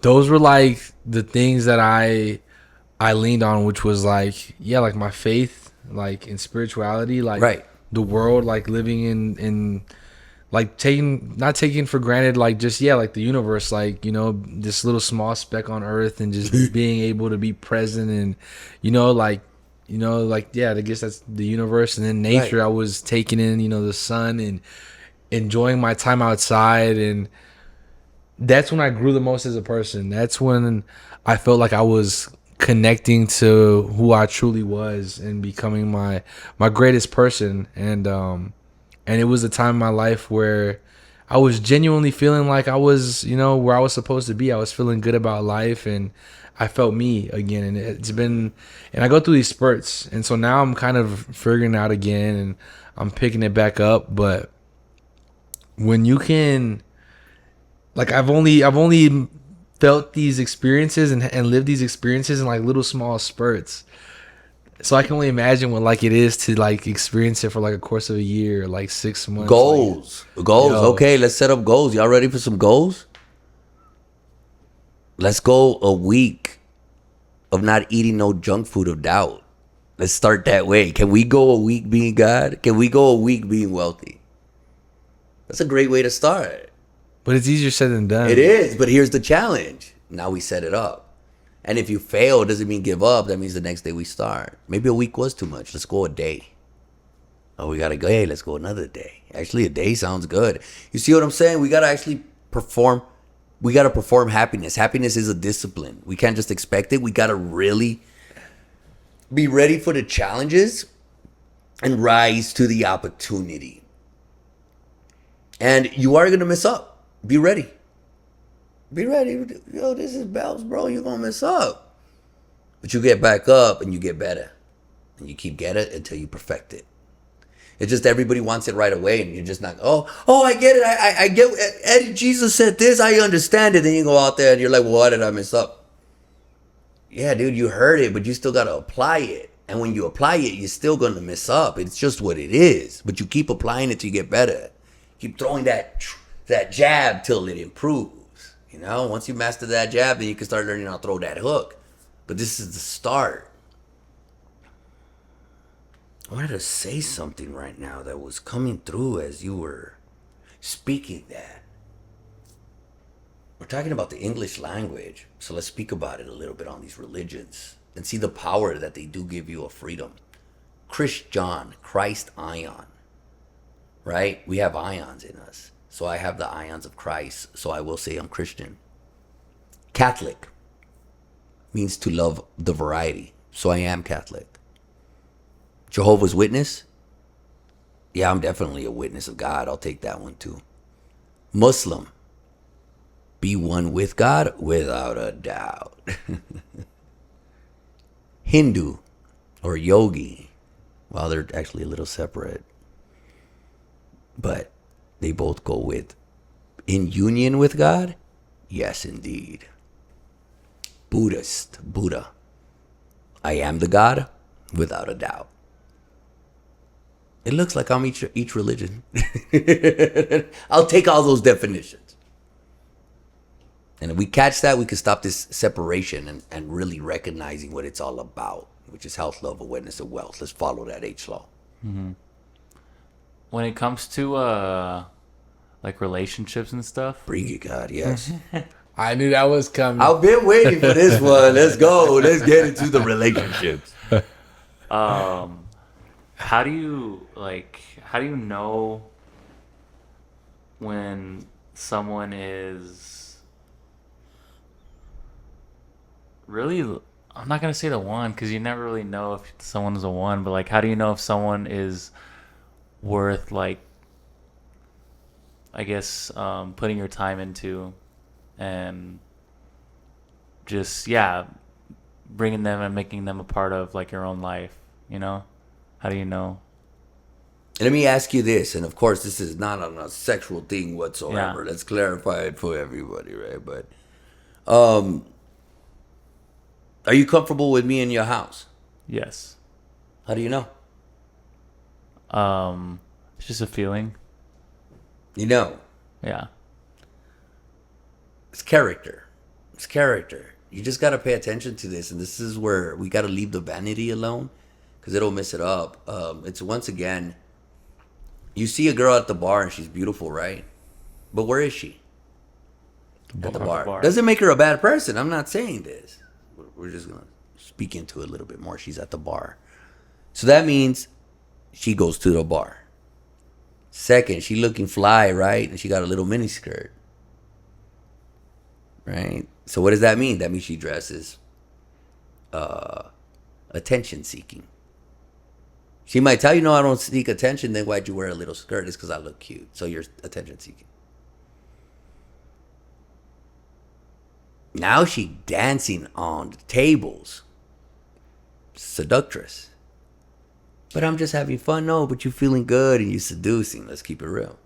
Those were like the things that I leaned on, which was like, like my faith, like in spirituality, like the world, like living in like not taking for granted, like just like the universe, like this little small speck on earth, and just being able to be present, and I guess that's the universe. And then nature, I was taking in the sun and enjoying my time outside, and that's when I grew the most as a person. That's when I felt like I was connecting to who I truly was and becoming my greatest person. And it was a time in my life where I was genuinely feeling like I was, where I was supposed to be. I was feeling good about life, and I felt me again. And it's been, and I go through these spurts. And so now I'm kind of figuring it out again, and I'm picking it back up. But when you can, like, I've only felt these experiences and lived these experiences in like little small spurts. So I can only imagine what like it is to like experience it for like a course of a year, like 6 months. Goals. Okay, let's set up goals. Y'all ready for some goals? Let's go a week of not eating no junk food of doubt. Let's start that way. Can we go a week being God? Can we go a week being wealthy? That's a great way to start. But it's easier said than done. It is, but here's the challenge. Now we set it up. And if you fail, it doesn't mean give up. That means the next day we start. Maybe a week was too much. Let's go a day. Oh, we got to go. Hey, let's go another day. Actually, a day sounds good. You see what I'm saying? We got to actually perform. We got to perform happiness. Happiness is a discipline. We can't just expect it. We got to really be ready for the challenges and rise to the opportunity. And you are going to mess up. Be ready. Be ready. Yo, this is Bells, bro. You're going to mess up. But you get back up and you get better. And you keep getting it until you perfect it. It's just everybody wants it right away, and you're just not. Oh, I get it. I get. Eddie, Jesus said this. I understand it. Then you go out there and you're like, well, what did I mess up? Yeah, dude, you heard it, but you still gotta apply it. And when you apply it, you're still gonna mess up. It's just what it is. But you keep applying it till you get better. Keep throwing that jab till it improves. You know, once you master that jab, then you can start learning how to throw that hook. But this is the start. I wanted to say something right now that was coming through as you were speaking that. We're talking about the English language, so let's speak about it a little bit on these religions and see the power that they do give you of freedom. Christ ion, right? We have ions in us. So I have the ions of Christ, so I will say I'm Christian. Catholic means to love the variety, so I am Catholic. Jehovah's Witness? Yeah, I'm definitely a witness of God. I'll take that one too. Muslim? Be one with God without a doubt. Hindu or yogi? Well, they're actually a little separate. But they both go with in union with God? Yes, indeed. Buddha. I am the God without a doubt. It looks like I'm each religion. I'll take all those definitions. And if we catch that, we can stop this separation and really recognizing what it's all about, which is health, love, awareness, and wealth. Let's follow that H law. Mm-hmm. When it comes to like relationships and stuff, bring it, God, yes. I knew that was coming. I've been waiting for this one. Let's go. Let's get into the relationships. How do you know when someone is really, I'm not going to say the one, because you never really know if someone is a one, but like, how do you know if someone is worth, like, I guess, putting your time into and just, bringing them and making them a part of like your own life, you know? How do you know? Let me ask you this, and of course, this is not on a sexual thing whatsoever. Yeah. Let's clarify it for everybody, right? But, are you comfortable with me in your house? Yes. How do you know? It's just a feeling. You know? Yeah. It's character. It's character. You just got to pay attention to this, and this is where we got to leave the vanity alone, because it'll mess it up. It's once again, you see a girl at the bar and she's beautiful, right? But where is she? At the bar. Doesn't make her a bad person. I'm not saying this. We're just going to speak into it a little bit more. She's at the bar. So that means she goes to the bar. Second, she looking fly, right? And she got a little mini skirt. Right? So what does that mean? That means she dresses attention seeking. She might tell you, no, I don't seek attention. Then why'd you wear a little skirt? It's because I look cute. So you're attention seeking. Now she dancing on the tables. Seductress. But I'm just having fun. No, but you feeling good and you seducing. Let's keep it real.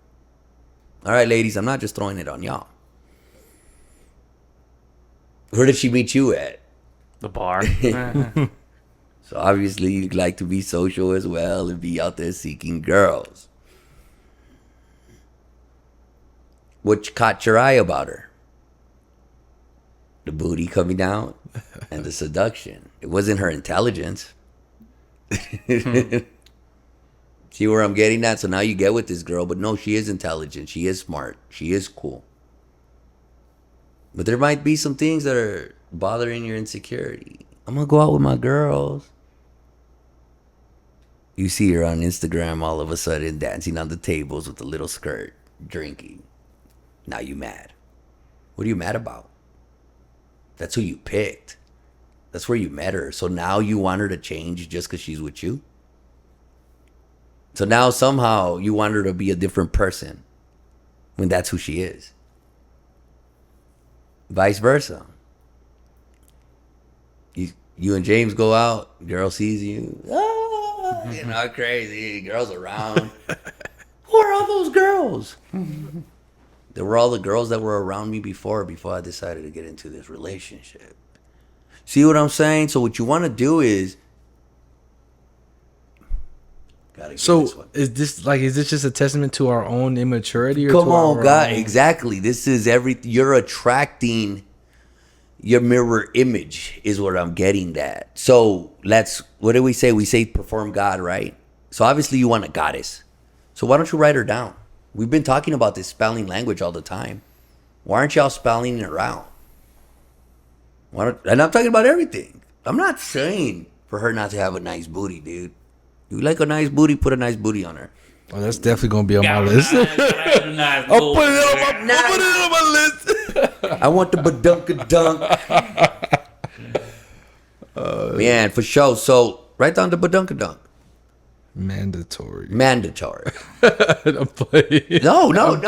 All right, ladies, I'm not just throwing it on y'all. Where did she meet you at? The bar. So obviously you'd like to be social as well and be out there seeking girls. What caught your eye about her? The booty coming down and the seduction. It wasn't her intelligence. See where I'm getting at? So now you get with this girl, but no, she is intelligent. She is smart. She is cool. But there might be some things that are bothering your insecurity. I'm going to go out with my girls. You see her on Instagram all of a sudden dancing on the tables with a little skirt, drinking. Now you mad. What are you mad about? That's who you picked. That's where you met her. So now you want her to change just because she's with you? So now somehow you want her to be a different person when that's who she is. Vice versa. You and James go out, girl sees you, you know, crazy. Girls around. Who are all those girls? They were all the girls that were around me before I decided to get into this relationship. See what I'm saying? So what you want to do is gotta get this one. is this just a testament to our own immaturity? Or Come to on, our God, own- exactly. This is you're attracting your mirror image is what I'm getting at. So what do we say? We say perform God, right? So obviously you want a goddess. So why don't you write her down? We've been talking about this spelling language all the time. Why aren't y'all spelling it out? And I'm talking about everything. I'm not saying for her not to have a nice booty, dude. You like a nice booty, put a nice booty on her. Oh, that's definitely gonna be on my I'll list. put it on my list. I want the badunkadunk. Man, for sure. So write down the badunkadunk. Mandatory. Mandatory. I'm playing. No. I'm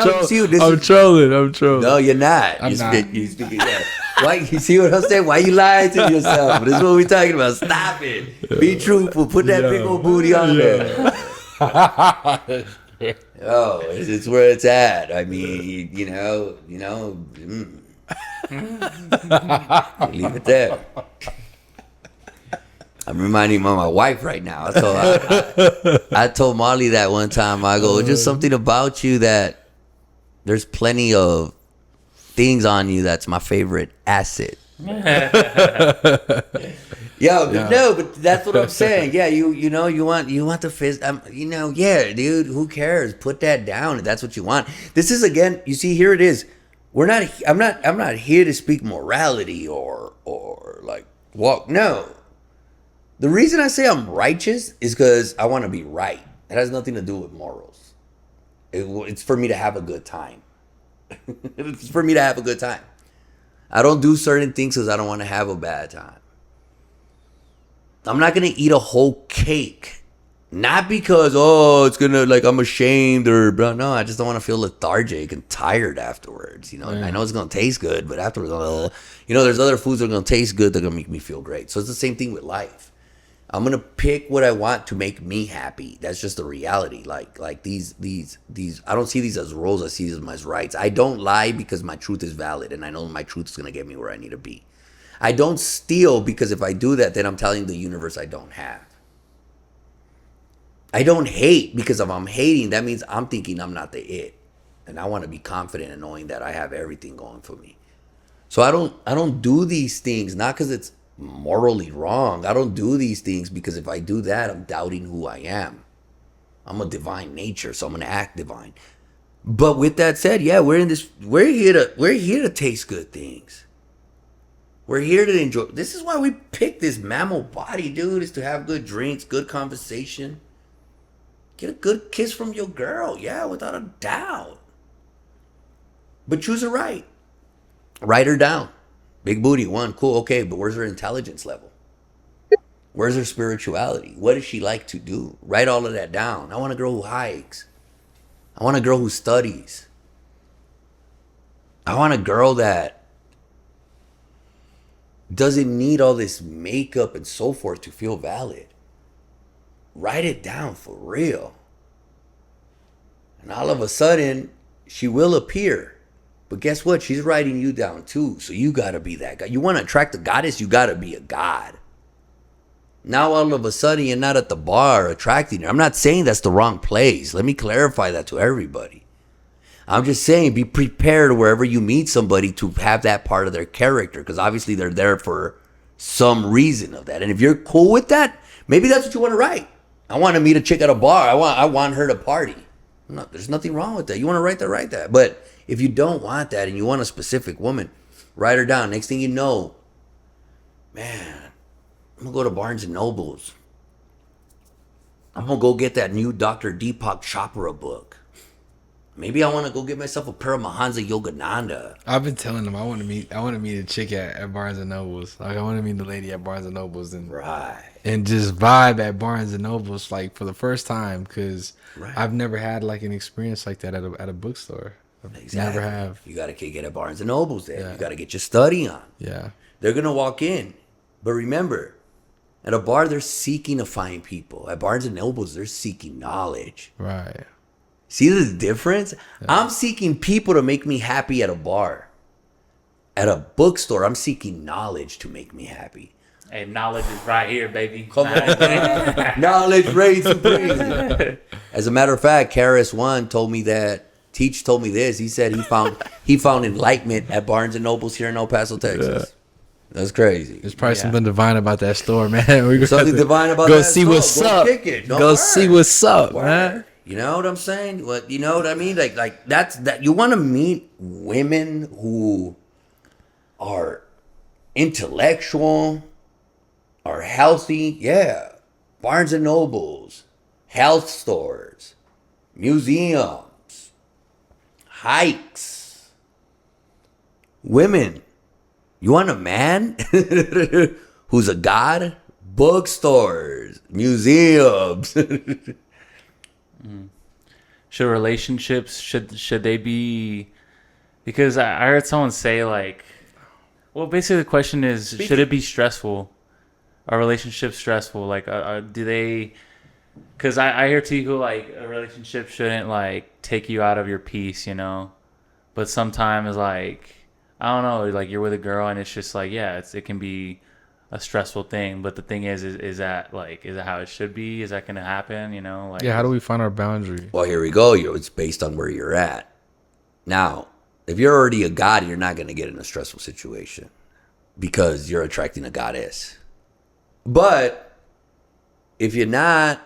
trolling. No, you're not. I'm not. You speaking. Yeah. Why? You see what I'm saying? Why you lying to yourself? This is what we're talking about. Stop it. Be truthful. Put that big old booty on there. Oh, it's where it's at. I mean, you know. Leave it there. I'm reminding him of my wife right now. I told Molly that one time. I go, just something about you that there's plenty of things on you that's my favorite asset. No, but that's what I'm saying. Yeah, you want the fist. Yeah, dude. Who cares? Put that down if that's what you want. This is again. You see, here it is. I'm not here to speak morality or like walk. No. The reason I say I'm righteous is because I want to be right. It has nothing to do with morals. It's for me to have a good time. It's for me to have a good time. I don't do certain things because I don't want to have a bad time. I'm not going to eat a whole cake. Not because, it's going to, like, I'm ashamed or, no, I just don't want to feel lethargic and tired afterwards. You know, I know it's going to taste good, but afterwards, there's other foods that are going to taste good that are going to make me feel great. So it's the same thing with life. I'm gonna pick what I want to make me happy. That's just the reality. Like these. I don't see these as roles. I see them as rights. I don't lie because my truth is valid, and I know my truth is gonna get me where I need to be. I don't steal because if I do that, then I'm telling the universe I don't have. I don't hate because if I'm hating, that means I'm thinking I'm not the it, and I want to be confident in knowing that I have everything going for me. So I don't do these things not because it's morally wrong. I don't do these things because if I do that, I'm doubting who I am. I'm a divine nature, so I'm gonna act divine. But with that said, yeah, we're here to taste good things. We're here to enjoy. This is why we picked this mammal body, dude, is to have good drinks, good conversation. Get a good kiss from your girl, yeah, without a doubt. But choose her right. Write her down. Big booty, one, cool, okay, but where's her intelligence level? Where's her spirituality? What does she like to do? Write all of that down. I want a girl who hikes. I want a girl who studies. I want a girl that doesn't need all this makeup and so forth to feel valid. Write it down for real. And all of a sudden, she will appear. But guess what? She's writing you down too. So you got to be that guy. You want to attract a goddess? You got to be a god. Now all of a sudden you're not at the bar attracting her. I'm not saying that's the wrong place. Let me clarify that to everybody. I'm just saying be prepared wherever you meet somebody to have that part of their character. Because obviously they're there for some reason of that. And if you're cool with that, maybe that's what you want to write. I want to meet a chick at a bar. I want her to party. There's nothing wrong with that. You want to write that. But if you don't want that and you want a specific woman, write her down. Next thing you know, man, I'm going to go to Barnes and Nobles. I'm going to go get that new Dr. Deepak Chopra book. Maybe I want to go get myself a Paramahansa Yogananda. I've been telling them I want to meet a chick at Barnes and Nobles. Like I want to meet the lady at Barnes and Nobles and just vibe at Barnes and Nobles like for the first time because I've never had like an experience like that at a bookstore. Exactly. Never have. You got to kick it at Barnes and Nobles there. Yeah. You got to get your study on. Yeah. They're going to walk in. But remember, at a bar, they're seeking to find people. At Barnes and Nobles, they're seeking knowledge. Right. See the difference? Yeah. I'm seeking people to make me happy at a bar. At a bookstore, I'm seeking knowledge to make me happy. Hey, knowledge is right here, baby. Come on. Knowledge reigns supreme. As a matter of fact, KRS-One told me that, Teach told me this. He said he found enlightenment at Barnes and Nobles here in El Paso, Texas. That's crazy. There's probably something divine about that store, man. We're something divine about go that see store. What's go up. Kick it. Go see what's up, man. You know what I'm saying? What you know what I mean? Like that. You want to meet women who are intellectual, are healthy. Yeah, Barnes and Nobles, health stores, museums, hikes. Women. You want a man who's a god? Bookstores, museums. Should relationships should they be? Because I heard someone say like, well, basically the question is, should it be stressful? Are relationships stressful? Like, do they? Because I hear people like a relationship shouldn't like take you out of your peace, you know. But sometimes like, I don't know, like you're with a girl and it's just like, yeah, it can be a stressful thing. But the thing is that like, is that how it should be? Is that going to happen? You know? Like, yeah. How do we find our boundary? Well, here we go. It's based on where you're at. Now, if you're already a god, you're not going to get in a stressful situation because you're attracting a goddess. But if you're not,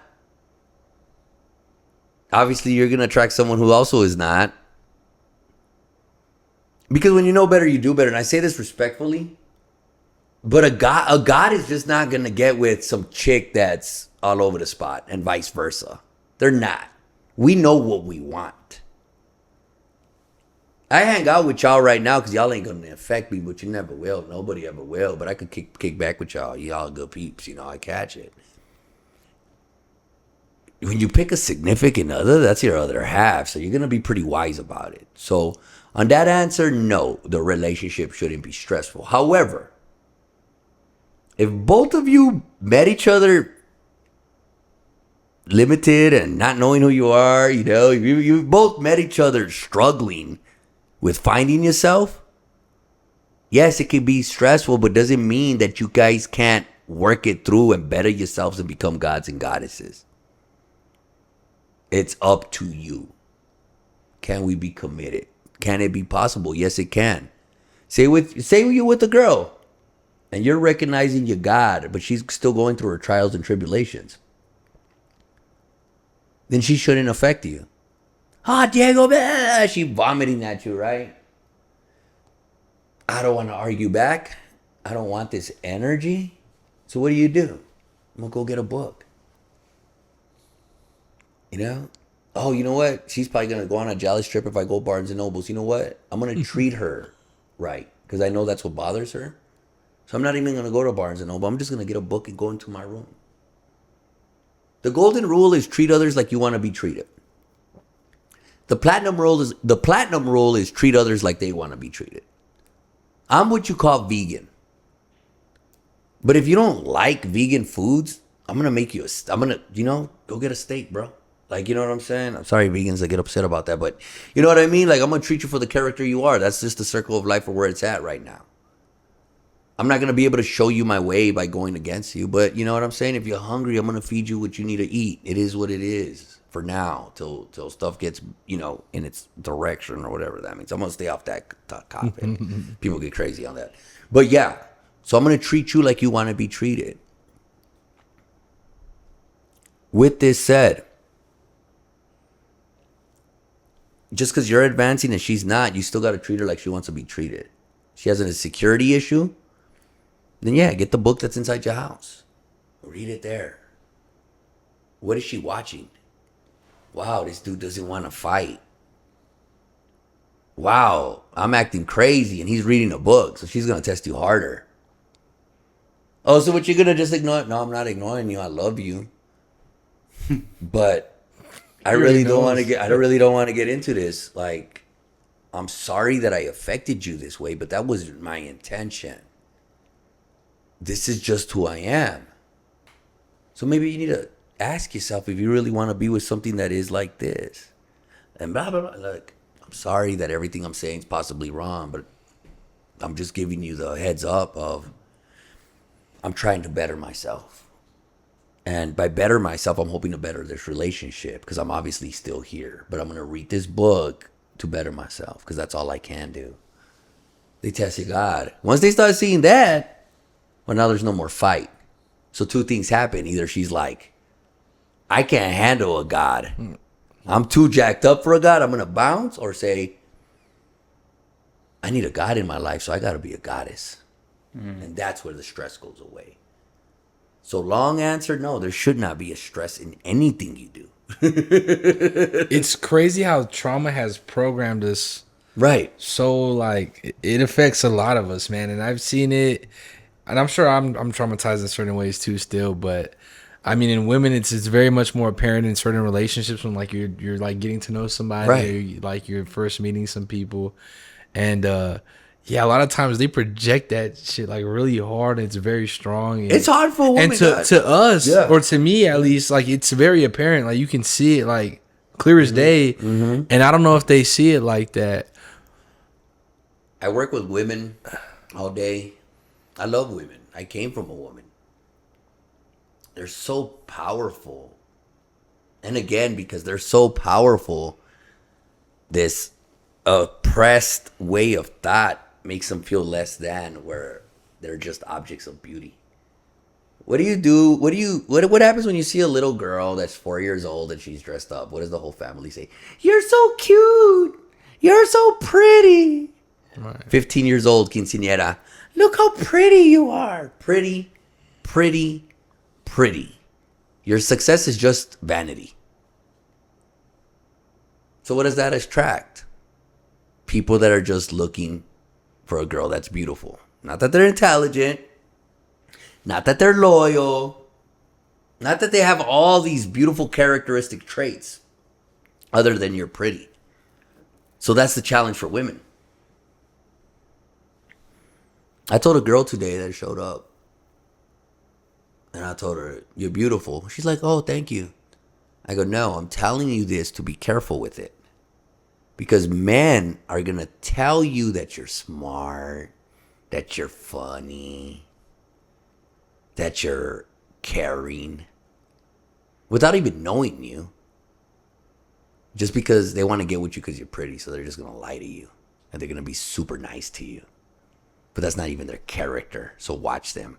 obviously you're going to attract someone who also is not. Because when you know better, you do better. And I say this respectfully, but a god is just not going to get with some chick that's all over the spot and vice versa. They're not. We know what we want. I hang out with y'all right now because y'all ain't going to affect me, but you never will. Nobody ever will. But I could kick back with y'all. Y'all good peeps. You know, I catch it. When you pick a significant other, that's your other half. So you're going to be pretty wise about it. So on that answer, no, the relationship shouldn't be stressful. However, if both of you met each other limited and not knowing who you are, you know, you both met each other struggling with finding yourself, yes, it can be stressful, but doesn't mean that you guys can't work it through and better yourselves and become gods and goddesses. It's up to you. Can we be committed? Can it be possible? Yes, it can. Say you're with a girl and you're recognizing your God, but she's still going through her trials and tribulations. Then she shouldn't affect you. Diego, blah, she vomiting at you, right? I don't want to argue back. I don't want this energy. So what do? I'm going to go get a book. You know? Oh, you know what? She's probably going to go on a jealous trip if I go Barnes and Nobles. You know what? I'm going to treat her right because I know that's what bothers her. So I'm not even going to go to Barnes and Noble. I'm just going to get a book and go into my room. The golden rule is treat others like you want to be treated. The platinum rule is treat others like they want to be treated. I'm what you call vegan. But if you don't like vegan foods, I'm going to make you go get a steak, bro. Like, you know what I'm saying? I'm sorry, vegans that get upset about that, but you know what I mean? Like, I'm going to treat you for the character you are. That's just the circle of life for where it's at right now. I'm not going to be able to show you my way by going against you, but you know what I'm saying? If you're hungry, I'm going to feed you what you need to eat. It is what it is for now till stuff gets, in its direction or whatever that means. I'm going to stay off that topic. People get crazy on that. But yeah, so I'm going to treat you like you want to be treated. With this said, just because you're advancing and she's not, you still got to treat her like she wants to be treated. She has an insecurity issue, then yeah, get the book that's inside your house. Read it there. What is she watching? Wow, this dude doesn't want to fight. Wow, I'm acting crazy and he's reading a book, so she's going to test you harder. Oh, so what, you're going to just ignore it? No, I'm not ignoring you. I love you. But I really don't want to get into this. Like, I'm sorry that I affected you this way, but that wasn't my intention. this is just who I am. So maybe you need to ask yourself if you really want to be with something that is like this. And blah, blah, blah. Look, I'm sorry that everything I'm saying is possibly wrong, but I'm just giving you the heads up of I'm trying to better myself. And by better myself, I'm hoping to better this relationship because I'm obviously still here. But I'm going to read this book to better myself because that's all I can do. They tested God. Once they start seeing that, well, now there's no more fight. So two things happen. Either she's like, I can't handle a God. I'm too jacked up for a God. I'm going to bounce. Or say, I need a God in my life, so I got to be a goddess. And that's where the stress goes away. So long answer, no, there should not be a stress in anything you do. It's crazy how trauma has programmed us. Right. So like it affects a lot of us, man. And I've seen it, and I'm sure I'm traumatized in certain ways too still, but I mean in women it's very much more apparent in certain relationships when like you're like getting to know somebody, Right. or like you're first meeting some people. And yeah, a lot of times they project that shit like really hard and it's very strong. And, It's hard for a woman. and to us, Yeah. or to me at least, like it's very apparent. Like you can see it like clear as day. And I don't know if they see it like that. I work with women all day. I love women. I came from a woman. They're so powerful. And again, because they're so powerful, this oppressed way of thought makes them feel less than, where they're just objects of beauty. What do you do? What happens when you see a little girl that's 4 years old and she's dressed up? What does the whole family say? You're so cute. You're so pretty. Right. 15 years old, quinceañera. Look how pretty you are. Pretty, pretty, pretty. Your success is just vanity. So what does that attract? People that are just looking for a girl that's beautiful. Not that they're intelligent. Not that they're loyal. Not that they have all these beautiful characteristic traits other than you're pretty. So that's the challenge for women. I told a girl today that showed up. And I told her, you're beautiful. She's like, oh, thank you. I go, no, I'm telling you this to be careful with it. Because men are going to tell you that you're smart, that you're funny, that you're caring, without even knowing you. Just because they want to get with you because you're pretty. So they're just going to lie to you. And they're going to be super nice to you. But that's not even their character. So watch them.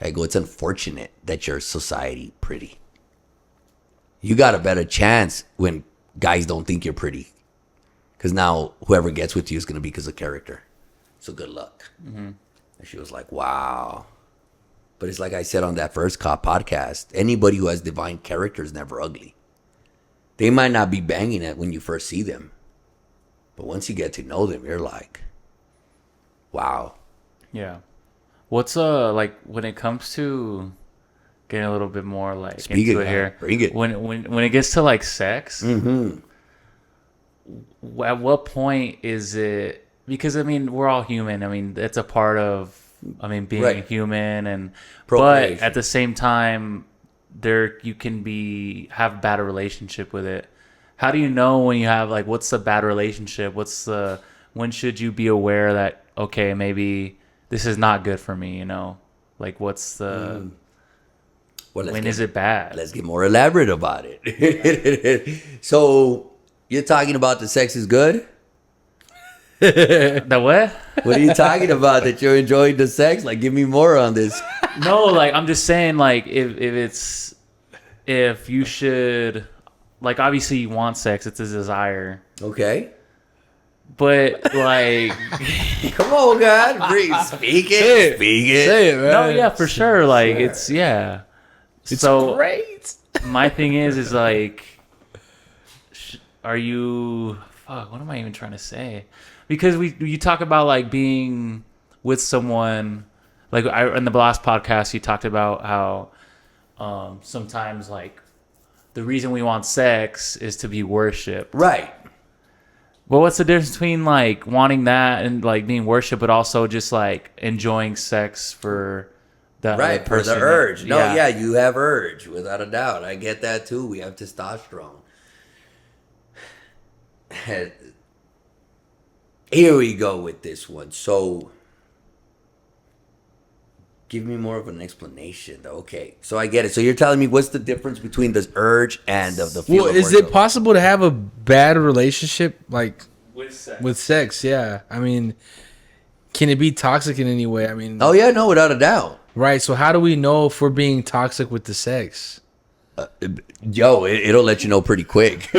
I go, it's unfortunate that you're society pretty. You got a better chance when guys don't think you're pretty. Because now whoever gets with you is going to be because of character. So good luck. And she was like, wow. But it's like I said on that first podcast, anybody who has divine character is never ugly. They might not be banging it when you first see them. But once you get to know them, you're like, wow. Yeah. What's like when it comes to getting a little bit more like Speak into it, it here? bring it. When it gets to like sex, at what point is it? Because I mean, we're all human. I mean, it's a part of being Right. human, and but Procreation. at the same time, there you can have bad relationship with it. How do you know when you have like what's the bad relationship? When should you be aware that okay, maybe this is not good for me, you know? Like what's the Well, when is it bad? Let's get more elaborate about it. So you're talking about the sex is good? The what? What are you talking about? That you're enjoying the sex? Like, give me more on this. No, like I'm just saying like if you should like obviously you want sex, it's a desire. Okay. But like Come on, God. Speak it. Speak it. Say it, man. no, yeah, for sure. Like it's yeah. It's so great. my thing is like, are you? Fuck. What am I even trying to say? Because you talk about like being with someone. Like in the last podcast, you talked about how sometimes like the reason we want sex is to be worshipped. Right. But what's the difference between like wanting that and like being worshipped, but also just like enjoying sex for the other Right, for the person. urge. No, yeah, you have urge, without a doubt. I get that too. We have testosterone. Here we go with this one. So, give me more of an explanation, though. Okay, so I get it. So you're telling me what's the difference between the urge and the feel Well, of is orgasm? it possible to have a bad relationship like With sex. with sex? Yeah, I mean, can it be toxic in any way? I mean, Oh yeah, no, without a doubt. right. So how do we know if we're being toxic with the sex? Yo, it'll let you know pretty quick.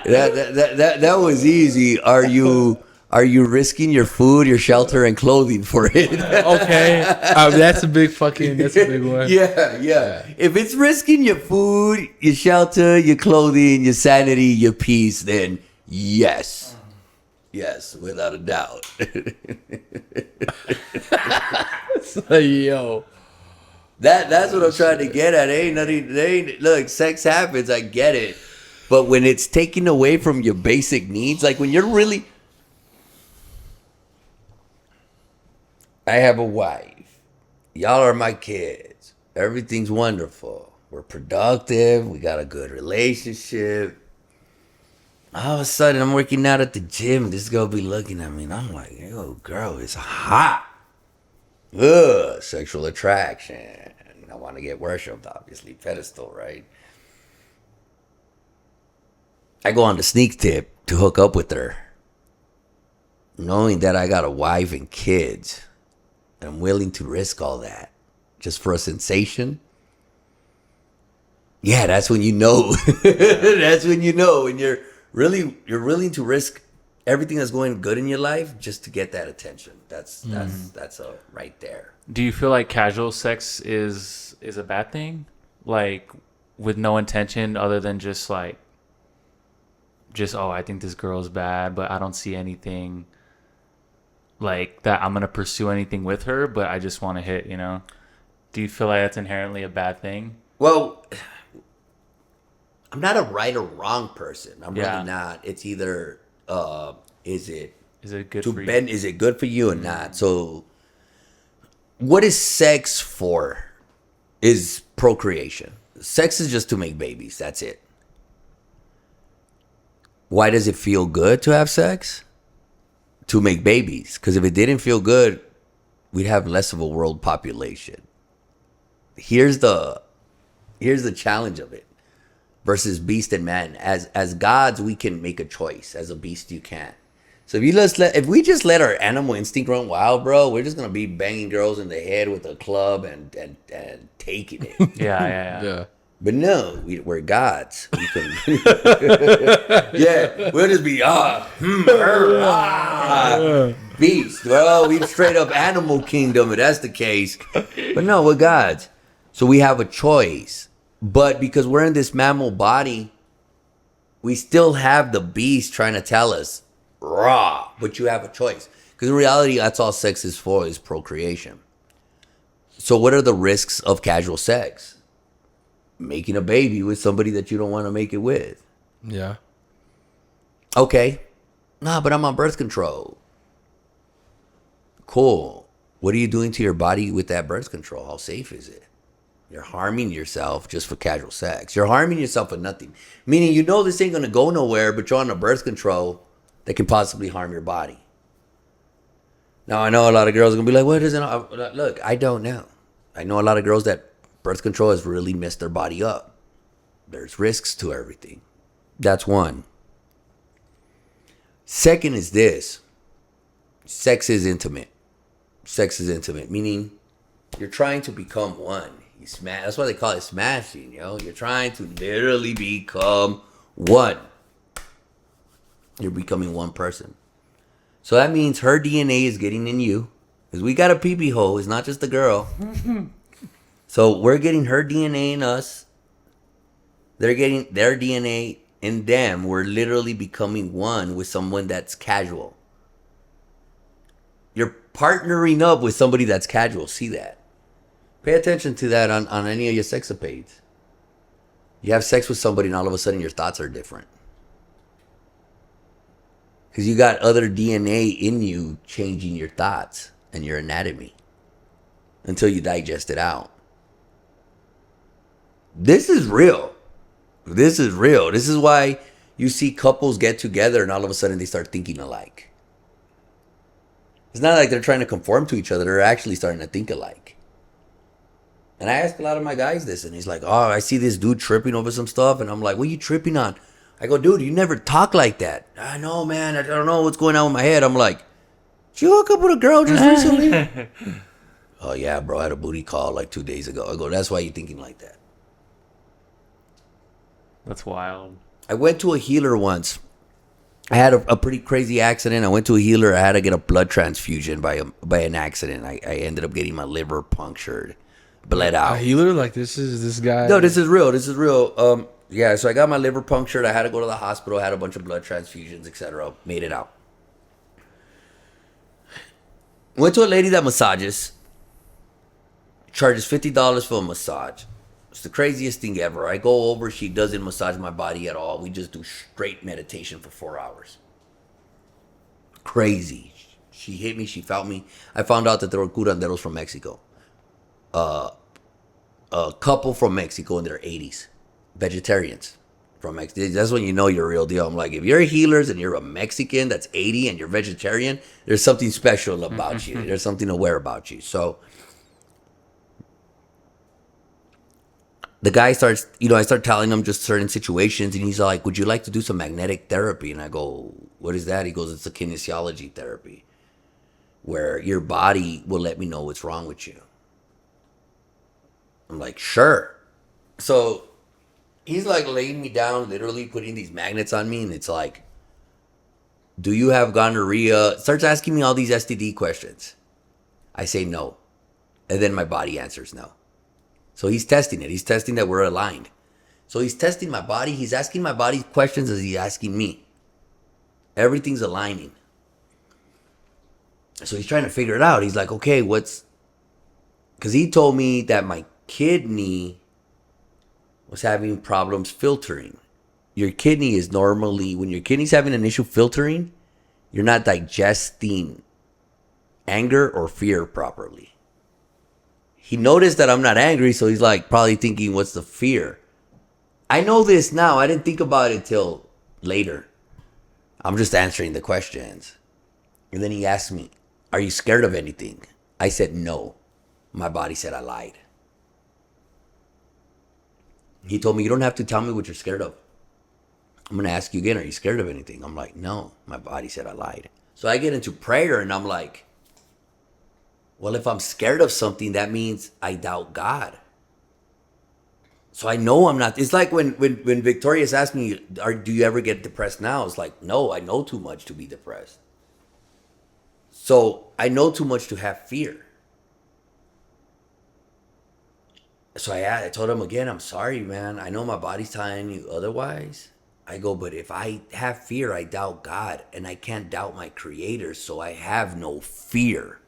that was easy. Are you risking your food, your shelter, and clothing for it? Okay, that's a big one. Yeah. If it's risking your food, your shelter, your clothing, your sanity, your peace, then yes, without a doubt. Yo, That's what I'm trying to get at. Look, sex happens, I get it. But when it's taken away from your basic needs, like when you're really, I have a wife. Y'all are my kids. Everything's wonderful. We're productive. We got a good relationship. All of a sudden, I'm working out at the gym. This girl be looking at me, and I'm like, yo, girl, it's hot. Ugh, sexual attraction. I want to get worshipped, obviously. Pedestal, right? I go on the sneak tip to hook up with her, knowing that I got a wife and kids. I'm willing to risk all that just for a sensation. Yeah, that's when you know. That's when you know when you're willing to risk everything that's going good in your life just to get that attention. That's a right there. Do you feel like casual sex is a bad thing? Like with no intention other than just oh, I think this girl's bad, but I don't see anything like that I'm gonna pursue anything with her, but I just want to hit, Do you feel like that's inherently a bad thing? Well, I'm not a right or wrong person. I'm really not. It's either is it good for you? is it good for you or not? So what is sex for? Is procreation. Sex is just to make babies. That's it. Why does it feel good to have sex? To make babies. Because if it didn't feel good, we'd have less of a world population. Here's the challenge of it versus beast and man. As gods, we can make a choice. As a beast, you can't. So if we just let our animal instinct run wild, bro, we're just gonna be banging girls in the head with a club and taking it. Yeah. But no, we're gods. We can, yeah, we'll just be beast. Well, we straight up animal kingdom if that's the case. But no, we're gods, so we have a choice. But because we're in this mammal body, we still have the beast trying to tell us, raw. But you have a choice. Because in reality, that's all sex is for, is procreation. So what are the risks of casual sex? Making a baby with somebody that you don't want to make it with. Yeah. Okay. Nah, but I'm on birth control. Cool. What are you doing to your body with that birth control? How safe is it? You're harming yourself just for casual sex. You're harming yourself for nothing. Meaning you know this ain't going to go nowhere, but you're on a birth control that can possibly harm your body. Now, I know a lot of girls are going to be like, what is it? Look, I don't know. I know a lot of girls that birth control has really messed their body up. There's risks to everything. That's one. Second is this. Sex is intimate. Sex is intimate, meaning you're trying to become one. You smash. That's why they call it smashing, yo. You're trying to literally become one. You're becoming one person. So that means her DNA is getting in you. Because we got a pee-pee hole. It's not just the girl. So we're getting her DNA in us. They're getting their DNA in them. We're literally becoming one with someone that's casual. You're partnering up with somebody that's casual. See that. Pay attention to that on any of your sexapades. You have sex with somebody and all of a sudden your thoughts are different. Because you got other DNA in you changing your thoughts and your anatomy until you digest it out. This is real. This is real. This is why you see couples get together and all of a sudden they start thinking alike. It's not like they're trying to conform to each other. They're actually starting to think alike. And I ask a lot of my guys this, and he's like, oh, I see this dude tripping over some stuff. And I'm like, what are you tripping on? I go, dude, you never talk like that. I know, man. I don't know what's going on with my head. I'm like, did you hook up with a girl just recently? Oh, yeah, bro. I had a booty call like 2 days ago. I go, that's why you're thinking like that. That's wild. I went to a healer once. I had a pretty crazy accident. I went to a healer. I had to get a blood transfusion by an accident. I ended up getting my liver punctured, bled out. A healer? Like this guy? No, this is real. This is real. Yeah, so I got my liver punctured. I had to go to the hospital. I had a bunch of blood transfusions, etc. Made it out. Went to a lady that massages. Charges $50 for a massage. It's the craziest thing ever. I go over. She doesn't massage my body at all. We just do straight meditation for 4 hours. Crazy. She hit me. She felt me. I found out that there were curanderos from Mexico. A couple from Mexico in their 80s. Vegetarians from Mexico. That's when you know you're a real deal. I'm like, if you're healers and you're a Mexican that's 80 and you're vegetarian, there's something special about you. There's something aware about you. So the guy starts, I start telling him just certain situations, and he's like, would you like to do some magnetic therapy? And I go, what is that? He goes, it's a kinesiology therapy where your body will let me know what's wrong with you. I'm like, sure. So he's like laying me down, literally putting these magnets on me, and it's like, do you have gonorrhea? Starts asking me all these STD questions. I say no. And then my body answers no. So he's testing it. He's testing that we're aligned. So he's testing my body. He's asking my body questions as he's asking me. Everything's aligning. So he's trying to figure it out. He's like, okay, because he told me that my kidney was having problems filtering. Your kidney is normally, when your kidney's having an issue filtering, you're not digesting anger or fear properly. He noticed that I'm not angry, so he's like probably thinking, what's the fear? I know this now. I didn't think about it till later. I'm just answering the questions. And then he asked me, are you scared of anything? I said no. My body said I lied. He told me, you don't have to tell me what you're scared of. I'm going to ask you again, are you scared of anything? I'm like, no. My body said I lied. So I get into prayer and I'm like, well, if I'm scared of something, that means I doubt God. So I know I'm not. It's like when Victorious asked me, do you ever get depressed now? It's like, no, I know too much to be depressed. So I know too much to have fear. So I told him again, I'm sorry, man. I know my body's telling you otherwise. I go, but if I have fear, I doubt God. And I can't doubt my creator, so I have no fear.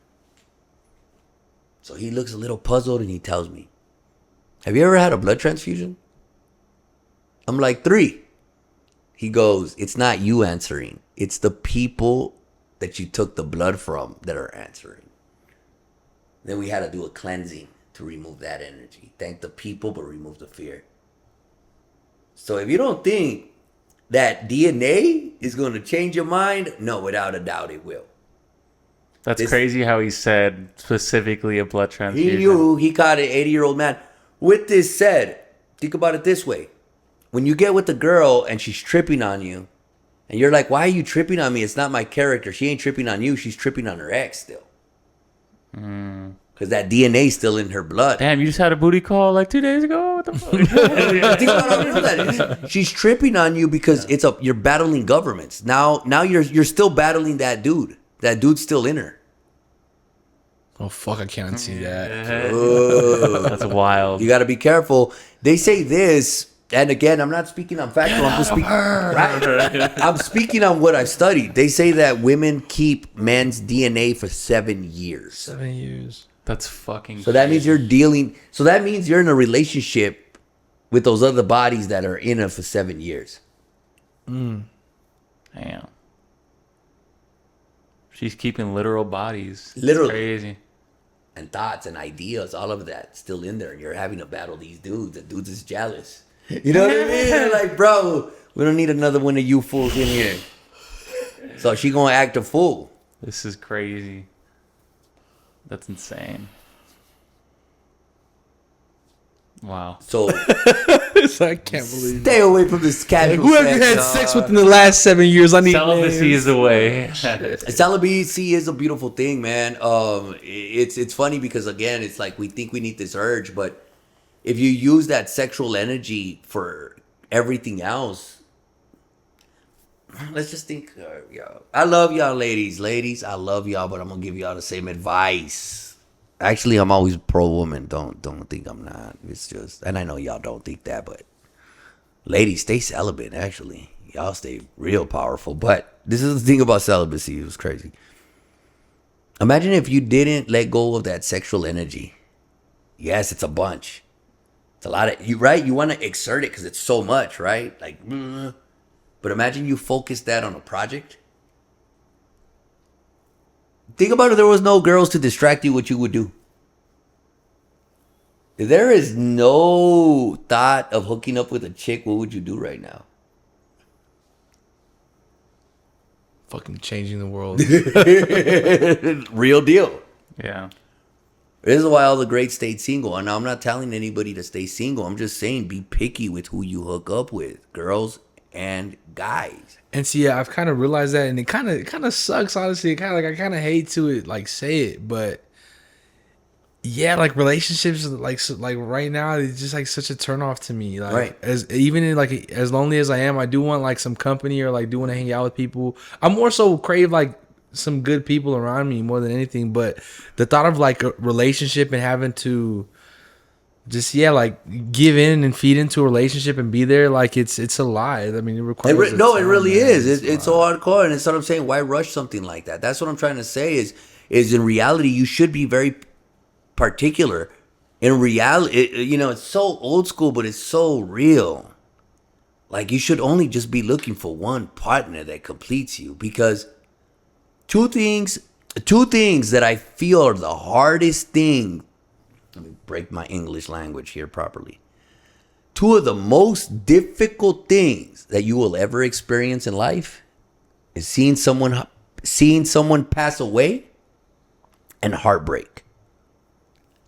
So he looks a little puzzled and he tells me, have you ever had a blood transfusion? I'm like, 3. He goes, it's not you answering. It's the people that you took the blood from that are answering. Then we had to do a cleansing to remove that energy. Thank the people, but remove the fear. So if you don't think that DNA is going to change your mind, no, without a doubt it will. That's crazy how he said specifically a blood transfusion. He knew. He caught an 80-year-old man. With this said, think about it this way. When you get with a girl and she's tripping on you, and you're like, why are you tripping on me? It's not my character. She ain't tripping on you. She's tripping on her ex still. Because that DNA's still in her blood. Damn, you just had a booty call like 2 days ago? What the fuck? Think about that. She's tripping on you because you're battling governments. Now you're still battling that dude. That dude's still in her. Oh, fuck, I can't see that. That's wild. You got to be careful. They say this, and again, I'm not speaking on factual. I'm just speaking. Right? I'm speaking on what I've studied. They say that women keep men's DNA for 7 years. 7 years. That's fucking So that means you're dealing. So that means you're in a relationship with those other bodies that are in it for 7 years. Damn. She's keeping literal bodies. It's Literally. crazy. And thoughts and ideas, all of that still in there. And you're having to battle these dudes. The dudes is jealous. You know what I mean? They're like, bro, we don't need another one of you fools in here. So she gonna act a fool. This is crazy. That's insane. Wow. So I can't believe stay away from this casual whoever you sex, had dog. sex with in the last 7 years, I need Celibacy names. is the way. Celibacy is a beautiful thing, man. It's funny because again, it's like we think we need this urge, but if you use that sexual energy for everything else, let's just think. I love y'all, ladies. I love y'all, but I'm gonna give y'all the same advice. Actually, I'm always pro woman. Don't think I'm not. It's just, and I know y'all don't think that, but ladies, stay celibate. Actually, y'all stay real powerful. But this is the thing about celibacy. It was crazy. Imagine if you didn't let go of that sexual energy. Yes, it's a bunch. It's a lot of you, right? You want to exert it because it's so much, right? Like, but imagine you focus that on a project. Think about if there was no girls to distract you, what you would do. If there is no thought of hooking up with a chick, what would you do right now? Fucking changing the world. Real deal. Yeah. This is why all the greats stayed single. And I'm not telling anybody to stay single. I'm just saying be picky with who you hook up with, girls and guys. And see, yeah, I've kind of realized that, and it kind of sucks. Honestly, it kind of like I kind of hate to it like say it, but yeah, like relationships, like right now, it's just like such a turnoff to me. Like, Right. as even in, like as lonely as I am, I do want like some company or like do want to hang out with people. I'm more so crave like some good people around me more than anything. But the thought of like a relationship and having to just like give in and feed into a relationship and be there, like it's a lie. I mean, it requires It really is. It's so hardcore, and it's what I'm saying. Why rush something like that? That's what I'm trying to say. Is in reality, you should be very particular. In reality, it's so old school, but it's so real. Like you should only just be looking for one partner that completes you, because two things that I feel are the hardest thing. Let me break my English language here properly. Two of the most difficult things that you will ever experience in life is seeing someone pass away and heartbreak.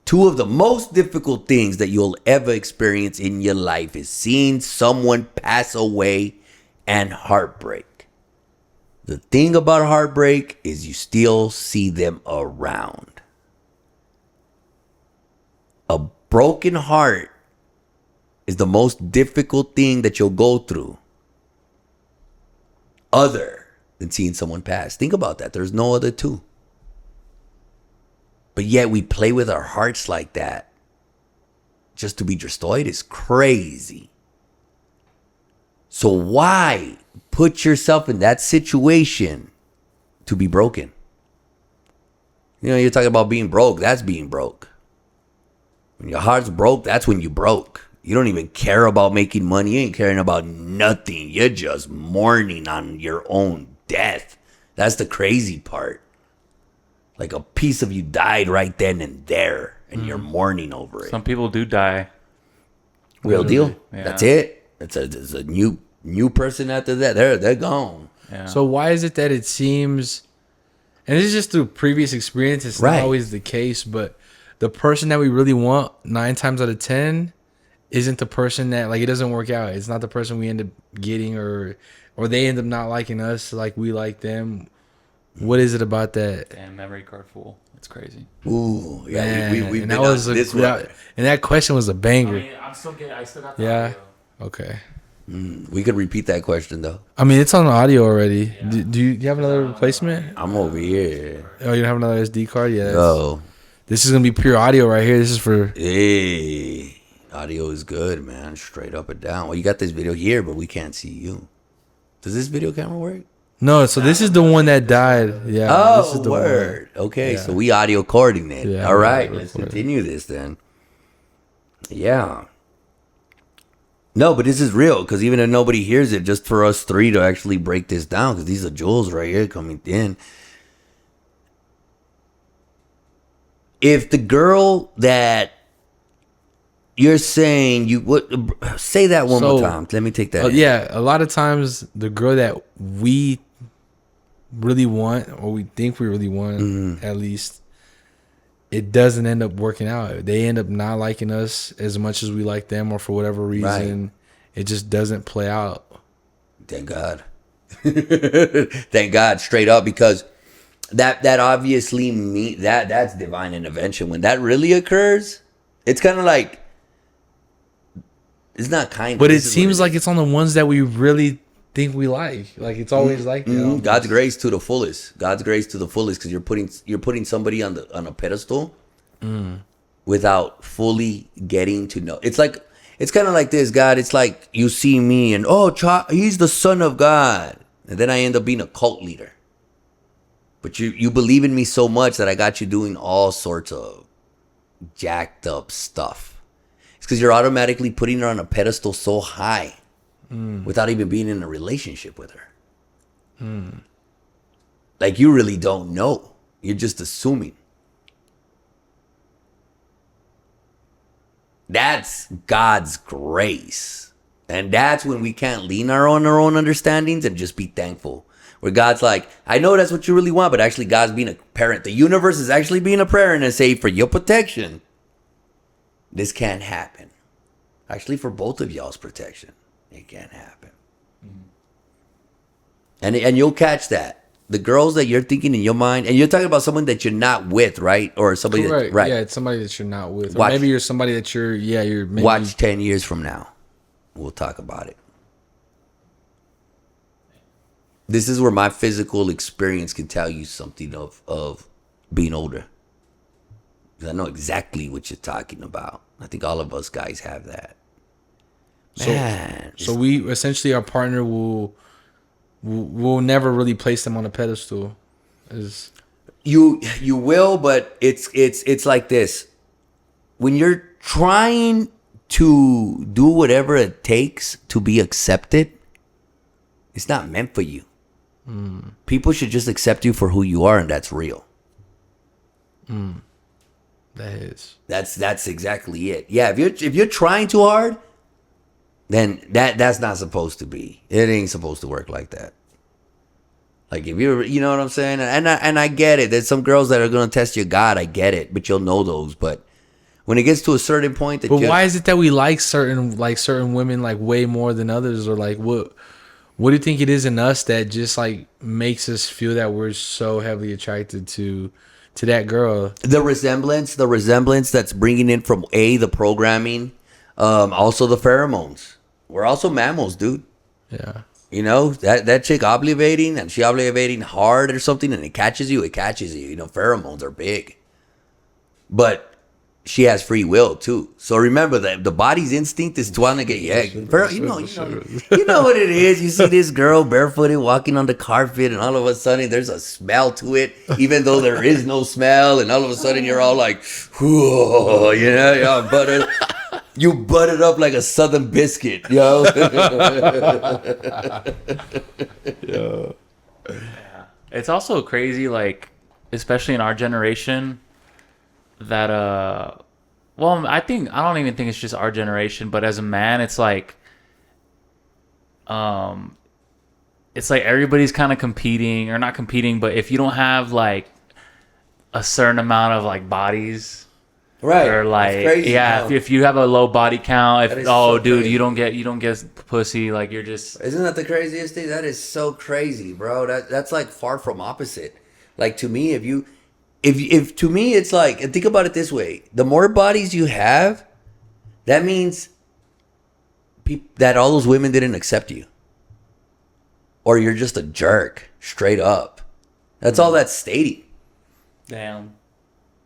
Two of the most difficult things that you'll ever experience in your life is seeing someone pass away and heartbreak. The thing about heartbreak is you still see them around. A broken heart is the most difficult thing that you'll go through other than seeing someone pass. Think about that. There's no other two. But yet we play with our hearts like that just to be destroyed is crazy. So why put yourself in that situation to be broken? You're talking about being broke. That's being broke. When your heart's broke, that's when you broke. You don't even care about making money. You ain't caring about nothing. You're just mourning on your own death. That's the crazy part. Like a piece of you died right then and there, and you're mourning over it. Some people do die. Real deal. Yeah. That's it. It's a new person after that. They're gone. Yeah. So why is it that it seems, and this is just through previous experience, it's Right. not always the case, but the person that we really want 9 times out of 10 isn't the person that, like, it doesn't work out. It's not the person we end up getting, or they end up not liking us like we like them. What is it about that? Damn, memory card full. It's crazy. Ooh, yeah. Man, We've and been that was on this one. and that question was a banger. I still got the Yeah. Okay. We could repeat that question though. I mean, it's on the audio already. Do you have another replacement? I'm over here. Oh, you don't have another SD card? Yeah. Oh, This is gonna be pure audio right here. This is for. hey, audio is good, man. Straight up and down. Well, you got this video here, but we can't see you. Does this video camera work? No, so this is the one that died. Yeah. This is Oh, the word. Okay, Yeah. so we audio coordinate. Yeah, All right, we let's recorded. continue this then. Yeah. No, but this is real, because even if nobody hears it, just for us three to actually break this down, because these are jewels right here coming in. if the girl that you're saying you would say that one more time. Let me take that. Yeah, a lot of times the girl that we really want, or we think we really want, at least, it doesn't end up working out. They end up not liking us as much as we like them, or for whatever reason, it just doesn't play out. Thank God. Thank God, straight up, because that obviously that's divine intervention. When that really occurs, it's kind of like, it's not kind of, but it seems like it's on the ones that we really think we like. Like it's always like that. God's grace to the fullest. God's grace to the fullest, because you're putting somebody on a pedestal without fully getting to know. It's like, it's kind of like this, God. It's like you see me and he's the son of God, and then I end up being a cult leader. But you believe in me so much that I got you doing all sorts of jacked up stuff. It's because you're automatically putting her on a pedestal so high without even being in a relationship with her. Like you really don't know. You're just assuming. That's God's grace. And that's when we can't lean on our own understandings and just be thankful. Where God's like, I know that's what you really want, but actually God's being a parent. The universe is actually being a parent and say, for your protection, this can't happen. Actually, for both of y'all's protection, it can't happen. And you'll catch that. The girls that you're thinking in your mind, and you're talking about someone that you're not with, right? Or somebody Correct. that, right? Yeah, it's somebody that you're not with. Or Watch- maybe you're somebody that you're maybe, Watch 10 years from now. We'll talk about it. This is where my physical experience can tell you something of being older. 'Cause I know exactly what you're talking about. I think all of us guys have that. Man. So we essentially, our partner will never really place them on a pedestal. You will, but it's like this. When you're trying to do whatever it takes to be accepted, it's not meant for you. People should just accept you for who you are, and that's real. That is. That's exactly it. Yeah, if you're trying too hard, then that's not supposed to be. It ain't supposed to work like that. Like if you're, you know what I'm saying? And I get it. There's some girls that are gonna test your God. I get it, but you'll know those. But when it gets to a certain point, that But why is it that we like certain women like way more than others, or like what do you think it is in us that just like makes us feel that we're so heavily attracted to that girl? The resemblance that's bringing in from the programming, also the pheromones. We're also mammals, dude. Yeah. You know, that chick ovulating, and she ovulating hard or something, and it catches you. You know, pheromones are big. But she has free will too. So remember that the body's instinct is to want to get you know what it is. You see this girl barefooted walking on the carpet, and all of a sudden there's a smell to it, even though there is no smell, and all of a sudden you're all like, whoa, you know, you're buttered. You buttered up like a Southern biscuit, yo. Yeah. It's also crazy, like, especially in our generation, that well, I don't even think it's just our generation, but as a man, it's like everybody's kind of competing, or not competing, but if you don't have like a certain amount of like bodies, Right. or like, crazy, yeah, no? if you have a low body count, That if is so dude, crazy. you don't get pussy, like you're just, Isn't that the craziest thing? That is so crazy, bro. That's like far from opposite. Like to me, if to me it's like, and think about it this way: the more bodies you have, that means that all those women didn't accept you, or you're just a jerk, straight up. That's all that's stating. damn.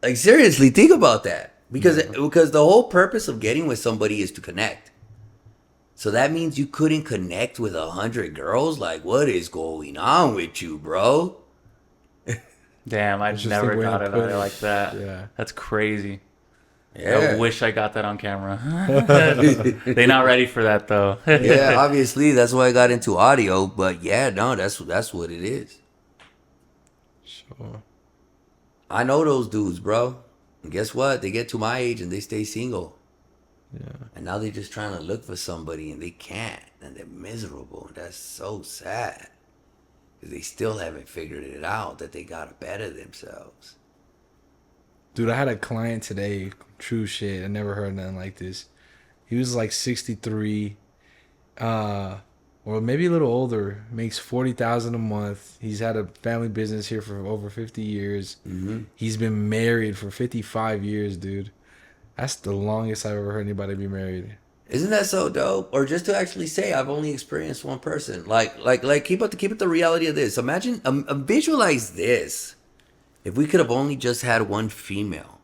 Like seriously, think about that. Because the whole purpose of getting with somebody is to connect. So that means you couldn't connect with 100 girls? Like, what is going on with you, bro? Damn, I Interesting never way to got it put on it it. like that. Yeah. That's crazy. Yeah. I wish I got that on camera. They not ready for that though. Yeah, obviously that's why I got into audio, but yeah, no, that's what it is. Sure. I know those dudes, bro. And guess what? They get to my age and they stay single. Yeah. And now they're just trying to look for somebody and they can't. And they're miserable. And that's so sad. Because they still haven't figured it out that they got to better themselves. Dude, I had a client today. True shit. I never heard nothing like this. He was like 63, or maybe a little older. Makes 40,000 a month. He's had a family business here for over 50 years. Mm-hmm. He's been married for 55 years, dude. That's the longest I've ever heard anybody be married. Isn't that so dope? Or just to actually say, I've only experienced one person. Like, keep it the reality of this. Imagine, visualize this. If we could have only just had one female.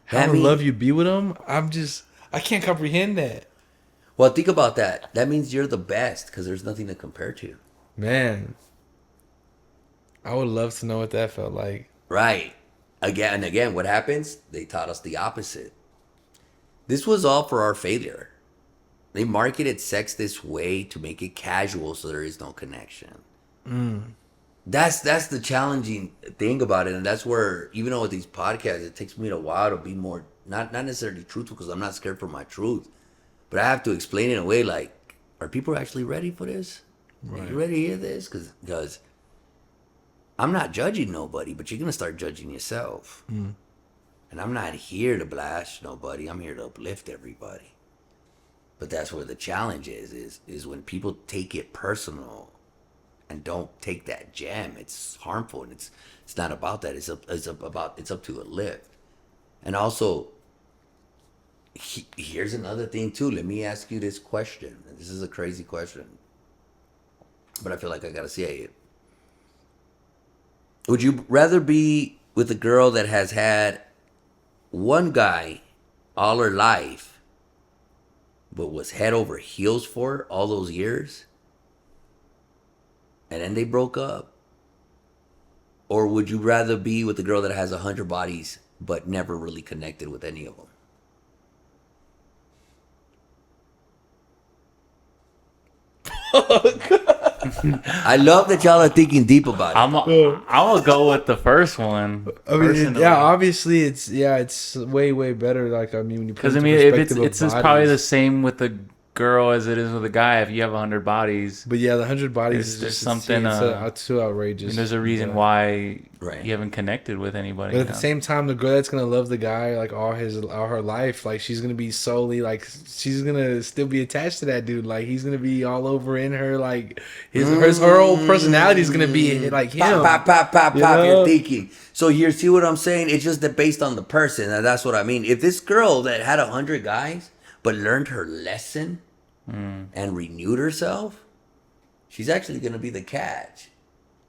How to love you be with him? I can't comprehend that. Well, think about that. That means you're the best because there's nothing to compare to. Man, I would love to know what that felt like. Right. Again and again, what happens? They taught us the opposite. This was all for our failure. They marketed sex this way to make it casual so there is no connection. That's the challenging thing about it. And that's where, even though with these podcasts, it takes me a while to be more, not necessarily truthful because I'm not scared for my truth. But I have to explain it in a way like, are people actually ready for this? Right. Are you ready to hear this? Because I'm not judging nobody, but you're going to start judging yourself. And I'm not here to blast nobody. I'm here to uplift everybody. But that's where the challenge is when people take it personal and don't take that jam. It's harmful, and it's not about that. It's up to a lift. And also, here's another thing too. Let me ask you this question. This is a crazy question, but I feel like I gotta say it. Would you rather be with a girl that has had one guy all her life, but was head over heels for her all those years, and then they broke up? Or would you rather be with a girl that has 100 bodies but never really connected with any of them? I love that y'all are thinking deep about it. I'm gonna go with the first one. I mean, personally. yeah, obviously it's way better. Like, I mean, when you put Because it I mean, into if perspective it's of probably the bodies. same with the girl as it is with a guy. If you have 100 bodies, But yeah, the 100 bodies is there's just something, it's too outrageous. and there's a reason Yeah. why Right. you haven't connected with anybody. But at the same time, the girl that's gonna love the guy like all her life, like she's gonna be solely like she's gonna still be attached to that dude. Like he's gonna be all over in her. Like her whole personality is gonna be like him. Pop. You know? You're thinking. So you see what I'm saying? It's just that based on the person, and that's what I mean. If this girl that had 100 guys but learned her lesson and renewed herself, she's actually gonna be the catch.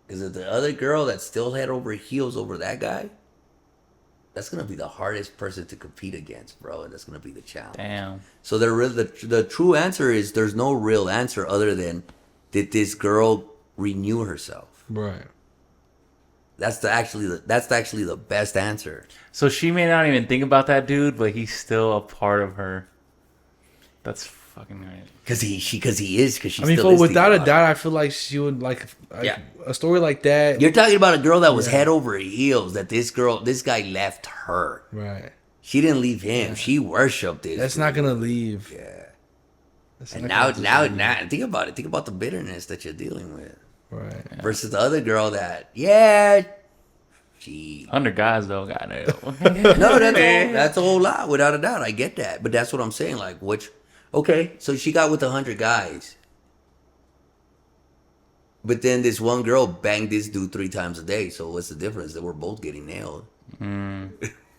Because if the other girl that's still head over heels over that guy, that's gonna be the hardest person to compete against, bro, and that's gonna be the challenge. Damn. So the true answer is there's no real answer other than did this girl renew herself? Right. That's actually the best answer. So she may not even think about that dude, but he's still a part of her. That's fucking right. Because she I mean, still is without a thinking about doubt, I feel like she would like Yeah. a story like that. it. You're talking about a girl that was head over heels. That this guy left her. Right. She didn't leave him. She worshipped this. That's dude. not gonna leave. Yeah. That's And not now, gonna just leave. think about it. Think about the bitterness that you're dealing with Right. versus the other girl that, she. 100 guys though, goddamn. No, that's a whole lot, without a doubt. I get that, but that's what I'm saying. Like, okay, so she got with 100 guys, but then this one girl banged this dude 3 times a day. So what's the difference? They were both getting nailed.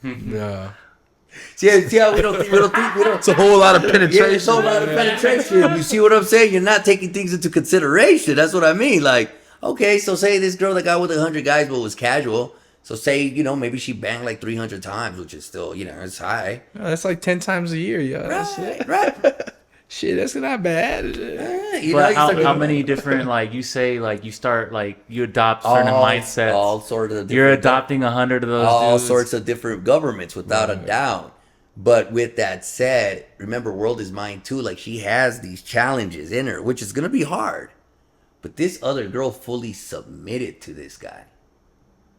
Yeah. See how we don't think. It's a whole lot of penetration. Yeah, it's a whole lot of penetration. You see what I'm saying? You're not taking things into consideration. That's what I mean. Like, okay, so say this girl that got with 100 guys but was casual. So say, maybe she banged like 300 times, which is still, it's high. Yeah, that's like 10 times a year, yo. That's it. Right. Shit, that's not bad. But how many different, like, you say, like, you start, like, you adopt certain mindsets. All sorts of You're adopting 100 of those all dudes. sorts of different governments, without a doubt. But with that said, remember, world is mind too. Like, she has these challenges in her, which is going to be hard. But this other girl fully submitted to this guy.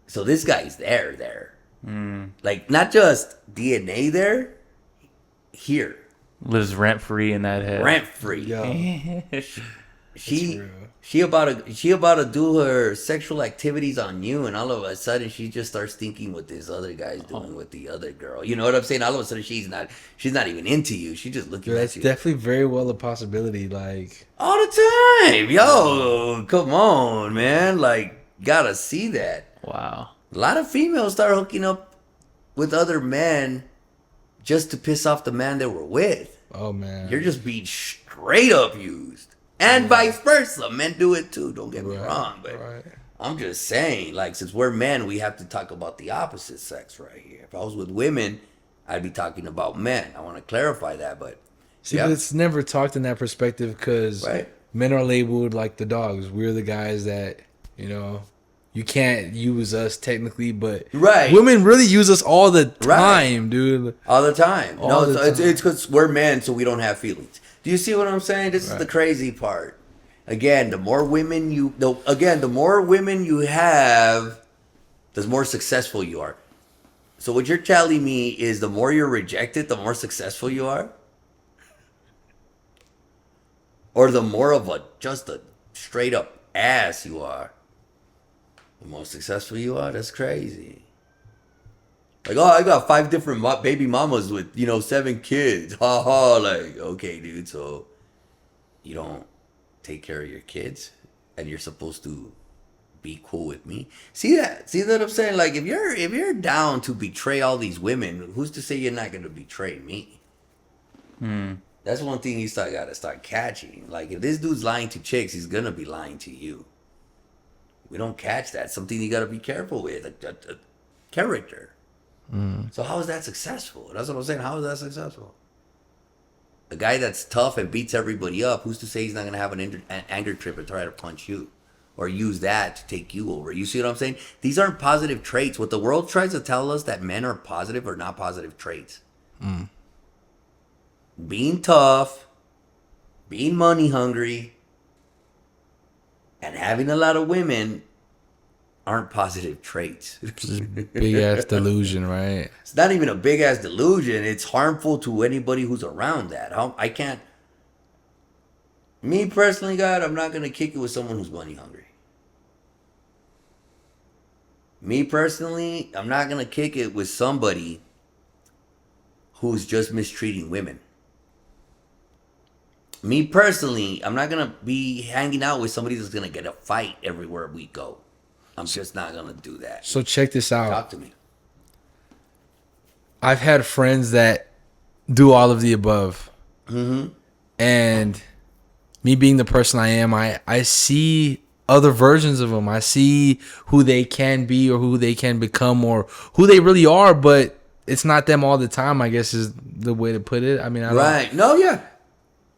So this guy's there. Like, not just DNA there, here, Lives rent free in that head. rent free. Yo, She real. she about to do her sexual activities on you, and all of a sudden she just starts thinking what this other guy's doing with the other girl. You know what I'm saying? All of a sudden she's not even into you. She's just looking Yo, at that's you definitely very well a possibility. Like, all the time. Yo, come on, man! Like, gotta see that. Wow. A lot of females start hooking up with other men just to piss off the man they were with. oh man, You're just being straight up used. And vice versa. Men do it too. Don't get me wrong. But right. I'm just saying, like, since we're men, we have to talk about the opposite sex right here. If I was with women, I'd be talking about men. I want to clarify that. But See, yeah, but it's never talked in that perspective because right. men are labeled like the dogs. We're the guys that, you know, you can't use us technically, but Right. women really use us all the Right. time, dude. All the time. All No, the it's time. because we're men, so we don't have feelings. Do you see what I'm saying? This is the crazy part. Again, the more women you have, the more successful you are. So what you're telling me is the more you're rejected, the more successful you are? Or the more of just a straight up ass you are, the more successful you are? That's crazy. Like, oh, I got 5 different baby mamas with, 7 kids. Ha ha. Like, okay, dude, so you don't take care of your kids and you're supposed to be cool with me? See that? See what I'm saying? Like, if you're down to betray all these women, who's to say you're not going to betray me? That's one thing you got to start catching. Like, if this dude's lying to chicks, he's going to be lying to you. We don't catch that. Something you got to be careful with. A character. So how is that successful? That's what I'm saying. How is that successful? A guy that's tough and beats everybody up, who's to say he's not going to have an anger trip and try to punch you? Or use that to take you over? You see what I'm saying? These aren't positive traits. What the world tries to tell us that men are positive or not positive traits. Being tough, being money hungry, and having a lot of women aren't positive traits. Big ass delusion, right? It's not even a big ass delusion. It's harmful to anybody who's around that. I can't. Me personally, God, I'm not gonna kick it with someone who's money hungry. Me personally, I'm not gonna kick it with somebody who's just mistreating women. Me personally, I'm not gonna be hanging out with somebody that's gonna get a fight everywhere we go. I'm just not gonna do that. So check this out. Talk to me. I've had friends that do all of the above. And me being the person I am, I see other versions of them. I see who they can be or who they can become or who they really are, but it's not them all the time, I guess is the way to put it. I mean, I don't, Right. No, yeah.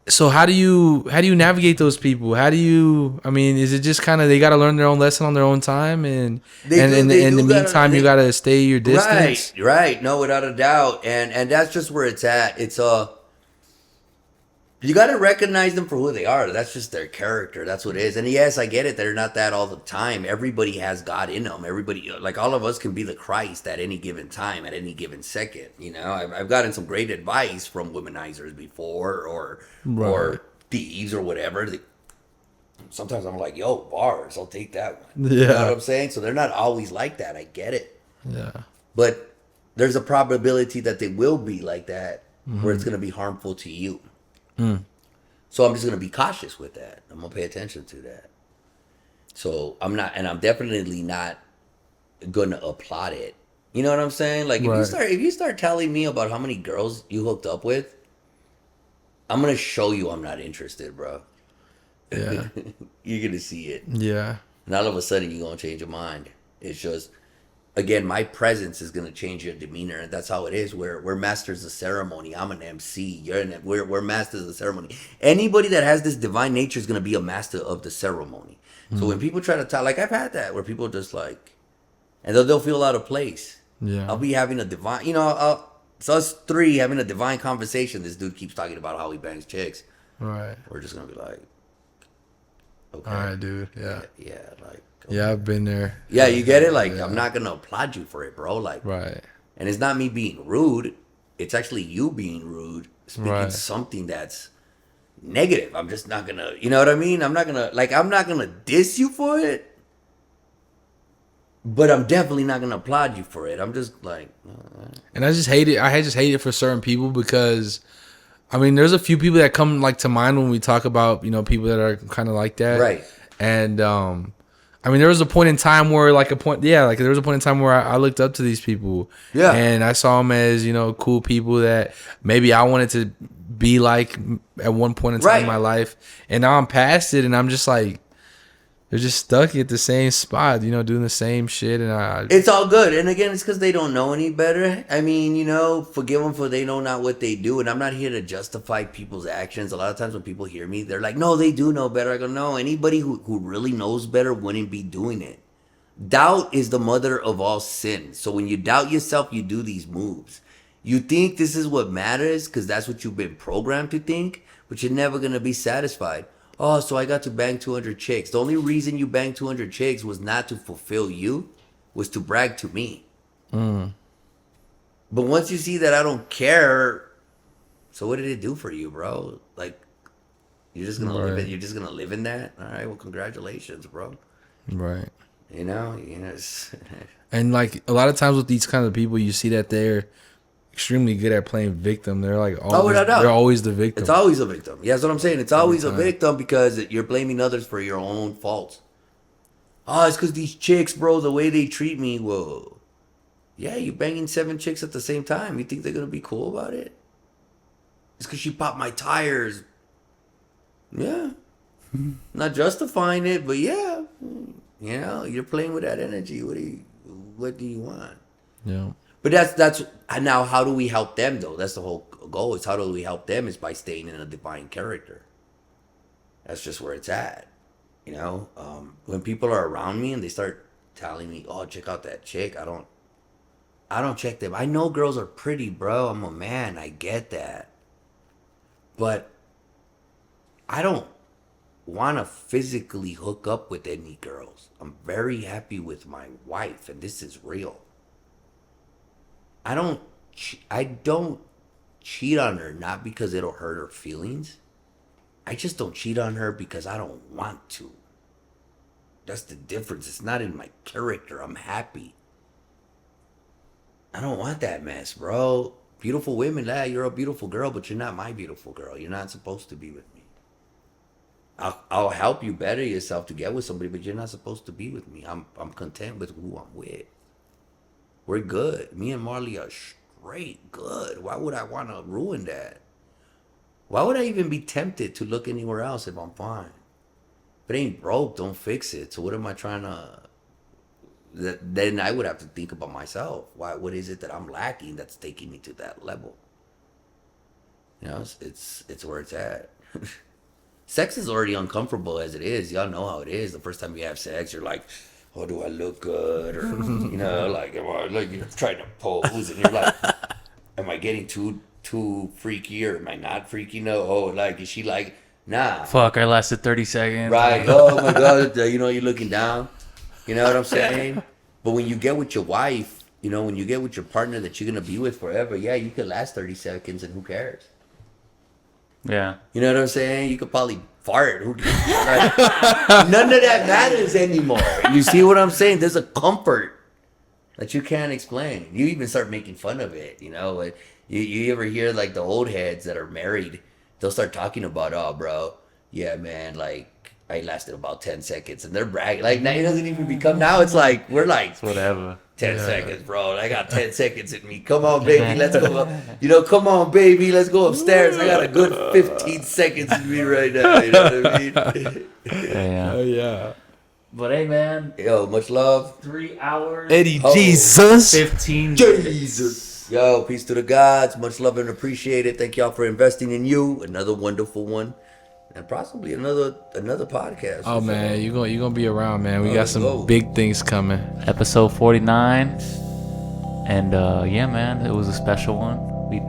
so how do you navigate those people? How do you? I mean, is it just kind of they got to learn their own lesson on their own time, and in the meantime you got to stay your distance? Right. No, without a doubt, and that's just where it's at. It's you got to recognize them for who they are. That's just their character. That's what it is. And yes, I get it. They're not that all the time. Everybody has God in them. Everybody, like all of us, can be the Christ at any given time, at any given second. I've gotten some great advice from womanizers before, or thieves or whatever. Sometimes I'm like, yo, bars, I'll take that one. You know what I'm saying? So they're not always like that. I get it. Yeah. But there's a probability that they will be like that, where it's going to be harmful to you. So I'm just going to be cautious with that. I'm going to pay attention to that. So I'm definitely not going to applaud it. You know what I'm saying? Like, if you start telling me about how many girls you hooked up with, I'm going to show you I'm not interested, bro. Yeah. You're going to see it. Yeah. And all of a sudden, you're going to change your mind. It's just, again, my presence is going to change your demeanor. And that's how it is. We're masters of ceremony. I'm an MC. We're masters of the ceremony. Anybody that has this divine nature is going to be a master of the ceremony. So when people try to talk, like I've had that, where people just like, and they'll feel out of place. Yeah. I'll be having a divine, it's us three having a divine conversation. This dude keeps talking about how he bangs chicks. Right. We're just going to be like, okay. All right, dude. Yeah. Yeah, like, Yeah, I've been there. Yeah, you get it? Like, I'm not going to applaud you for it, bro. Like, Right. and it's not me being rude. It's actually you being rude, speaking Right. something that's negative. I'm just not going to, you know what I mean? I'm not going to diss you for it. But I'm definitely not going to applaud you for it. I'm just like, And I just hate it. I just hate it for certain people because, I mean, there's a few people that come like to mind when we talk about, you know, people that are kind of like that. right. And I mean, there was a point in time where there was a point in time where I looked up to these people. Yeah. And I saw them as, you know, cool people that maybe I wanted to be like at one point in time in my life. And now I'm past it, and I'm just like, they're just stuck at the same spot, you know, doing the same shit. And It's all good. And again, it's because they don't know any better. I mean, you know, forgive them for they know not what they do. And I'm not here to justify people's actions. A lot of times when people hear me, they're like, no, they do know better. I go, no, anybody who really knows better wouldn't be doing it. Doubt is the mother of all sin. So when you doubt yourself, you do these moves. You think this is what matters because that's what you've been programmed to think, but you're never going to be satisfied. Oh, so I got to bang 200 chicks. The only reason you banged 200 chicks was not to fulfill you, was to brag to me. But once you see that I don't care, so what did it do for you, bro? Like, you're just gonna live it. You're just gonna live in that. All right. Well, congratulations, bro. right. You know. It's And like a lot of times with these kind of people, you see that they're extremely good at playing victim. They're like always, without doubt. they're always the victim. It's always a victim. Yeah, that's what I'm saying. It's always a victim because you're blaming others for your own faults. Oh, it's because these chicks, bro, the way they treat me. Whoa. Yeah, you're banging 7 chicks at the same time. You think they're going to be cool about it? It's because she popped my tires. Yeah. Not justifying it, but yeah. You know, you're playing with that energy. What do you want? Yeah. But that's now how do we help them though? That's the whole goal. Is how do we help them is by staying in a divine character. That's just where it's at. You know, when people are around me and they start telling me, "Oh, check out that chick," I don't check them. I know girls are pretty, bro. I'm a man. I get that, but I don't want to physically hook up with any girls. I'm very happy with my wife, and this is real. I don't cheat on her not because it'll hurt her feelings. I just don't cheat on her because I don't want to. That's the difference. It's not in my character. I'm happy. I don't want that mess, bro. Beautiful women, you're a beautiful girl, but you're not my beautiful girl. You're not supposed to be with me. I'll help you better yourself to get with somebody, but you're not supposed to be with me. I'm content with who I'm with. We're good. Me and Marley are straight good. Why would I want to ruin that? Why would I even be tempted to look anywhere else if I'm fine? If it ain't broke, don't fix it. So what am I trying to... Then I would have to think about myself. What is it that I'm lacking that's taking me to that level? You know, it's where it's at. Sex is already uncomfortable as it is. Y'all know how it is. The first time you have sex, you're like... Oh, do I look good? Or, you know, like, am I, like you're trying to pose and you're like, am I getting too freaky or am I not freaky? No. Oh, like, is she like, nah. Fuck, I lasted 30 seconds. Right. Oh, my God. You know, you're looking down. You know what I'm saying? But when you get with your wife, you know, when you get with your partner that you're going to be with forever, yeah, you could last 30 seconds and who cares? Yeah. You know what I'm saying? You could probably fart. Who cares? Right? None of that matters anymore. You see what I'm saying? There's a comfort that you can't explain. You even start making fun of it. You know, you ever hear like the old heads that are married? They'll start talking about, oh, bro, yeah, man, like I lasted about 10 seconds, and they're bragging. Like now it doesn't even become. Now it's like we're like It's whatever. 10 seconds, bro. I got 10 seconds in me. Come on, baby. Let's go up. You know, come on, baby. Let's go upstairs. I got a good 15 seconds in me right now. You know what I mean? Yeah. Oh yeah. But hey, man. Yo, much love. 3 hours. Eddie Oh. Jesus. 15 Jesus. Yo, peace to the gods. Much love and appreciate it. Thank y'all for investing in you. Another wonderful one. And possibly another podcast. Oh man, you gonna be around, man. We got let's some go. big things coming. Episode 49. And yeah, man, it was a special one. We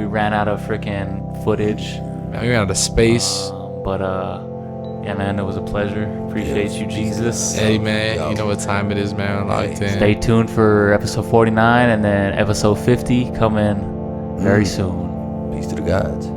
ran out of freaking footage. We ran out of space. But Yeah, man, it was a pleasure. Appreciate you, Jesus. Hey, man, Yo. you know what time it is, man. Locked in. Stay tuned for episode 49 and then episode 50 coming very soon. Peace to the gods.